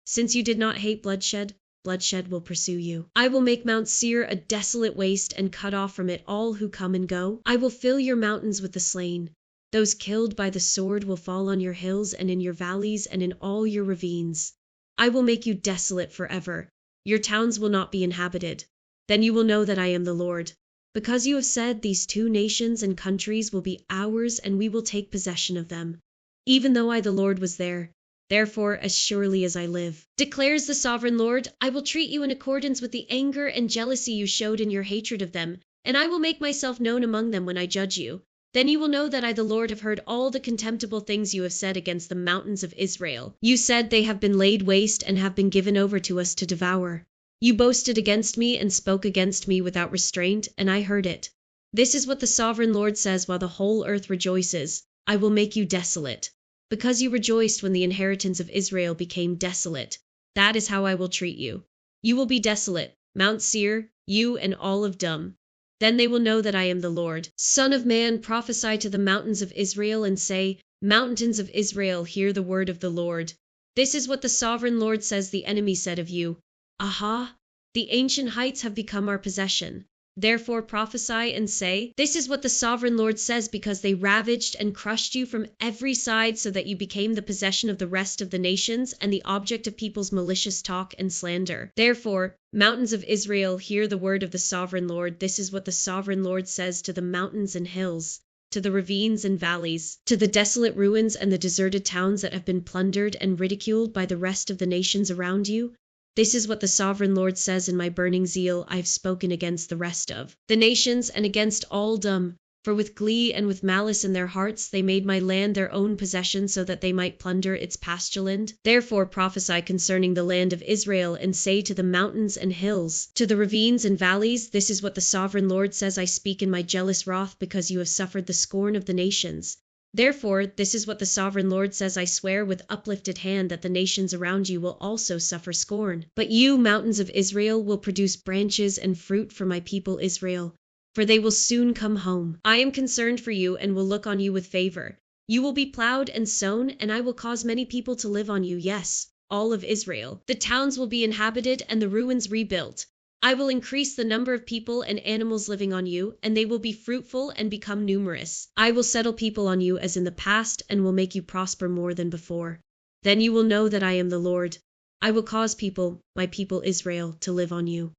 Since you did not hate bloodshed, bloodshed will pursue you. I will make Mount Seir a desolate waste and cut off from it all who come and go. I will fill your mountains with the slain. Those killed by the sword will fall on your hills and in your valleys and in all your ravines. I will make you desolate forever. Your towns will not be inhabited. Then you will know that I am the Lord. Because you have said, these 2 nations and countries will be ours and we will take possession of them. Even though I, the Lord, was there. Therefore, as surely as I live, declares the sovereign Lord, I will treat you in accordance with the anger and jealousy you showed in your hatred of them, and I will make myself known among them when I judge you. Then you will know that I, the Lord, have heard all the contemptible things you have said against the mountains of Israel. You said they have been laid waste and have been given over to us to devour. You boasted against me and spoke against me without restraint, and I heard it. This is what the sovereign Lord says while the whole earth rejoices. I will make you desolate. Because you rejoiced when the inheritance of Israel became desolate, that is how I will treat you. You will be desolate, Mount Seir, you and all of Dum. Then they will know that I am the Lord. Son of man, prophesy to the mountains of Israel and say, Mountains of Israel, hear the word of the Lord. This is what the sovereign Lord says the enemy said of you. Aha! The ancient heights have become our possession. Therefore prophesy and say, This is what the sovereign Lord says, because they ravaged and crushed you from every side so that you became the possession of the rest of the nations and the object of people's malicious talk and slander. Therefore, mountains of Israel, hear the word of the sovereign Lord. This is what the sovereign Lord says to the mountains and hills, to the ravines and valleys, to the desolate ruins and the deserted towns that have been plundered and ridiculed by the rest of the nations around you. This is what the sovereign Lord says, in my burning zeal I have spoken against the rest of the nations and against all Dum, for with glee and with malice in their hearts they made my land their own possession so that they might plunder its pastureland. Therefore prophesy concerning the land of Israel and say to the mountains and hills, to the ravines and valleys, This is what the sovereign Lord says, I speak in my jealous wrath because you have suffered the scorn of the nations. Therefore, this is what the sovereign Lord says, I swear with uplifted hand that the nations around you will also suffer scorn. But you, mountains of Israel, will produce branches and fruit for my people Israel, for they will soon come home. I am concerned for you and will look on you with favor. You will be plowed and sown, and I will cause many people to live on you, yes, all of Israel. The towns will be inhabited and the ruins rebuilt. I will increase the number of people and animals living on you, and they will be fruitful and become numerous. I will settle people on you as in the past and will make you prosper more than before. Then you will know that I am the Lord. I will cause people, my people Israel, to live on you.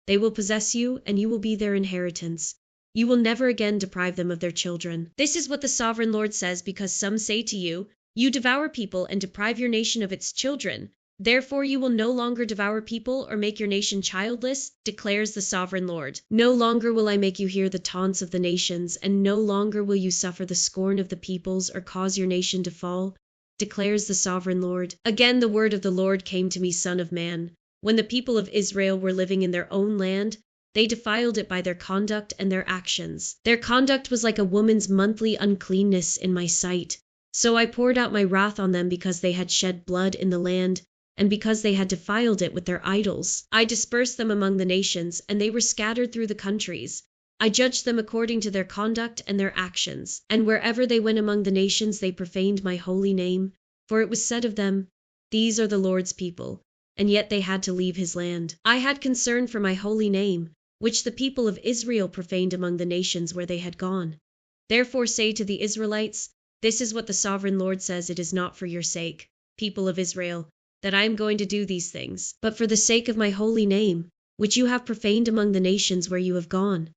They will possess you, and you will be their inheritance. You will never again deprive them of their children. This is what the sovereign Lord says, because some say to you, You devour people and deprive your nation of its children. Therefore you will no longer devour people or make your nation childless, declares the sovereign Lord. No longer will I make you hear the taunts of the nations, and no longer will you suffer the scorn of the peoples or cause your nation to fall, declares the sovereign Lord. Again the word of the Lord came to me, Son of man. When the people of Israel were living in their own land, they defiled it by their conduct and their actions. Their conduct was like a woman's monthly uncleanness in my sight. So I poured out my wrath on them because they had shed blood in the land, and because they had defiled it with their idols. I dispersed them among the nations, and they were scattered through the countries. I judged them according to their conduct and their actions. And wherever they went among the nations, they profaned my holy name. For it was said of them, These are the Lord's people, and yet they had to leave his land. I had concern for my holy name, which the people of Israel profaned among the nations where they had gone. Therefore say to the Israelites, This is what the sovereign Lord says, It is not for your sake, people of Israel, that I am going to do these things, but for the sake of my holy name, which you have profaned among the nations where you have gone.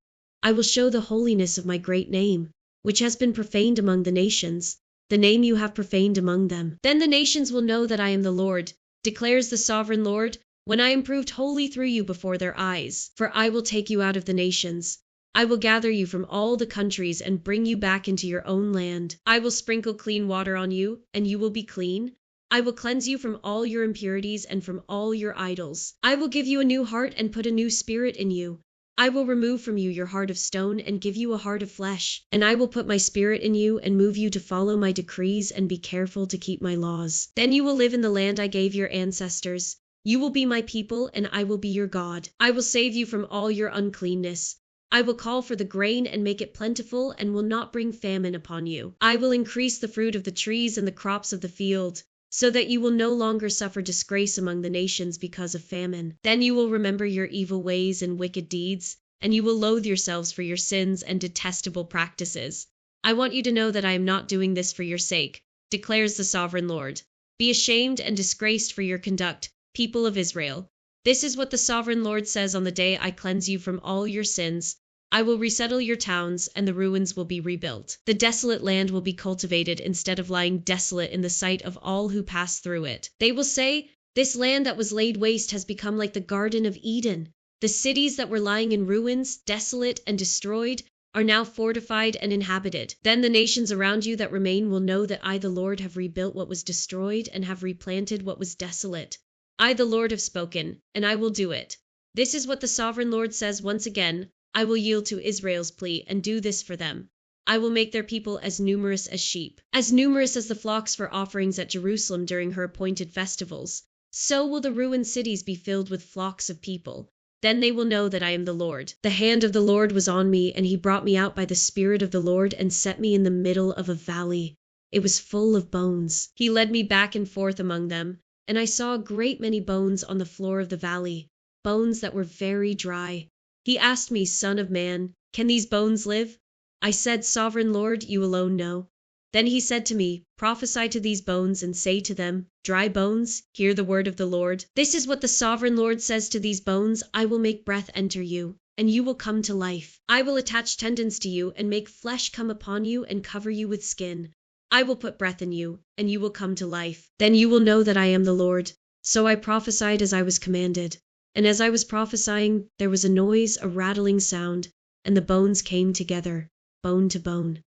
I will show the holiness of my great name, which has been profaned among the nations, the name you have profaned among them. Then the nations will know that I am the Lord, declares the sovereign Lord, when I am proved holy through you before their eyes. For I will take you out of the nations. I will gather you from all the countries and bring you back into your own land. I will sprinkle clean water on you, and you will be clean. I will cleanse you from all your impurities and from all your idols. I will give you a new heart and put a new spirit in you. I will remove from you your heart of stone and give you a heart of flesh. And I will put my spirit in you and move you to follow my decrees and be careful to keep my laws. Then you will live in the land I gave your ancestors. You will be my people, and I will be your God. I will save you from all your uncleanness. I will call for the grain and make it plentiful and will not bring famine upon you. I will increase the fruit of the trees and the crops of the field, so that you will no longer suffer disgrace among the nations because of famine. Then you will remember your evil ways and wicked deeds, and you will loathe yourselves for your sins and detestable practices. I want you to know that I am not doing this for your sake, declares the sovereign Lord. Be ashamed and disgraced for your conduct, people of Israel. This is what the sovereign Lord says on the day I cleanse you from all your sins. I will resettle your towns, and the ruins will be rebuilt. The desolate land will be cultivated instead of lying desolate in the sight of all who pass through it. They will say, "This land that was laid waste has become like the Garden of Eden. The cities that were lying in ruins, desolate and destroyed, are now fortified and inhabited." Then the nations around you that remain will know that I, the Lord, have rebuilt what was destroyed and have replanted what was desolate. I, the Lord, have spoken, and I will do it. This is what the sovereign Lord says once again. I will yield to Israel's plea and do this for them. I will make their people as numerous as sheep, as numerous as the flocks for offerings at Jerusalem during her appointed festivals. So will the ruined cities be filled with flocks of people. Then they will know that I am the Lord. The hand of the Lord was on me, and he brought me out by the Spirit of the Lord and set me in the middle of a valley. It was full of bones. He led me back and forth among them, and I saw a great many bones on the floor of the valley, bones that were very dry. He asked me, "Son of man, can these bones live?" I said, "Sovereign Lord, you alone know." Then he said to me, "Prophesy to these bones and say to them, dry bones, hear the word of the Lord. This is what the sovereign Lord says to these bones. I will make breath enter you, and you will come to life. I will attach tendons to you and make flesh come upon you and cover you with skin. I will put breath in you, and you will come to life. Then you will know that I am the Lord." So I prophesied as I was commanded. And as I was prophesying, there was a noise, a rattling sound, and the bones came together, bone to bone.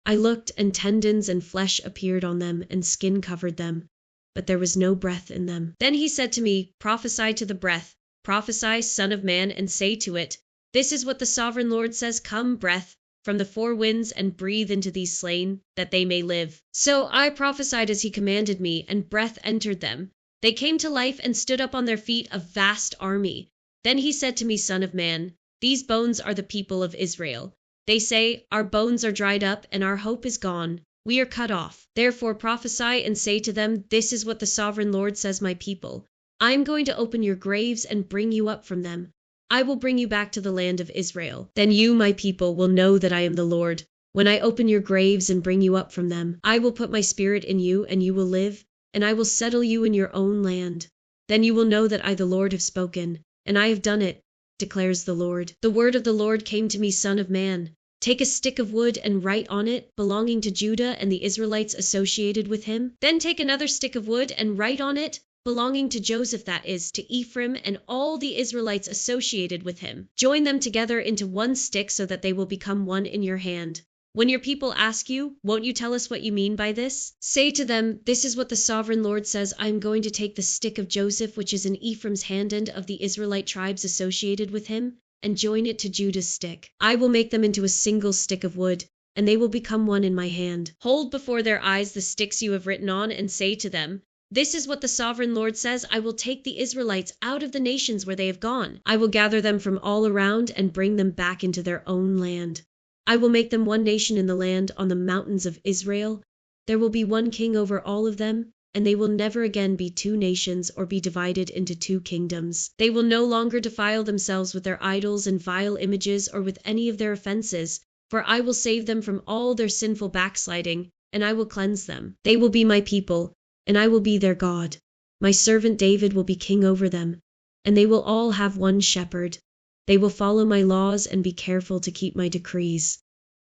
I looked, and tendons and flesh appeared on them, and skin covered them, but there was no breath in them. Then he said to me, "Prophesy to the breath. Prophesy, son of man, and say to it, this is what the sovereign Lord says, come, breath, from the four winds, and breathe into these slain, that they may live." So I prophesied as he commanded me, and breath entered them. They came to life and stood up on their feet, a vast army. Then he said to me, "Son of man, these bones are the people of Israel. They say, 'Our bones are dried up, and our hope is gone. We are cut off.' Therefore prophesy and say to them, 'This is what the sovereign Lord says, my people. I am going to open your graves and bring you up from them. I will bring you back to the land of Israel. Then you, my people, will know that I am the Lord. When I open your graves and bring you up from them, I will put my spirit in you, and you will live, and I will settle you in your own land. Then you will know that I, the Lord, have spoken, and I have done it, declares the Lord. The word of the Lord came to me, son of man. Take a stick of wood and write on it, belonging to Judah and the Israelites associated with him. Then take another stick of wood and write on it, belonging to Joseph, that is, to Ephraim and all the Israelites associated with him. Join them together into one stick so that they will become one in your hand. When your people ask you, "Won't you tell us what you mean by this?" Say to them, "This is what the sovereign Lord says. I am going to take the stick of Joseph, which is in Ephraim's hand, and of the Israelite tribes associated with him, and join it to Judah's stick. I will make them into a single stick of wood, and they will become one in my hand. Hold before their eyes the sticks you have written on, and say to them, 'This is what the sovereign Lord says. I will take the Israelites out of the nations where they have gone. I will gather them from all around and bring them back into their own land. I will make them one nation in the land, on the mountains of Israel. There will be one king over all of them, and they will never again be two nations or be divided into two kingdoms. They will no longer defile themselves with their idols and vile images or with any of their offenses, for I will save them from all their sinful backsliding, and I will cleanse them. They will be my people, and I will be their God. My servant David will be king over them, and they will all have one shepherd. They will follow my laws and be careful to keep my decrees.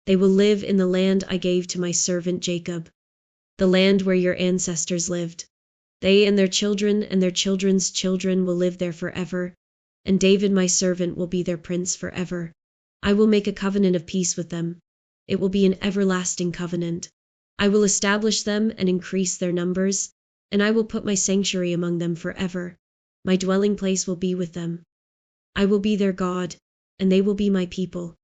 They will live in the land I gave to my servant Jacob, the land where your ancestors lived. They and their children's children will live there forever, and David my servant will be their prince forever. I will make a covenant of peace with them. It will be an everlasting covenant. I will establish them and increase their numbers, and I will put my sanctuary among them forever. My dwelling place will be with them. I will be their God, and they will be my people.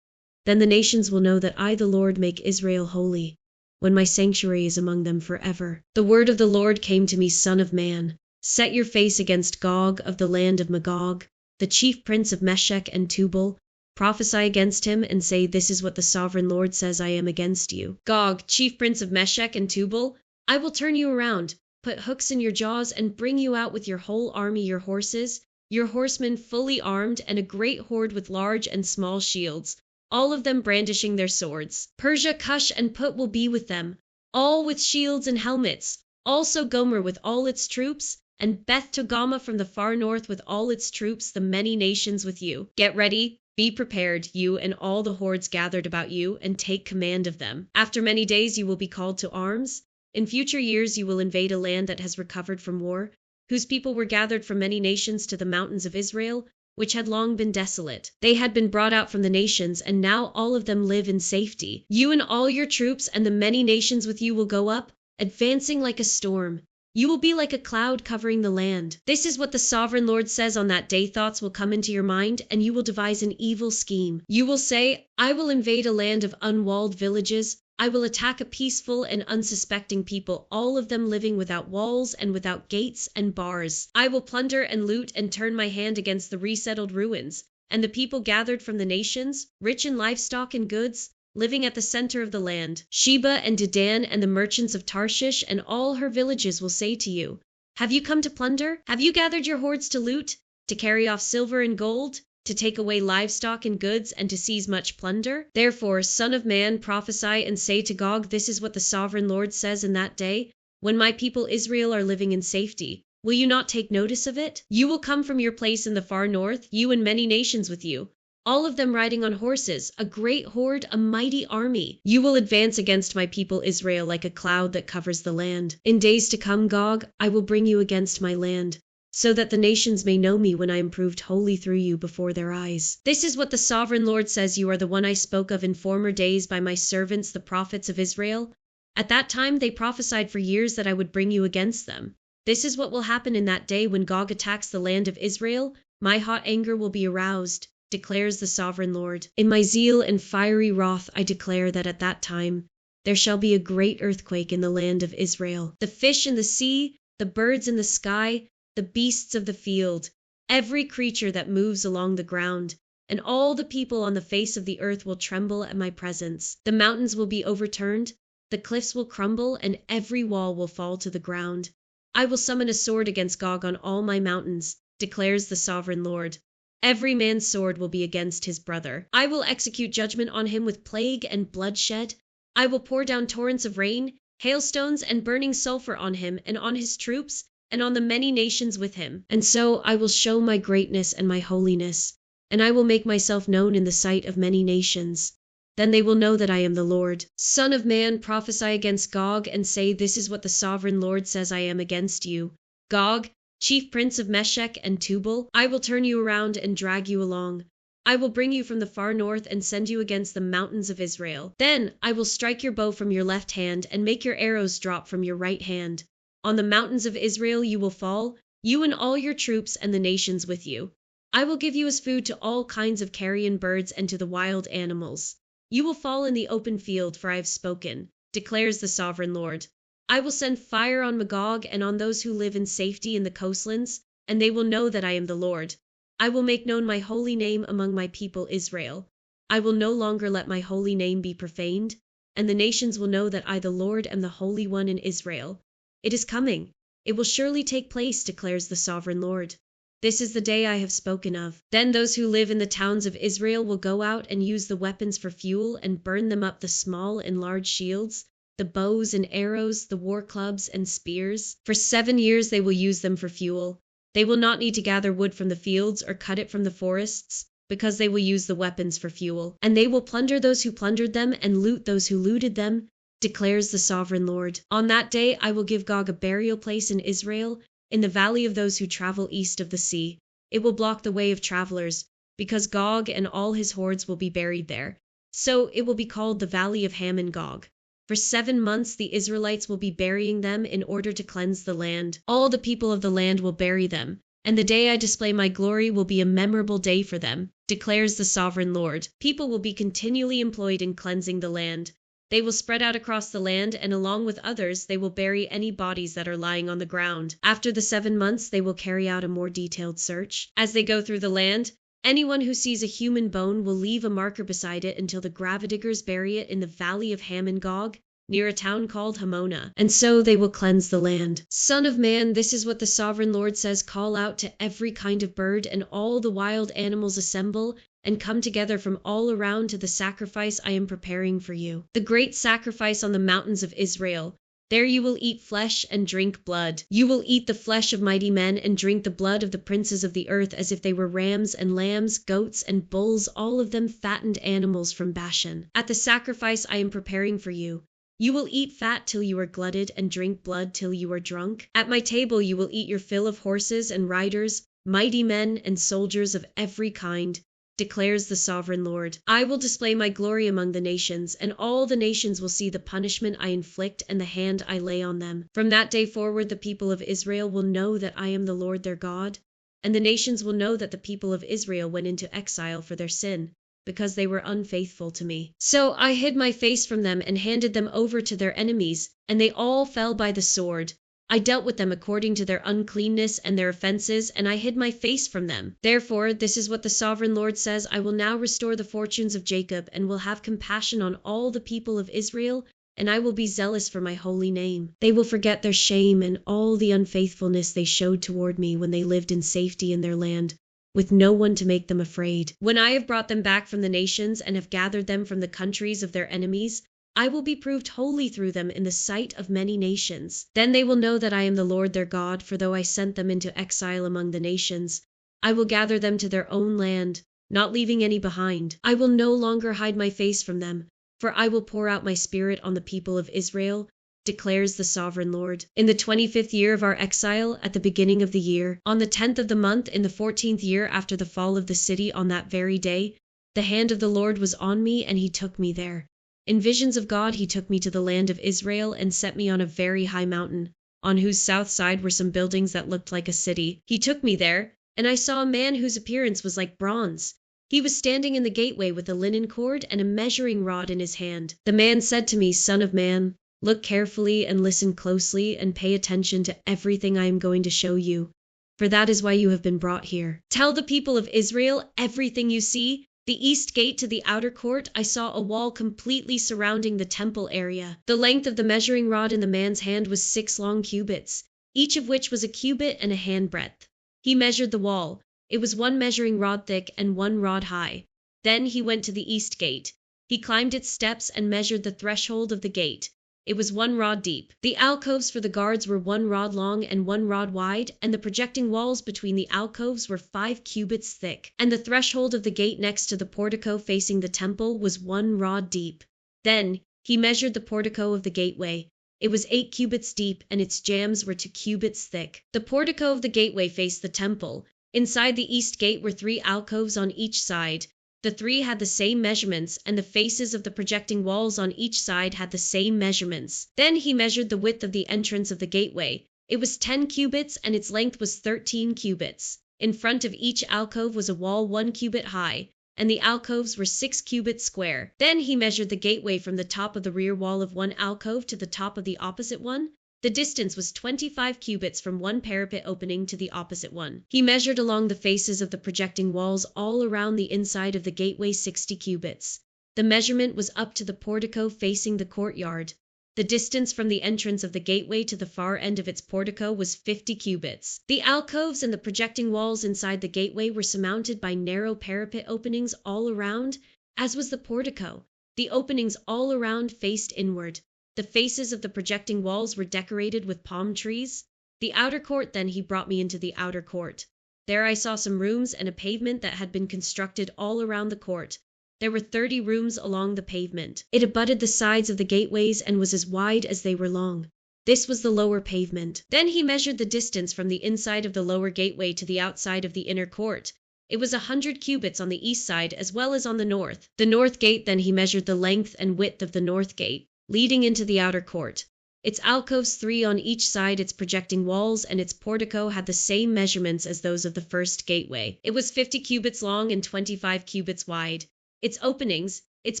Then the nations will know that I, the Lord, make Israel holy, when my sanctuary is among them forever. The word of the Lord came to me, son of man. Set your face against Gog of the land of Magog, the chief prince of Meshech and Tubal. Prophesy against him and say, "This is what the sovereign Lord says, I am against you. Gog, chief prince of Meshech and Tubal, I will turn you around. put hooks in your jaws, and bring you out with your whole army, your horses, your horsemen fully armed, and a great horde with large and small shields, all of them brandishing their swords. Persia, Cush, and Put will be with them, all with shields and helmets, also Gomer with all its troops, and Beth Togarmah from the far north with all its troops, the many nations with you. Get ready, be prepared, you and all the hordes gathered about you, and take command of them. After many days you will be called to arms. In future years you will invade a land that has recovered from war, whose people were gathered from many nations to the mountains of Israel, which had long been desolate. They had been brought out from the nations, and now all of them live in safety. You and all your troops and the many nations with you will go up, advancing like a storm. You will be like a cloud covering the land. This is what the sovereign Lord says. On that day thoughts will come into your mind, and you will devise an evil scheme. You will say, I will invade a land of unwalled villages. I will attack a peaceful and unsuspecting people, all of them living without walls and without gates and bars. I will plunder and loot and turn my hand against the resettled ruins, and the people gathered from the nations, rich in livestock and goods, living at the center of the land. Sheba and Dedan and the merchants of Tarshish and all her villages will say to you, have you come to plunder? Have you gathered your hordes to loot, to carry off silver and gold, to take away livestock and goods, and to seize much plunder? Therefore, Son of man, prophesy and say to Gog, this is what the sovereign Lord says in that day, when my people Israel are living in safety. Will you not take notice of it? You will come from your place in the far north, you and many nations with you, all of them riding on horses, a great horde, a mighty army. You will advance against my people Israel like a cloud that covers the land. In days to come, Gog, I will bring you against my land, so that the nations may know me when I am proved holy through you before their eyes. This is what the sovereign Lord says. You are the one I spoke of in former days by my servants, the prophets of Israel. At that time they prophesied for years that I would bring you against them. This is what will happen in that day when Gog attacks the land of Israel. My hot anger will be aroused, declares the sovereign Lord. In my zeal and fiery wrath I declare that at that time there shall be a great earthquake in the land of Israel. The fish in the sea, the birds in the sky, the beasts of the field, every creature that moves along the ground, and all the people on the face of the earth will tremble at my presence. The mountains will be overturned, the cliffs will crumble, and every wall will fall to the ground. I will summon a sword against Gog on all my mountains, declares the sovereign Lord. Every man's sword will be against his brother. I will execute judgment on him with plague and bloodshed. I will pour down torrents of rain, hailstones, and burning sulfur on him and on his troops and on the many nations with him. And so I will show my greatness and my holiness, and I will make myself known in the sight of many nations. Then they will know that I am the Lord. Son of man, prophesy against Gog and say, this is what the sovereign Lord says I am against you. Gog, chief prince of Meshech and Tubal, I will turn you around and drag you along. I will bring you from the far north and send you against the mountains of Israel. Then I will strike your bow from your left hand and make your arrows drop from your right hand. On the mountains of Israel you will fall, you and all your troops and the nations with you. I will give you as food to all kinds of carrion birds and to the wild animals. You will fall in the open field, for I have spoken, declares the sovereign Lord. I will send fire on Magog and on those who live in safety in the coastlands, and they will know that I am the Lord. I will make known my holy name among my people Israel. I will no longer let my holy name be profaned, and the nations will know that I, the Lord, am the Holy One in Israel. It is coming. It will surely take place, declares the sovereign Lord. This is the day I have spoken of. Then those who live in the towns of Israel will go out and use the weapons for fuel and burn them up, the small and large shields, the bows and arrows, the war clubs and spears. For 7 years they will use them for fuel. They will not need to gather wood from the fields or cut it from the forests, because they will use the weapons for fuel. And they will plunder those who plundered them and loot those who looted them, declares the sovereign Lord. On that day I will give Gog a burial place in Israel, in the valley of those who travel east of the sea. It will block the way of travelers, because Gog and all his hordes will be buried there. So it will be called the Valley of Ham and Gog. For 7 months the Israelites will be burying them in order to cleanse the land. All the people of the land will bury them, and the day I display my glory will be a memorable day for them, declares the sovereign Lord. People will be continually employed in cleansing the land. They will spread out across the land, and along with others they will bury any bodies that are lying on the ground. After the 7 months they will carry out a more detailed search. As they go through the land, anyone who sees a human bone will leave a marker beside it until the gravediggers bury it in the Valley of Ham and Gog, near a town called Hamona, and so they will cleanse the land. Son of man, this is what the sovereign Lord says: call out to every kind of bird, and all the wild animals assemble and come together from all around to the sacrifice I am preparing for you. The great sacrifice on the mountains of Israel. There you will eat flesh and drink blood. You will eat the flesh of mighty men and drink the blood of the princes of the earth, as if they were rams and lambs, goats and bulls, all of them fattened animals from Bashan. At the sacrifice I am preparing for you, you will eat fat till you are glutted and drink blood till you are drunk. At my table you will eat your fill of horses and riders, mighty men and soldiers of every kind, declares the sovereign Lord. I will display my glory among the nations, and all the nations will see the punishment I inflict and the hand I lay on them. From that day forward, the people of Israel will know that I am the Lord their God, and the nations will know that the people of Israel went into exile for their sin, because they were unfaithful to me. So I hid my face from them and handed them over to their enemies, and they all fell by the sword. I dealt with them according to their uncleanness and their offenses, and I hid my face from them. Therefore, this is what the sovereign Lord says: I will now restore the fortunes of Jacob, and will have compassion on all the people of Israel, and I will be zealous for my holy name. They will forget their shame and all the unfaithfulness they showed toward me when they lived in safety in their land, with no one to make them afraid. When I have brought them back from the nations and have gathered them from the countries of their enemies, I will be proved holy through them in the sight of many nations. Then they will know that I am the Lord their God, for though I sent them into exile among the nations, I will gather them to their own land, not leaving any behind. I will no longer hide my face from them, for I will pour out my spirit on the people of Israel, declares the sovereign Lord. In the 25th year of our exile, at the beginning of the year, on the 10th of the month, in the 14th year after the fall of the city, on that very day, the hand of the Lord was on me, and he took me there. In visions of God he took me to the land of Israel and set me on a very high mountain, on whose south side were some buildings that looked like a city. He took me there, and I saw a man whose appearance was like bronze. He was standing in the gateway with a linen cord and a measuring rod in his hand. The man said to me, Son of man, look carefully and listen closely and pay attention to everything I am going to show you, for that is why you have been brought here. Tell the people of Israel everything you see. The east gate to the outer court, I saw a wall completely surrounding the temple area. The length of the measuring rod in the man's hand was 6 long cubits, each of which was a cubit and a handbreadth. He measured the wall. It was 1 measuring rod thick and 1 rod high. Then he went to the east gate. He climbed its steps and measured the threshold of the gate. It was 1 rod deep. The alcoves for the guards were 1 rod long and 1 rod wide, and the projecting walls between the alcoves were 5 cubits thick. And the threshold of the gate next to the portico facing the temple was 1 rod deep. Then he measured the portico of the gateway. It was 8 cubits deep, and its jambs were 2 cubits thick. The portico of the gateway faced the temple. Inside the east gate were 3 alcoves on each side. The 3 had the same measurements, and the faces of the projecting walls on each side had the same measurements. Then he measured the width of the entrance of the gateway. It was 10 cubits, and its length was 13 cubits. In front of each alcove was a wall 1 cubit high, and the alcoves were 6 cubits square. Then he measured the gateway from the top of the rear wall of one alcove to the top of the opposite one. The distance was 25 cubits from one parapet opening to the opposite one. He measured along the faces of the projecting walls all around the inside of the gateway 60 cubits. The measurement was up to the portico facing the courtyard. The distance from the entrance of the gateway to the far end of its portico was 50 cubits. The alcoves and the projecting walls inside the gateway were surmounted by narrow parapet openings all around, as was the portico. The openings all around faced inward. The faces of the projecting walls were decorated with palm trees. The outer court, then he brought me into the outer court. There I saw some rooms and a pavement that had been constructed all around the court. There were 30 rooms along the pavement. It abutted the sides of the gateways and was as wide as they were long. This was the lower pavement. Then he measured the distance from the inside of the lower gateway to the outside of the inner court. It was 100 cubits on the east side as well as on the north. The north gate, then he measured the length and width of the north gate, leading into the outer court. Its alcoves 3 on each side, its projecting walls, and its portico had the same measurements as those of the first gateway. It was 50 cubits long and 25 cubits wide. Its openings, its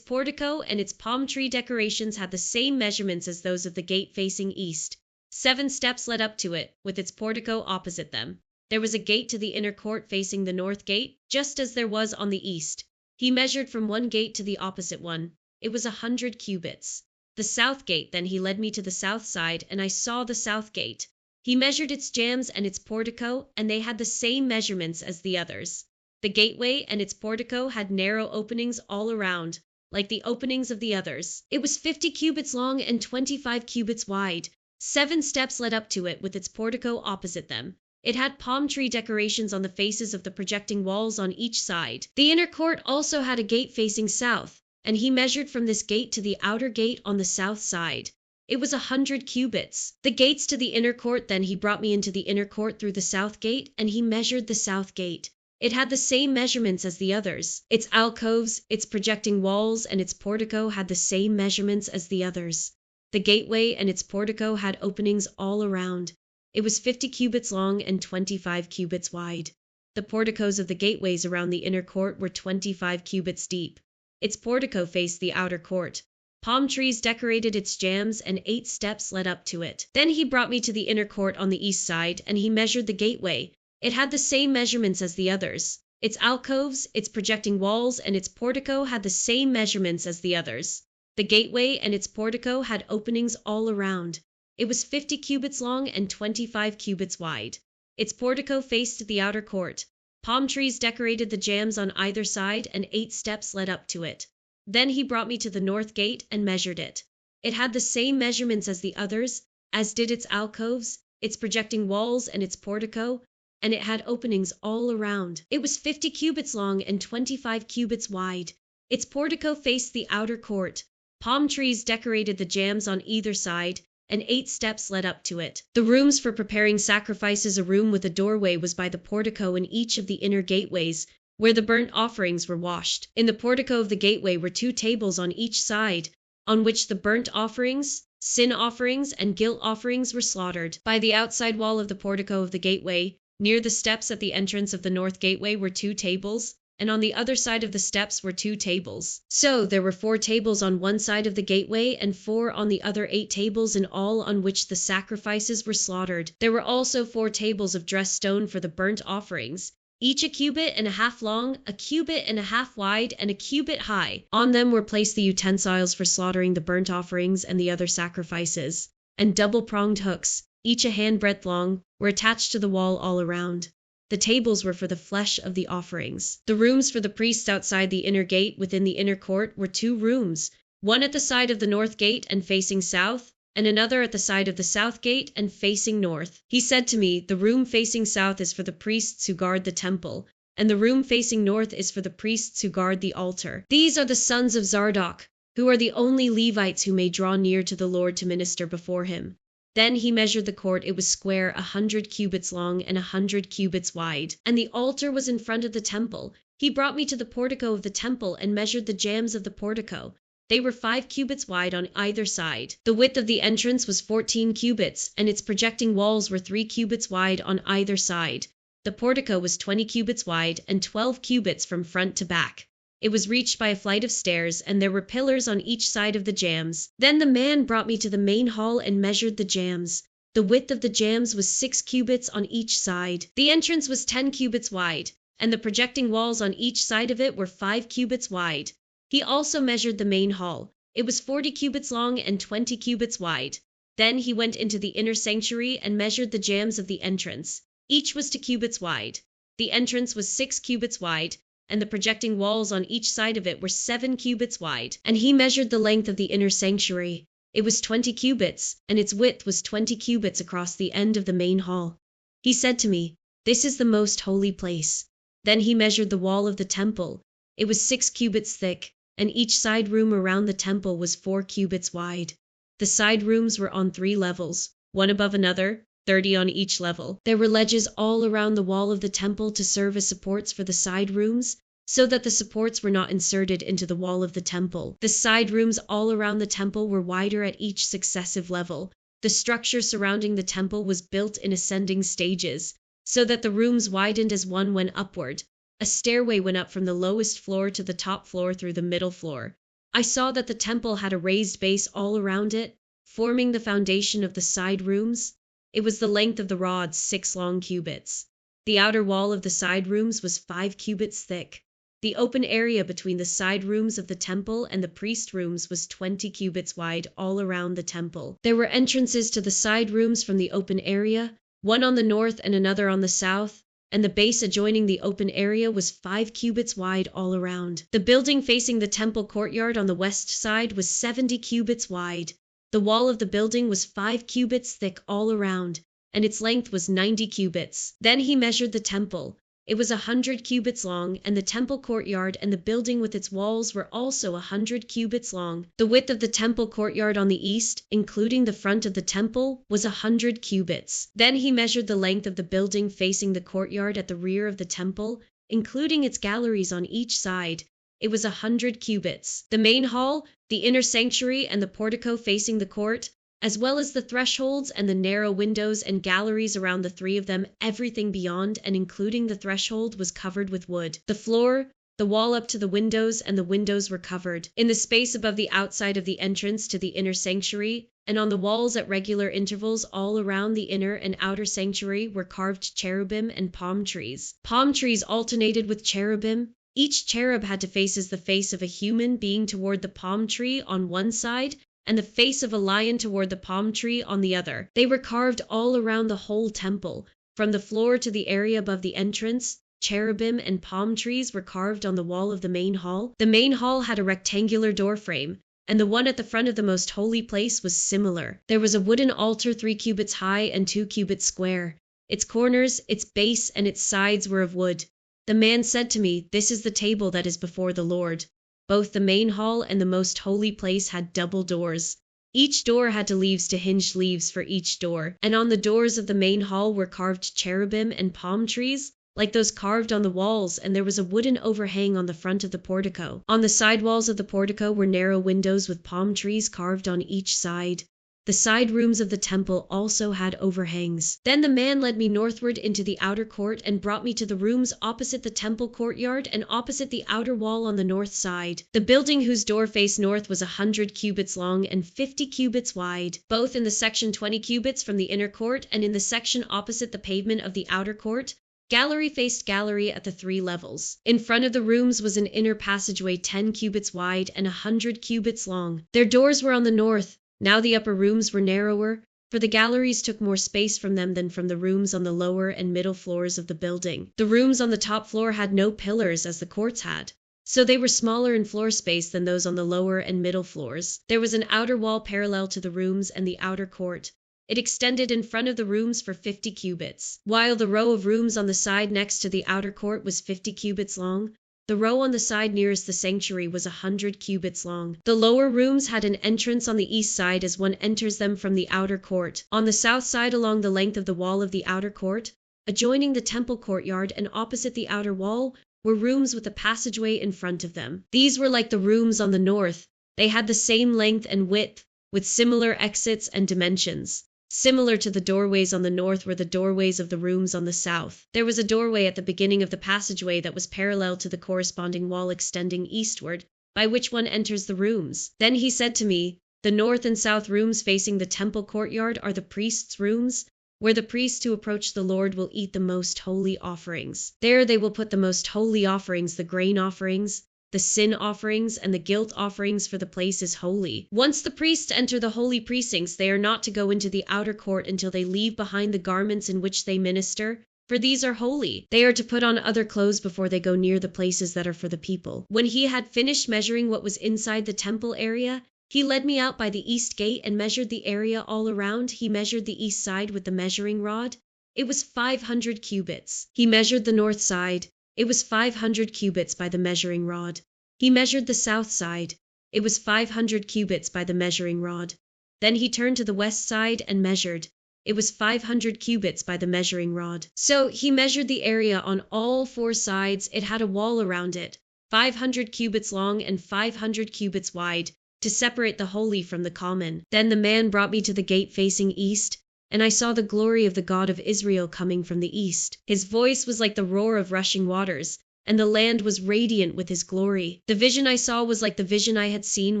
portico, and its palm tree decorations had the same measurements as those of the gate facing east. 7 steps led up to it, with its portico opposite them. There was a gate to the inner court facing the north gate, just as there was on the east. He measured from one gate to the opposite one. It was 100 cubits. The south gate. Then he led me to the south side, and I saw the south gate. He measured its jambs and its portico, and they had the same measurements as the others. The gateway and its portico had narrow openings all around, like the openings of the others. It was 50 cubits long and 25 cubits wide. 7 steps led up to it, with its portico opposite them. It had palm tree decorations on the faces of the projecting walls on each side. The inner court also had a gate facing south, and he measured from this gate to the outer gate on the south side. It was 100 cubits. The gates to the inner court. Then he brought me into the inner court through the south gate, and he measured the south gate. It had the same measurements as the others. Its alcoves, its projecting walls, and its portico had the same measurements as the others. The gateway and its portico had openings all around. It was 50 cubits long and 25 cubits wide. The porticos of the gateways around the inner court were 25 cubits deep. Its portico faced the outer court. Palm trees decorated its jambs, and 8 steps led up to it. Then he brought me to the inner court on the east side, and he measured the gateway. It had the same measurements as the others. Its alcoves, its projecting walls, and its portico had the same measurements as the others. The gateway and its portico had openings all around. It was 50 cubits long and 25 cubits wide. Its portico faced the outer court. Palm trees decorated the jambs on either side, and 8 steps led up to it. Then he brought me to the north gate and measured it. It had the same measurements as the others, as did its alcoves, its projecting walls, and its portico, and it had openings all around. It was 50 cubits long and 25 cubits wide. Its portico faced the outer court. Palm trees decorated the jambs on either side, and 8 steps led up to it. The rooms for preparing sacrifices, a room with a doorway, was by the portico in each of the inner gateways, where the burnt offerings were washed. In the portico of the gateway were 2 tables on each side, on which the burnt offerings, sin offerings, and guilt offerings were slaughtered. By the outside wall of the portico of the gateway, near the steps at the entrance of the north gateway, were 2 tables, and on the other side of the steps were 2 tables. So there were 4 tables on one side of the gateway, and 4 on the other, 8 tables in all, on which the sacrifices were slaughtered. There were also 4 tables of dressed stone for the burnt offerings, each a cubit and a half long, a cubit and a half wide, and a cubit high. On them were placed the utensils for slaughtering the burnt offerings and the other sacrifices, and double-pronged hooks, each a handbreadth long, were attached to the wall all around. The tables were for the flesh of the offerings. The rooms for the priests outside the inner gate within the inner court were 2 rooms, one at the side of the north gate and facing south, and another at the side of the south gate and facing north. He said to me, "The room facing south is for the priests who guard the temple, and the room facing north is for the priests who guard the altar. These are the sons of Zadok, who are the only Levites who may draw near to the Lord to minister before him." Then he measured the court. It was square, 100 cubits long and 100 cubits wide, and the altar was in front of the temple. He brought me to the portico of the temple and measured the jambs of the portico. They were 5 cubits wide on either side. The width of the entrance was 14 cubits, and its projecting walls were 3 cubits wide on either side. The portico was 20 cubits wide and 12 cubits from front to back. It was reached by a flight of stairs, and there were pillars on each side of the jambs. Then the man brought me to the main hall and measured the jambs. The width of the jambs was 6 cubits on each side. The entrance was 10 cubits wide, and the projecting walls on each side of it were 5 cubits wide. He also measured the main hall. It was 40 cubits long and 20 cubits wide. Then he went into the inner sanctuary and measured the jambs of the entrance. Each was 2 cubits wide. The entrance was 6 cubits wide, and the projecting walls on each side of it were 7 cubits wide. And he measured the length of the inner sanctuary. It was 20 cubits, and its width was 20 cubits across the end of the main hall. He said to me, "This is the most holy place." Then he measured the wall of the temple. It was 6 cubits thick, and each side room around the temple was 4 cubits wide. The side rooms were on 3 levels, one above another, 30 on each level. There were ledges all around the wall of the temple to serve as supports for the side rooms, so that the supports were not inserted into the wall of the temple. The side rooms all around the temple were wider at each successive level. The structure surrounding the temple was built in ascending stages, so that the rooms widened as one went upward. A stairway went up from the lowest floor to the top floor through the middle floor. I saw that the temple had a raised base all around it, forming the foundation of the side rooms. It was the length of the rods, 6 long cubits. The outer wall of the side rooms was 5 cubits thick. The open area between the side rooms of the temple and the priest rooms was 20 cubits wide all around the temple. There were entrances to the side rooms from the open area, one on the north and another on the south, and the base adjoining the open area was 5 cubits wide all around. The building facing the temple courtyard on the west side was 70 cubits wide. The wall of the building was 5 cubits thick all around, and its length was 90 cubits. Then he measured the temple. It was 100 cubits long, and the temple courtyard and the building with its walls were also 100 cubits long. The width of the temple courtyard on the east, including the front of the temple, was 100 cubits. Then he measured the length of the building facing the courtyard at the rear of the temple, including its galleries on each side. It was 100 cubits. The main hall, the inner sanctuary, and the portico facing the court, as well as the thresholds and the narrow windows and galleries around the three of them, everything beyond and including the threshold was covered with wood. The floor, the wall up to the windows, and the windows were covered. In the space above the outside of the entrance to the inner sanctuary, and on the walls at regular intervals all around the inner and outer sanctuary were carved cherubim and palm trees. Palm trees alternated with cherubim. Each cherub had to face as the face of a human being toward the palm tree on one side, and the face of a lion toward the palm tree on the other. They were carved all around the whole temple. From the floor to the area above the entrance, cherubim and palm trees were carved on the wall of the main hall. The main hall had a rectangular door frame, and the one at the front of the most holy place was similar. There was a wooden altar 3 cubits high and 2 cubits square. Its corners, its base, and its sides were of wood. The man said to me, "This is the table that is before the Lord." Both the main hall and the most holy place had double doors. Each door had leaves to hinged leaves for each door, and on the doors of the main hall were carved cherubim and palm trees, like those carved on the walls, and there was a wooden overhang on the front of the portico. On the side walls of the portico were narrow windows with palm trees carved on each side. The side rooms of the temple also had overhangs. Then the man led me northward into the outer court and brought me to the rooms opposite the temple courtyard and opposite the outer wall on the north side. The building whose door faced north was 100 cubits long and 50 cubits wide, both in the section 20 cubits from the inner court and in the section opposite the pavement of the outer court. Gallery faced gallery at the 3 levels. In front of the rooms was an inner passageway 10 cubits wide and 100 cubits long. Their doors were on the north. Now the upper rooms were narrower, for the galleries took more space from them than from the rooms on the lower and middle floors of the building. The rooms on the top floor had no pillars as the courts had, so they were smaller in floor space than those on the lower and middle floors. There was an outer wall parallel to the rooms and the outer court. It extended in front of the rooms for 50 cubits, while the row of rooms on the side next to the outer court was 50 cubits long. The row on the side nearest the sanctuary was 100 cubits long. The lower rooms had an entrance on the east side as one enters them from the outer court. On the south side along the length of the wall of the outer court, adjoining the temple courtyard and opposite the outer wall, were rooms with a passageway in front of them. These were like the rooms on the north. They had the same length and width, with similar exits and dimensions. Similar to the doorways on the north were the doorways of the rooms on the south. There was a doorway at the beginning of the passageway that was parallel to the corresponding wall extending eastward, by which one enters the rooms. Then he said to me, "The north and south rooms facing the temple courtyard are the priests' rooms, where the priests who approach the Lord will eat the most holy offerings. There they will put the most holy offerings, the grain offerings, the sin offerings, and the guilt offerings, for the place is holy. Once the priests enter the holy precincts, they are not to go into the outer court until they leave behind the garments in which they minister, for these are holy. They are to put on other clothes before they go near the places that are for the people." When he had finished measuring what was inside the temple area, he led me out by the east gate and measured the area all around. He measured the east side with the measuring rod. It was 500 cubits. He measured the north side. It was 500 cubits by the measuring rod. He measured the south side. It was 500 cubits by the measuring rod. Then he turned to the west side and measured. It was 500 cubits by the measuring rod. So he measured the area on all 4 sides. It had a wall around it, 500 cubits long and 500 cubits wide, to separate the holy from the common. Then the man brought me to the gate facing east, and I saw the glory of the God of Israel coming from the east. His voice was like the roar of rushing waters, and the land was radiant with his glory. The vision I saw was like the vision I had seen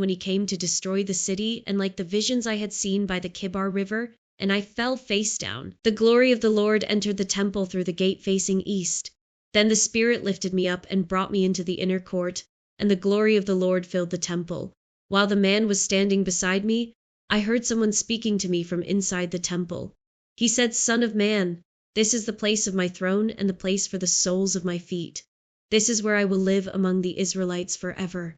when he came to destroy the city, and like the visions I had seen by the Kibar River, and I fell face down. The glory of the Lord entered the temple through the gate facing east. Then the Spirit lifted me up and brought me into the inner court, and the glory of the Lord filled the temple. While the man was standing beside me, I heard someone speaking to me from inside the temple. He said, "Son of man, this is the place of my throne and the place for the soles of my feet. This is where I will live among the Israelites forever.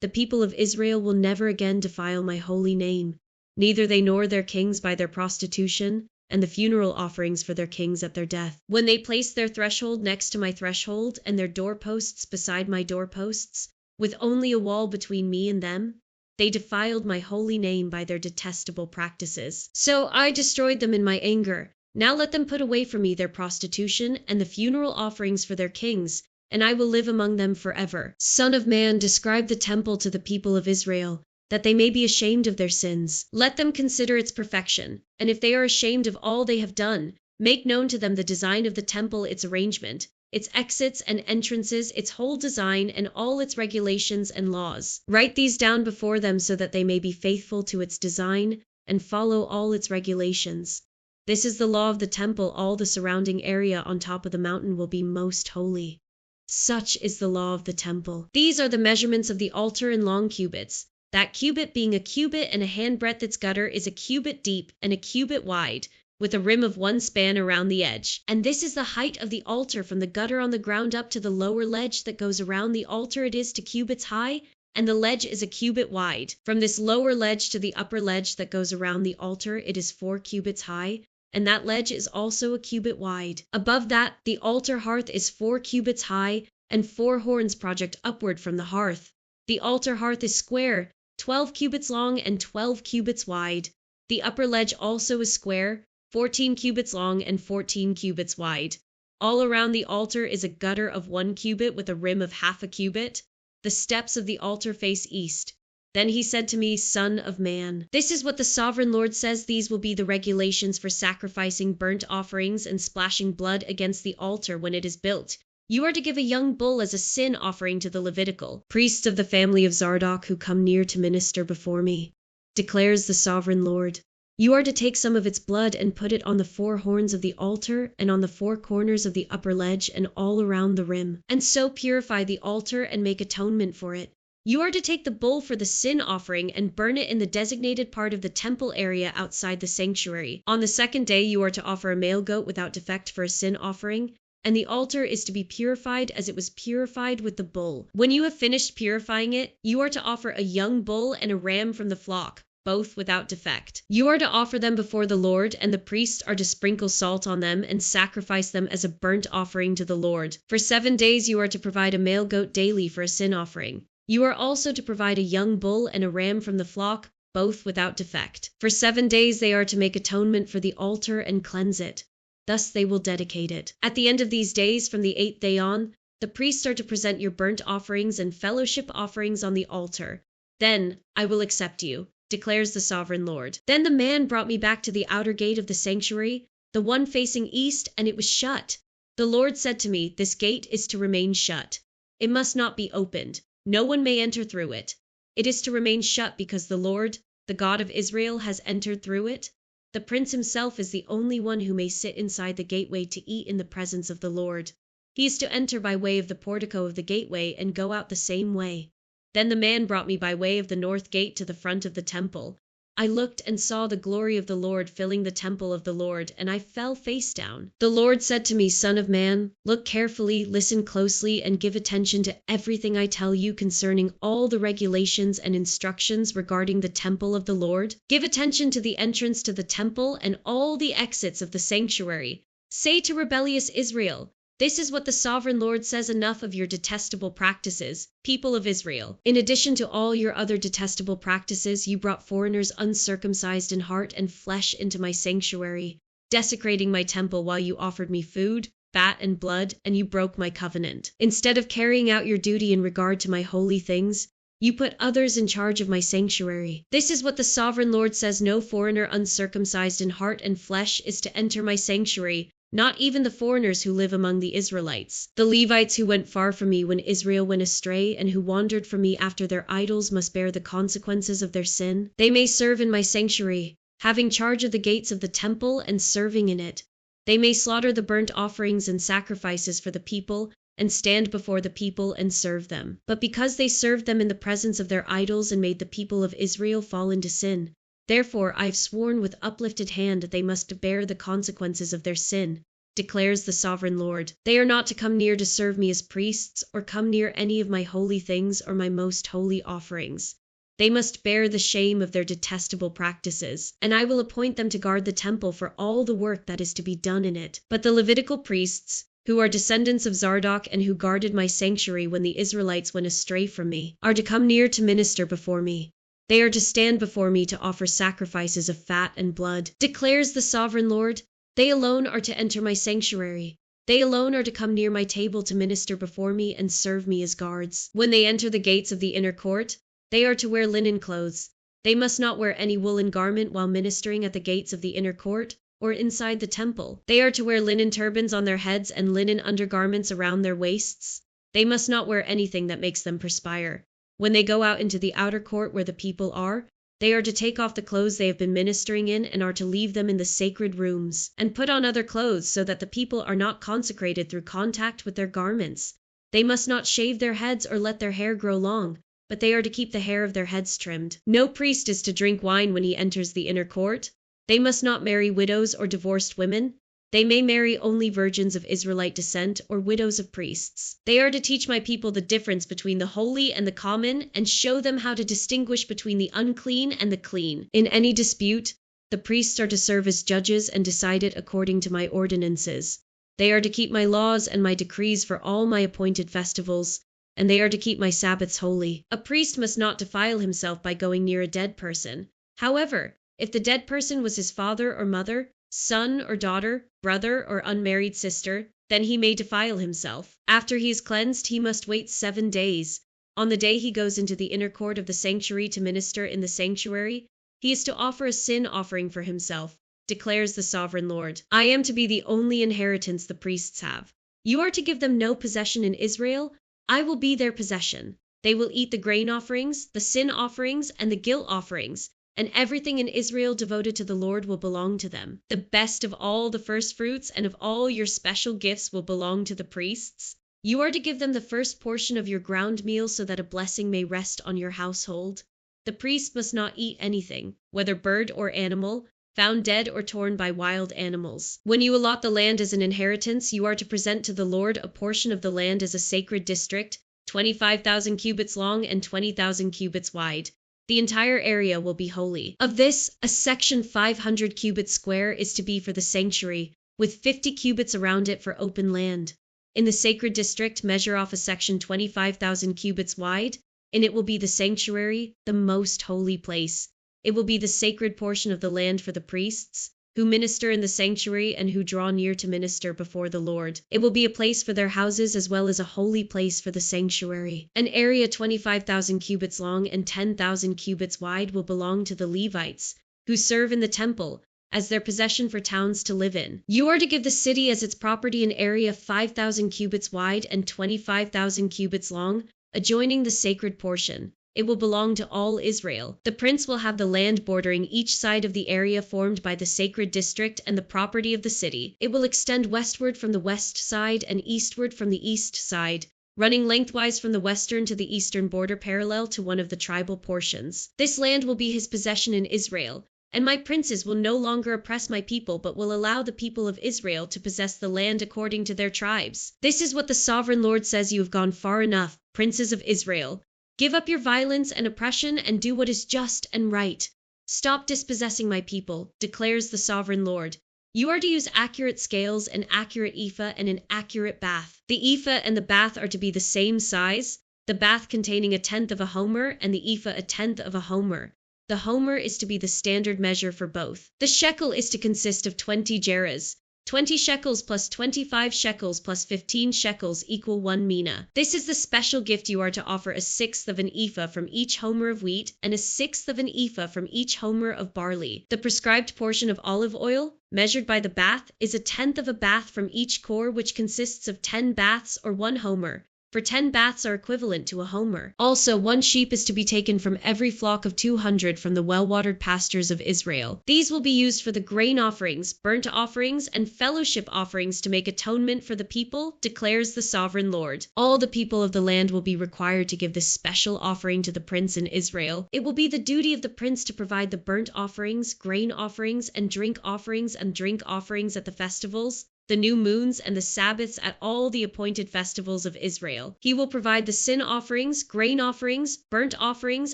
The people of Israel will never again defile my holy name, neither they nor their kings by their prostitution and the funeral offerings for their kings at their death. When they placed their threshold next to my threshold and their doorposts beside my doorposts, with only a wall between me and them, they defiled my holy name by their detestable practices. So I destroyed them in my anger. Now let them put away from me their prostitution and the funeral offerings for their kings, and I will live among them forever. Son of man, describe the temple to the people of Israel, that they may be ashamed of their sins. Let them consider its perfection, and if they are ashamed of all they have done, make known to them the design of the temple, its arrangement, its exits and entrances, its whole design, and all its regulations and laws. Write these down before them so that they may be faithful to its design and follow all its regulations. This is the law of the temple. All the surrounding area on top of the mountain will be most holy. Such is the law of the temple. These are the measurements of the altar in long cubits. That cubit being a cubit and a handbreadth, its gutter is a cubit deep and a cubit wide, with a rim of 1 span around the edge. And this is the height of the altar from the gutter on the ground up to the lower ledge that goes around the altar. It is 2 cubits high, and the ledge is a cubit wide. From this lower ledge to the upper ledge that goes around the altar, it is 4 cubits high, and that ledge is also a cubit wide. Above that, the altar hearth is 4 cubits high, and 4 horns project upward from the hearth. The altar hearth is square, 12 cubits long and 12 cubits wide. The upper ledge also is square, 14 cubits long and 14 cubits wide. All around the altar is a gutter of 1 cubit with a rim of half a cubit. The steps of the altar face east. Then he said to me, Son of man, this is what the sovereign Lord says. These will be the regulations for sacrificing burnt offerings and splashing blood against the altar when it is built. You are to give a young bull as a sin offering to the Levitical priests of the family of Zadok who come near to minister before me, declares the sovereign Lord. You are to take some of its blood and put it on the 4 horns of the altar and on the 4 corners of the upper ledge and all around the rim, and so purify the altar and make atonement for it. You are to take the bull for the sin offering and burn it in the designated part of the temple area outside the sanctuary. On the 2nd day you are to offer a male goat without defect for a sin offering, and the altar is to be purified as it was purified with the bull. When you have finished purifying it, you are to offer a young bull and a ram from the flock, both without defect. You are to offer them before the Lord, and the priests are to sprinkle salt on them and sacrifice them as a burnt offering to the Lord. For 7 days you are to provide a male goat daily for a sin offering. You are also to provide a young bull and a ram from the flock, both without defect. For 7 days they are to make atonement for the altar and cleanse it. Thus they will dedicate it. At the end of these days, from the 8th day on, the priests are to present your burnt offerings and fellowship offerings on the altar. Then I will accept you, declares the sovereign Lord. Then the man brought me back to the outer gate of the sanctuary, the one facing east, and it was shut. The Lord said to me, This gate is to remain shut. It must not be opened. No one may enter through it. It is to remain shut because the Lord, the God of Israel, has entered through it. The prince himself is the only one who may sit inside the gateway to eat in the presence of the Lord. He is to enter by way of the portico of the gateway and go out the same way. Then the man brought me by way of the north gate to the front of the temple. I looked and saw the glory of the Lord filling the temple of the Lord, and I fell face down. The Lord said to me, Son of man, look carefully, listen closely, and give attention to everything I tell you concerning all the regulations and instructions regarding the temple of the Lord. Give attention to the entrance to the temple and all the exits of the sanctuary. Say to rebellious Israel, This is what the sovereign Lord says, enough of your detestable practices, people of Israel. In addition to all your other detestable practices, you brought foreigners uncircumcised in heart and flesh into my sanctuary, desecrating my temple while you offered me food, fat, and blood, and you broke my covenant. Instead of carrying out your duty in regard to my holy things, you put others in charge of my sanctuary. This is what the sovereign Lord says, no foreigner uncircumcised in heart and flesh is to enter my sanctuary, not even the foreigners who live among the Israelites. The Levites who went far from me when Israel went astray and who wandered from me after their idols must bear the consequences of their sin. They may serve in my sanctuary, having charge of the gates of the temple and serving in it. They may slaughter the burnt offerings and sacrifices for the people, and stand before the people and serve them. But because they served them in the presence of their idols and made the people of Israel fall into sin, therefore I have sworn with uplifted hand that they must bear the consequences of their sin, declares the sovereign Lord. They are not to come near to serve me as priests, or come near any of my holy things or my most holy offerings. They must bear the shame of their detestable practices, and I will appoint them to guard the temple for all the work that is to be done in it. But the Levitical priests, who are descendants of Zardoc and who guarded my sanctuary when the Israelites went astray from me, are to come near to minister before me. They are to stand before me to offer sacrifices of fat and blood, declares the sovereign Lord. They alone are to enter my sanctuary. They alone are to come near my table to minister before me and serve me as guards. When they enter the gates of the inner court, they are to wear linen clothes. They must not wear any woolen garment while ministering at the gates of the inner court or inside the temple. They are to wear linen turbans on their heads and linen undergarments around their waists. They must not wear anything that makes them perspire. When they go out into the outer court where the people are, they are to take off the clothes they have been ministering in and are to leave them in the sacred rooms, and put on other clothes so that the people are not consecrated through contact with their garments. They must not shave their heads or let their hair grow long, but they are to keep the hair of their heads trimmed. No priest is to drink wine when he enters the inner court. They must not marry widows or divorced women. They may marry only virgins of Israelite descent or widows of priests. They are to teach my people the difference between the holy and the common and show them how to distinguish between the unclean and the clean. In any dispute, the priests are to serve as judges and decide it according to my ordinances. They are to keep my laws and my decrees for all my appointed festivals, and they are to keep my Sabbaths holy. A priest must not defile himself by going near a dead person. However, if the dead person was his father or mother, son or daughter, brother or unmarried sister, then he may defile himself. After he is cleansed, he must wait 7 days. On the day he goes into the inner court of the sanctuary to minister in the sanctuary, he is to offer a sin offering for himself, declares the sovereign Lord. I am to be the only inheritance the priests have. You are to give them no possession in Israel. I will be their possession. They will eat the grain offerings, the sin offerings, and the guilt offerings, and everything in Israel devoted to the Lord will belong to them. The best of all the first fruits and of all your special gifts will belong to the priests. You are to give them the first portion of your ground meal so that a blessing may rest on your household. The priest must not eat anything, whether bird or animal, found dead or torn by wild animals. When you allot the land as an inheritance, you are to present to the Lord a portion of the land as a sacred district, 25,000 cubits long and 20,000 cubits wide. The entire area will be holy. Of this, a section 500 cubits square is to be for the sanctuary, with 50 cubits around it for open land. In the sacred district, measure off a section 25,000 cubits wide, and it will be the sanctuary, the most holy place. It will be the sacred portion of the land for the priests, who minister in the sanctuary and who draw near to minister before the Lord. It will be a place for their houses as well as a holy place for the sanctuary. An area 25,000 cubits long and 10,000 cubits wide will belong to the Levites, who serve in the temple, as their possession for towns to live in. You are to give the city as its property an area 5,000 cubits wide and 25,000 cubits long, adjoining the sacred portion. It will belong to all Israel. The prince will have the land bordering each side of the area formed by the sacred district and the property of the city. It will extend westward from the west side and eastward from the east side, running lengthwise from the western to the eastern border parallel to one of the tribal portions. This land will be his possession in Israel, and my princes will no longer oppress my people but will allow the people of Israel to possess the land according to their tribes. This is what the sovereign Lord says: you have gone far enough, princes of Israel. Give up your violence and oppression and do what is just and right. Stop dispossessing my people, declares the sovereign Lord. You are to use accurate scales, an accurate ephah, and an accurate bath. The ephah and the bath are to be the same size, the bath containing 1/10 of a homer and the ephah 1/10 of a homer. The homer is to be the standard measure for both. The shekel is to consist of 20 gerahs. 20 shekels plus 25 shekels plus 15 shekels equal 1 mina. This is the special gift you are to offer: 1/6 of an ephah from each homer of wheat and 1/6 of an ephah from each homer of barley. The prescribed portion of olive oil, measured by the bath, is 1/10 of a bath from each core, which consists of 10 baths or 1 homer. for 10 baths are equivalent to a homer. Also, 1 sheep is to be taken from every flock of 200 from the well-watered pastures of Israel. These will be used for the grain offerings, burnt offerings, and fellowship offerings to make atonement for the people, declares the sovereign Lord. All the people of the land will be required to give this special offering to the prince in Israel. It will be the duty of the prince to provide the burnt offerings, grain offerings, and drink offerings at the festivals, the new moons, and the Sabbaths at all the appointed festivals of Israel. He will provide the sin offerings, grain offerings, burnt offerings,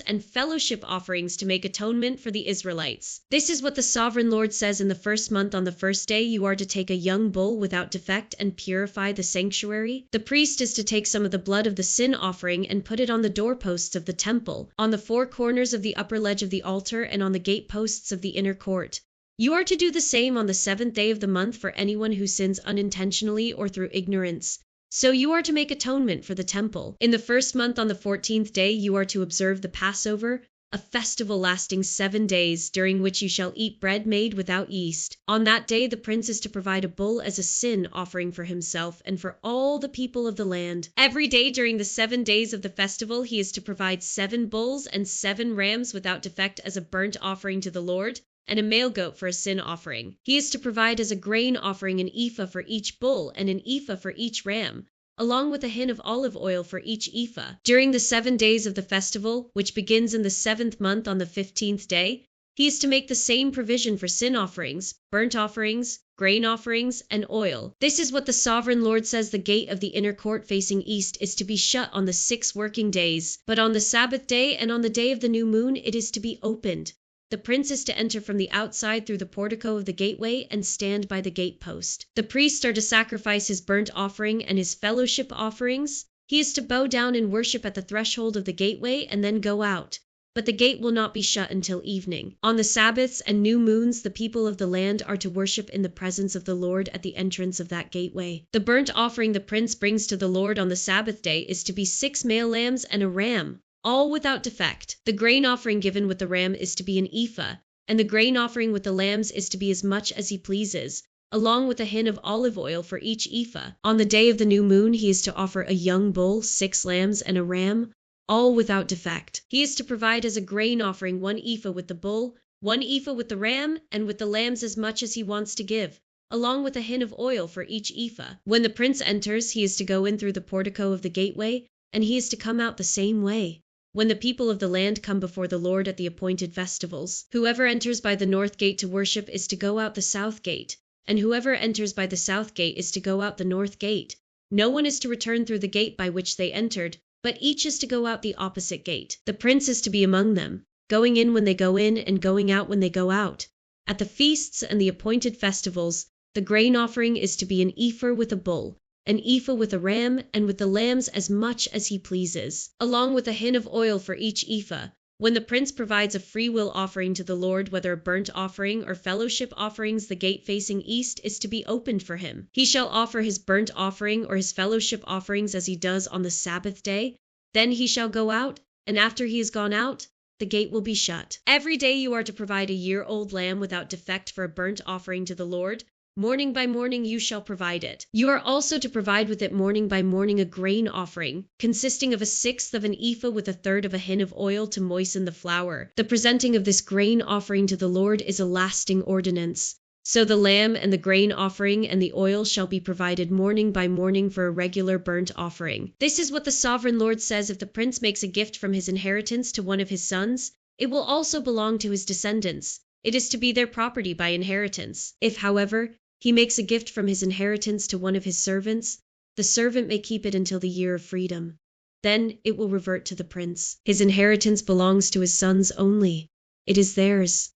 and fellowship offerings to make atonement for the Israelites. This is what the sovereign Lord says: in the first month on the first day you are to take a young bull without defect and purify the sanctuary. The priest is to take some of the blood of the sin offering and put it on the doorposts of the temple, on the 4 corners of the upper ledge of the altar, and on the gateposts of the inner court. You are to do the same on the 7th day of the month for anyone who sins unintentionally or through ignorance. So you are to make atonement for the temple. In the first month on the 14th day you are to observe the Passover, a festival lasting 7 days, during which you shall eat bread made without yeast. On that day the prince is to provide a bull as a sin offering for himself and for all the people of the land. Every day during the 7 days of the festival he is to provide 7 bulls and 7 rams without defect as a burnt offering to the Lord, and a male goat for a sin offering. He is to provide as a grain offering an ephah for each bull and an ephah for each ram, along with a hin of olive oil for each ephah. During the 7 days of the festival, which begins in the 7th month on the 15th day, he is to make the same provision for sin offerings, burnt offerings, grain offerings, and oil. This is what the sovereign Lord says: the gate of the inner court facing east is to be shut on the 6 working days, but on the Sabbath day and on the day of the new moon it is to be opened. The prince is to enter from the outside through the portico of the gateway and stand by the gatepost. The priests are to sacrifice his burnt offering and his fellowship offerings. He is to bow down and worship at the threshold of the gateway and then go out. But the gate will not be shut until evening. On the Sabbaths and new moons the people of the land are to worship in the presence of the Lord at the entrance of that gateway. The burnt offering the prince brings to the Lord on the Sabbath day is to be 6 male lambs and a ram, all without defect. The grain offering given with the ram is to be an ephah, and the grain offering with the lambs is to be as much as he pleases, along with a hin of olive oil for each ephah. On the day of the new moon he is to offer a young bull, 6 lambs, and a ram, all without defect. He is to provide as a grain offering 1 ephah with the bull, 1 ephah with the ram, and with the lambs as much as he wants to give, along with a hin of oil for each ephah. When the prince enters, he is to go in through the portico of the gateway, and he is to come out the same way. When the people of the land come before the Lord at the appointed festivals, whoever enters by the north gate to worship is to go out the south gate, and whoever enters by the south gate is to go out the north gate. No one is to return through the gate by which they entered, but each is to go out the opposite gate. The prince is to be among them, going in when they go in and going out when they go out. At the feasts and the appointed festivals, the grain offering is to be an ephah with a bull, an ephah with a ram, and with the lambs as much as he pleases, along with a hin of oil for each ephah. When the prince provides a freewill offering to the Lord, whether a burnt offering or fellowship offerings, the gate facing east is to be opened for him. He shall offer his burnt offering or his fellowship offerings as he does on the Sabbath day. Then he shall go out, and after he has gone out, the gate will be shut. Every day you are to provide a year-old lamb without defect for a burnt offering to the Lord. Morning by morning you shall provide it. You are also to provide with it morning by morning a grain offering, consisting of 1/6 of an ephah with 1/3 of a hin of oil to moisten the flour. The presenting of this grain offering to the Lord is a lasting ordinance. So the lamb and the grain offering and the oil shall be provided morning by morning for a regular burnt offering. This is what the sovereign Lord says: if the prince makes a gift from his inheritance to one of his sons, it will also belong to his descendants. It is to be their property by inheritance. If, however, he makes a gift from his inheritance to one of his servants, the servant may keep it until the year of freedom. Then it will revert to the prince. His inheritance belongs to his sons only. It is theirs.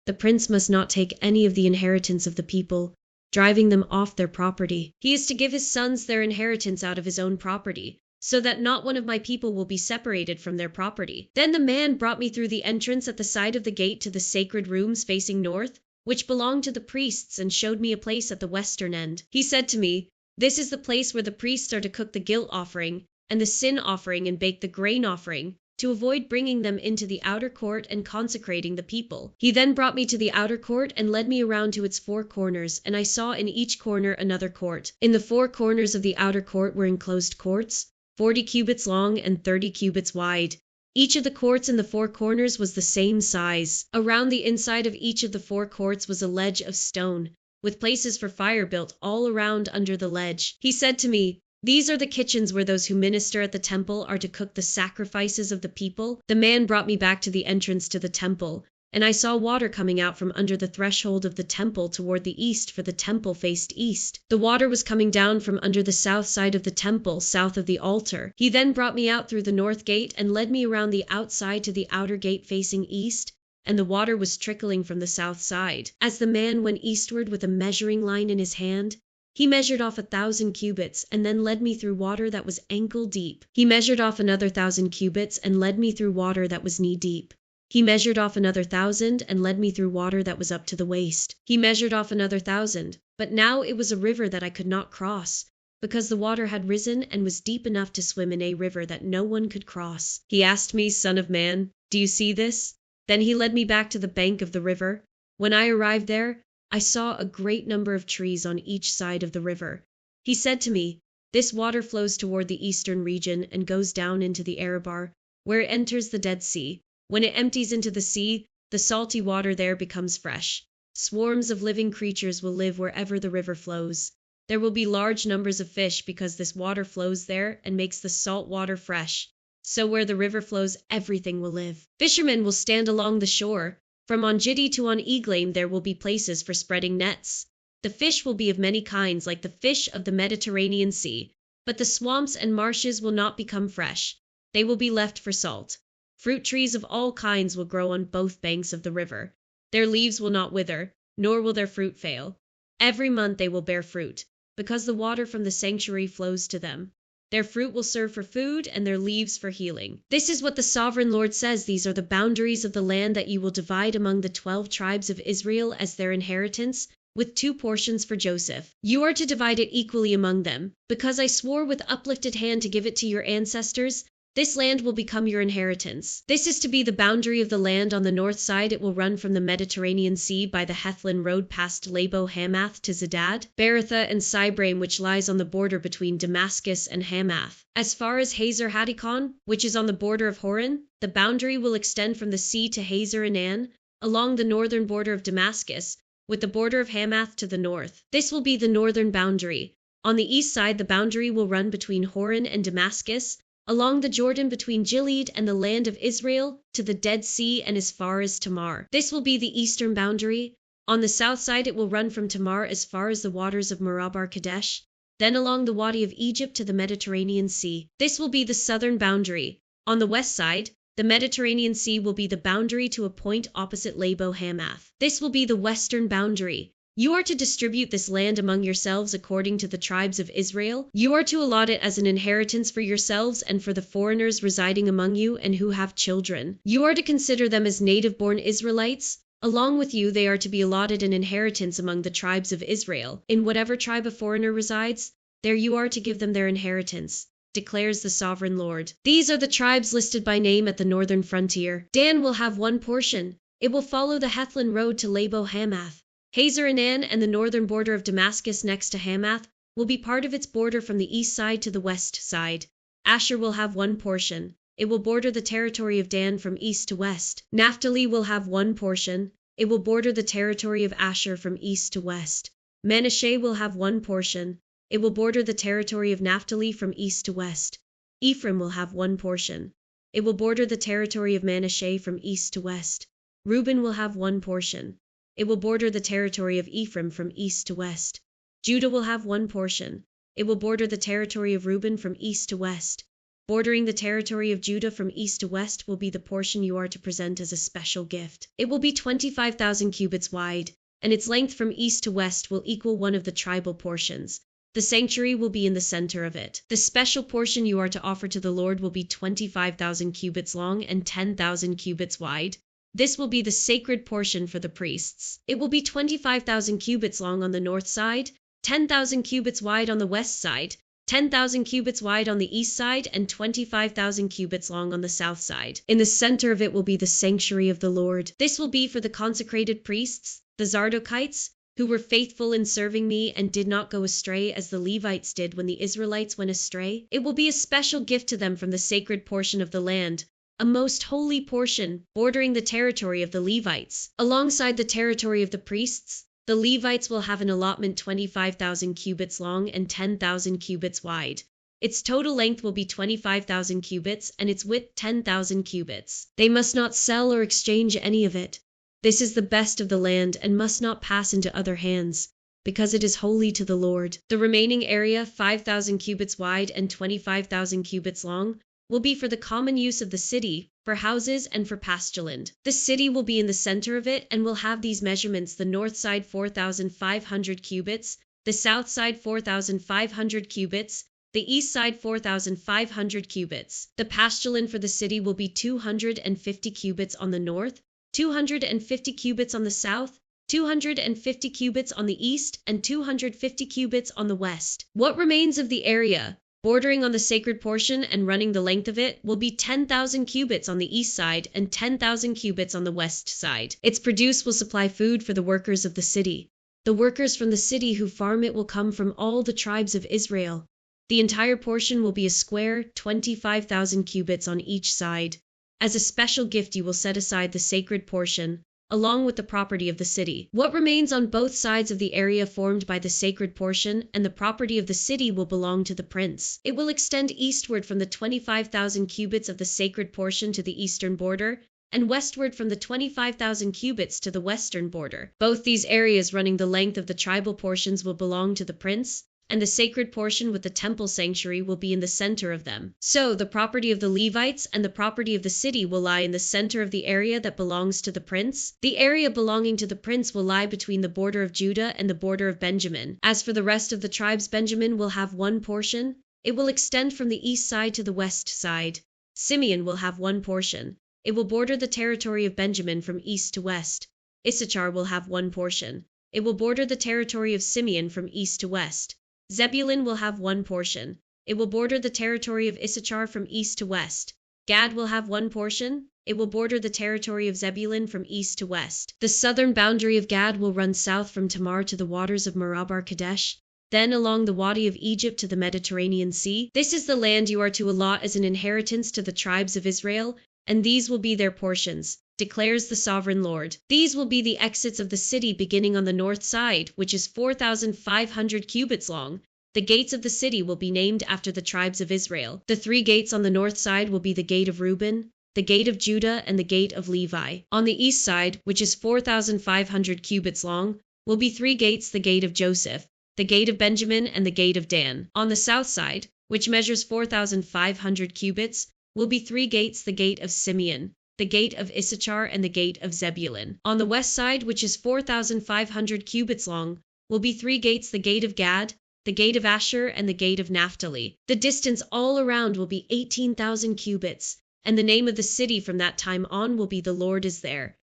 The prince must not take any of the inheritance of the people, driving them off their property. He is to give his sons their inheritance out of his own property, so that not one of my people will be separated from their property. Then the man brought me through the entrance at the side of the gate to the sacred rooms facing north, which belonged to the priests, and showed me a place at the western end. He said to me, "This is the place where the priests are to cook the guilt offering and the sin offering and bake the grain offering, to avoid bringing them into the outer court and consecrating the people." He then brought me to the outer court and led me around to its 4 corners, and I saw in each corner another court. In the 4 corners of the outer court were enclosed courts, 40 cubits long and 30 cubits wide. Each of the courts in the four corners was the same size. Around the inside of each of the four courts was a ledge of stone, with places for fire built all around under the ledge. He said to me, "These are the kitchens where those who minister at the temple are to cook the sacrifices of the people." The man brought me back to the entrance to the temple, and I saw water coming out from under the threshold of the temple toward the east, for the temple faced east. The water was coming down from under the south side of the temple, south of the altar. He then brought me out through the north gate and led me around the outside to the outer gate facing east, and the water was trickling from the south side. As the man went eastward with a measuring line in his hand, he measured off 1,000 cubits and then led me through water that was ankle deep. He measured off another 1,000 cubits and led me through water that was knee deep. He measured off another 1,000 and led me through water that was up to the waist. He measured off another 1,000, but now it was a river that I could not cross, because the water had risen and was deep enough to swim in a river that no one could cross. He asked me, "Son of man, do you see this?" Then he led me back to the bank of the river. When I arrived there, I saw a great number of trees on each side of the river. He said to me, "This water flows toward the eastern region and goes down into the Arabar, where it enters the Dead Sea. When it empties into the sea, the salty water there becomes fresh. Swarms of living creatures will live wherever the river flows. There will be large numbers of fish because this water flows there and makes the salt water fresh. So where the river flows, everything will live. Fishermen will stand along the shore. From Engidi to Eglaim there will be places for spreading nets. The fish will be of many kinds, like the fish of the Mediterranean Sea, but the swamps and marshes will not become fresh. They will be left for salt. Fruit trees of all kinds will grow on both banks of the river. Their leaves will not wither, nor will their fruit fail. Every month they will bear fruit, because the water from the sanctuary flows to them. Their fruit will serve for food, and their leaves for healing. This is what the sovereign Lord says. These are the boundaries of the land that you will divide among the 12 tribes of Israel as their inheritance, with 2 portions for Joseph. You are to divide it equally among them. Because I swore with uplifted hand to give it to your ancestors, this land will become your inheritance. This is to be the boundary of the land. On the north side it will run from the Mediterranean Sea by the Hethlon road past Labo Hamath to Zedad, Beratha and Sibraim, which lies on the border between Damascus and Hamath. As far as Hazer Hadikon, which is on the border of Horon, the boundary will extend from the sea to Hazer Anan, along the northern border of Damascus, with the border of Hamath to the north. This will be the northern boundary. On the east side the boundary will run between Horon and Damascus, along the Jordan between Gilead and the land of Israel, to the Dead Sea and as far as Tamar. This will be the eastern boundary. On the south side it will run from Tamar as far as the waters of Merabar Kadesh, then along the Wadi of Egypt to the Mediterranean Sea. This will be the southern boundary. On the west side, the Mediterranean Sea will be the boundary to a point opposite Labo Hamath. This will be the western boundary. You are to distribute this land among yourselves according to the tribes of Israel. You are to allot it as an inheritance for yourselves and for the foreigners residing among you and who have children. You are to consider them as native-born Israelites. Along with you they are to be allotted an inheritance among the tribes of Israel. In whatever tribe a foreigner resides, there you are to give them their inheritance, declares the sovereign Lord. These are the tribes listed by name at the northern frontier. Dan will have 1 portion. It will follow the Hethlon road to Labo Hamath. Hazer Anan and the northern border of Damascus next to Hamath will be part of its border from the east side to the west side. Asher will have 1 portion. It will border the territory of Dan from east to west. Naphtali will have 1 portion. It will border the territory of Asher from east to west. Manasseh will have 1 portion. It will border the territory of Naphtali from east to west. Ephraim will have 1 portion. It will border the territory of Manasseh from east to west. Reuben will have 1 portion. It will border the territory of Ephraim from east to west. Judah will have 1 portion. It will border the territory of Reuben from east to west. Bordering the territory of Judah from east to west will be the portion you are to present as a special gift. It will be 25,000 cubits wide, and its length from east to west will equal one of the tribal portions. The sanctuary will be in the center of it. The special portion you are to offer to the Lord will be 25,000 cubits long and 10,000 cubits wide. This will be the sacred portion for the priests. It will be 25,000 cubits long on the north side, 10,000 cubits wide on the west side, 10,000 cubits wide on the east side, and 25,000 cubits long on the south side. In the center of it will be the sanctuary of the Lord. This will be for the consecrated priests, the Zardokites, who were faithful in serving me and did not go astray as the Levites did when the Israelites went astray. It will be a special gift to them from the sacred portion of the land, a most holy portion bordering the territory of the Levites. Alongside the territory of the priests, the Levites will have an allotment 25,000 cubits long and 10,000 cubits wide. Its total length will be 25,000 cubits and its width 10,000 cubits. They must not sell or exchange any of it. This is the best of the land and must not pass into other hands, because it is holy to the Lord. The remaining area, 5,000 cubits wide and 25,000 cubits long, will be for the common use of the city, for houses and for pastureland. The city will be in the center of it and will have these measurements: the north side 4,500 cubits, the south side 4,500 cubits, the east side 4,500 cubits. The pastureland for the city will be 250 cubits on the north, 250 cubits on the south, 250 cubits on the east, and 250 cubits on the west. What remains of the area, bordering on the sacred portion and running the length of it, will be 10,000 cubits on the east side and 10,000 cubits on the west side. Its produce will supply food for the workers of the city. The workers from the city who farm it will come from all the tribes of Israel. The entire portion will be a square, 25,000 cubits on each side. As a special gift you will set aside the sacred portion, along with the property of the city. What remains on both sides of the area formed by the sacred portion and the property of the city will belong to the prince. It will extend eastward from the 25,000 cubits of the sacred portion to the eastern border, and westward from the 25,000 cubits to the western border. Both these areas running the length of the tribal portions will belong to the prince, and the sacred portion with the temple sanctuary will be in the center of them. So the property of the Levites and the property of the city will lie in the center of the area that belongs to the prince. The area belonging to the prince will lie between the border of Judah and the border of Benjamin. As for the rest of the tribes, Benjamin will have one portion. It will extend from the east side to the west side. Simeon will have one portion. It will border the territory of Benjamin from east to west. Issachar will have one portion. It will border the territory of Simeon from east to west. Zebulun will have one portion. It will border the territory of Issachar from east to west. Gad will have one portion. It will border the territory of Zebulun from east to west. The southern boundary of Gad will run south from Tamar to the waters of Meribah Kadesh, then along the Wadi of Egypt to the Mediterranean Sea. This is the land you are to allot as an inheritance to the tribes of Israel, and these will be their portions, declares the sovereign Lord. These will be the exits of the city beginning on the north side, which is 4,500 cubits long. The gates of the city will be named after the tribes of Israel. The 3 gates on the north side will be the gate of Reuben, the gate of Judah, and the gate of Levi. On the east side, which is 4,500 cubits long, will be 3 gates: the gate of Joseph, the gate of Benjamin, and the gate of Dan. On the south side, which measures 4,500 cubits, will be 3 gates: the gate of Simeon, the gate of Issachar, and the gate of Zebulun. On the west side, which is 4,500 cubits long, will be 3 gates: the gate of Gad, the gate of Asher, and the gate of Naphtali. The distance all around will be 18,000 cubits, and the name of the city from that time on will be "The Lord is there."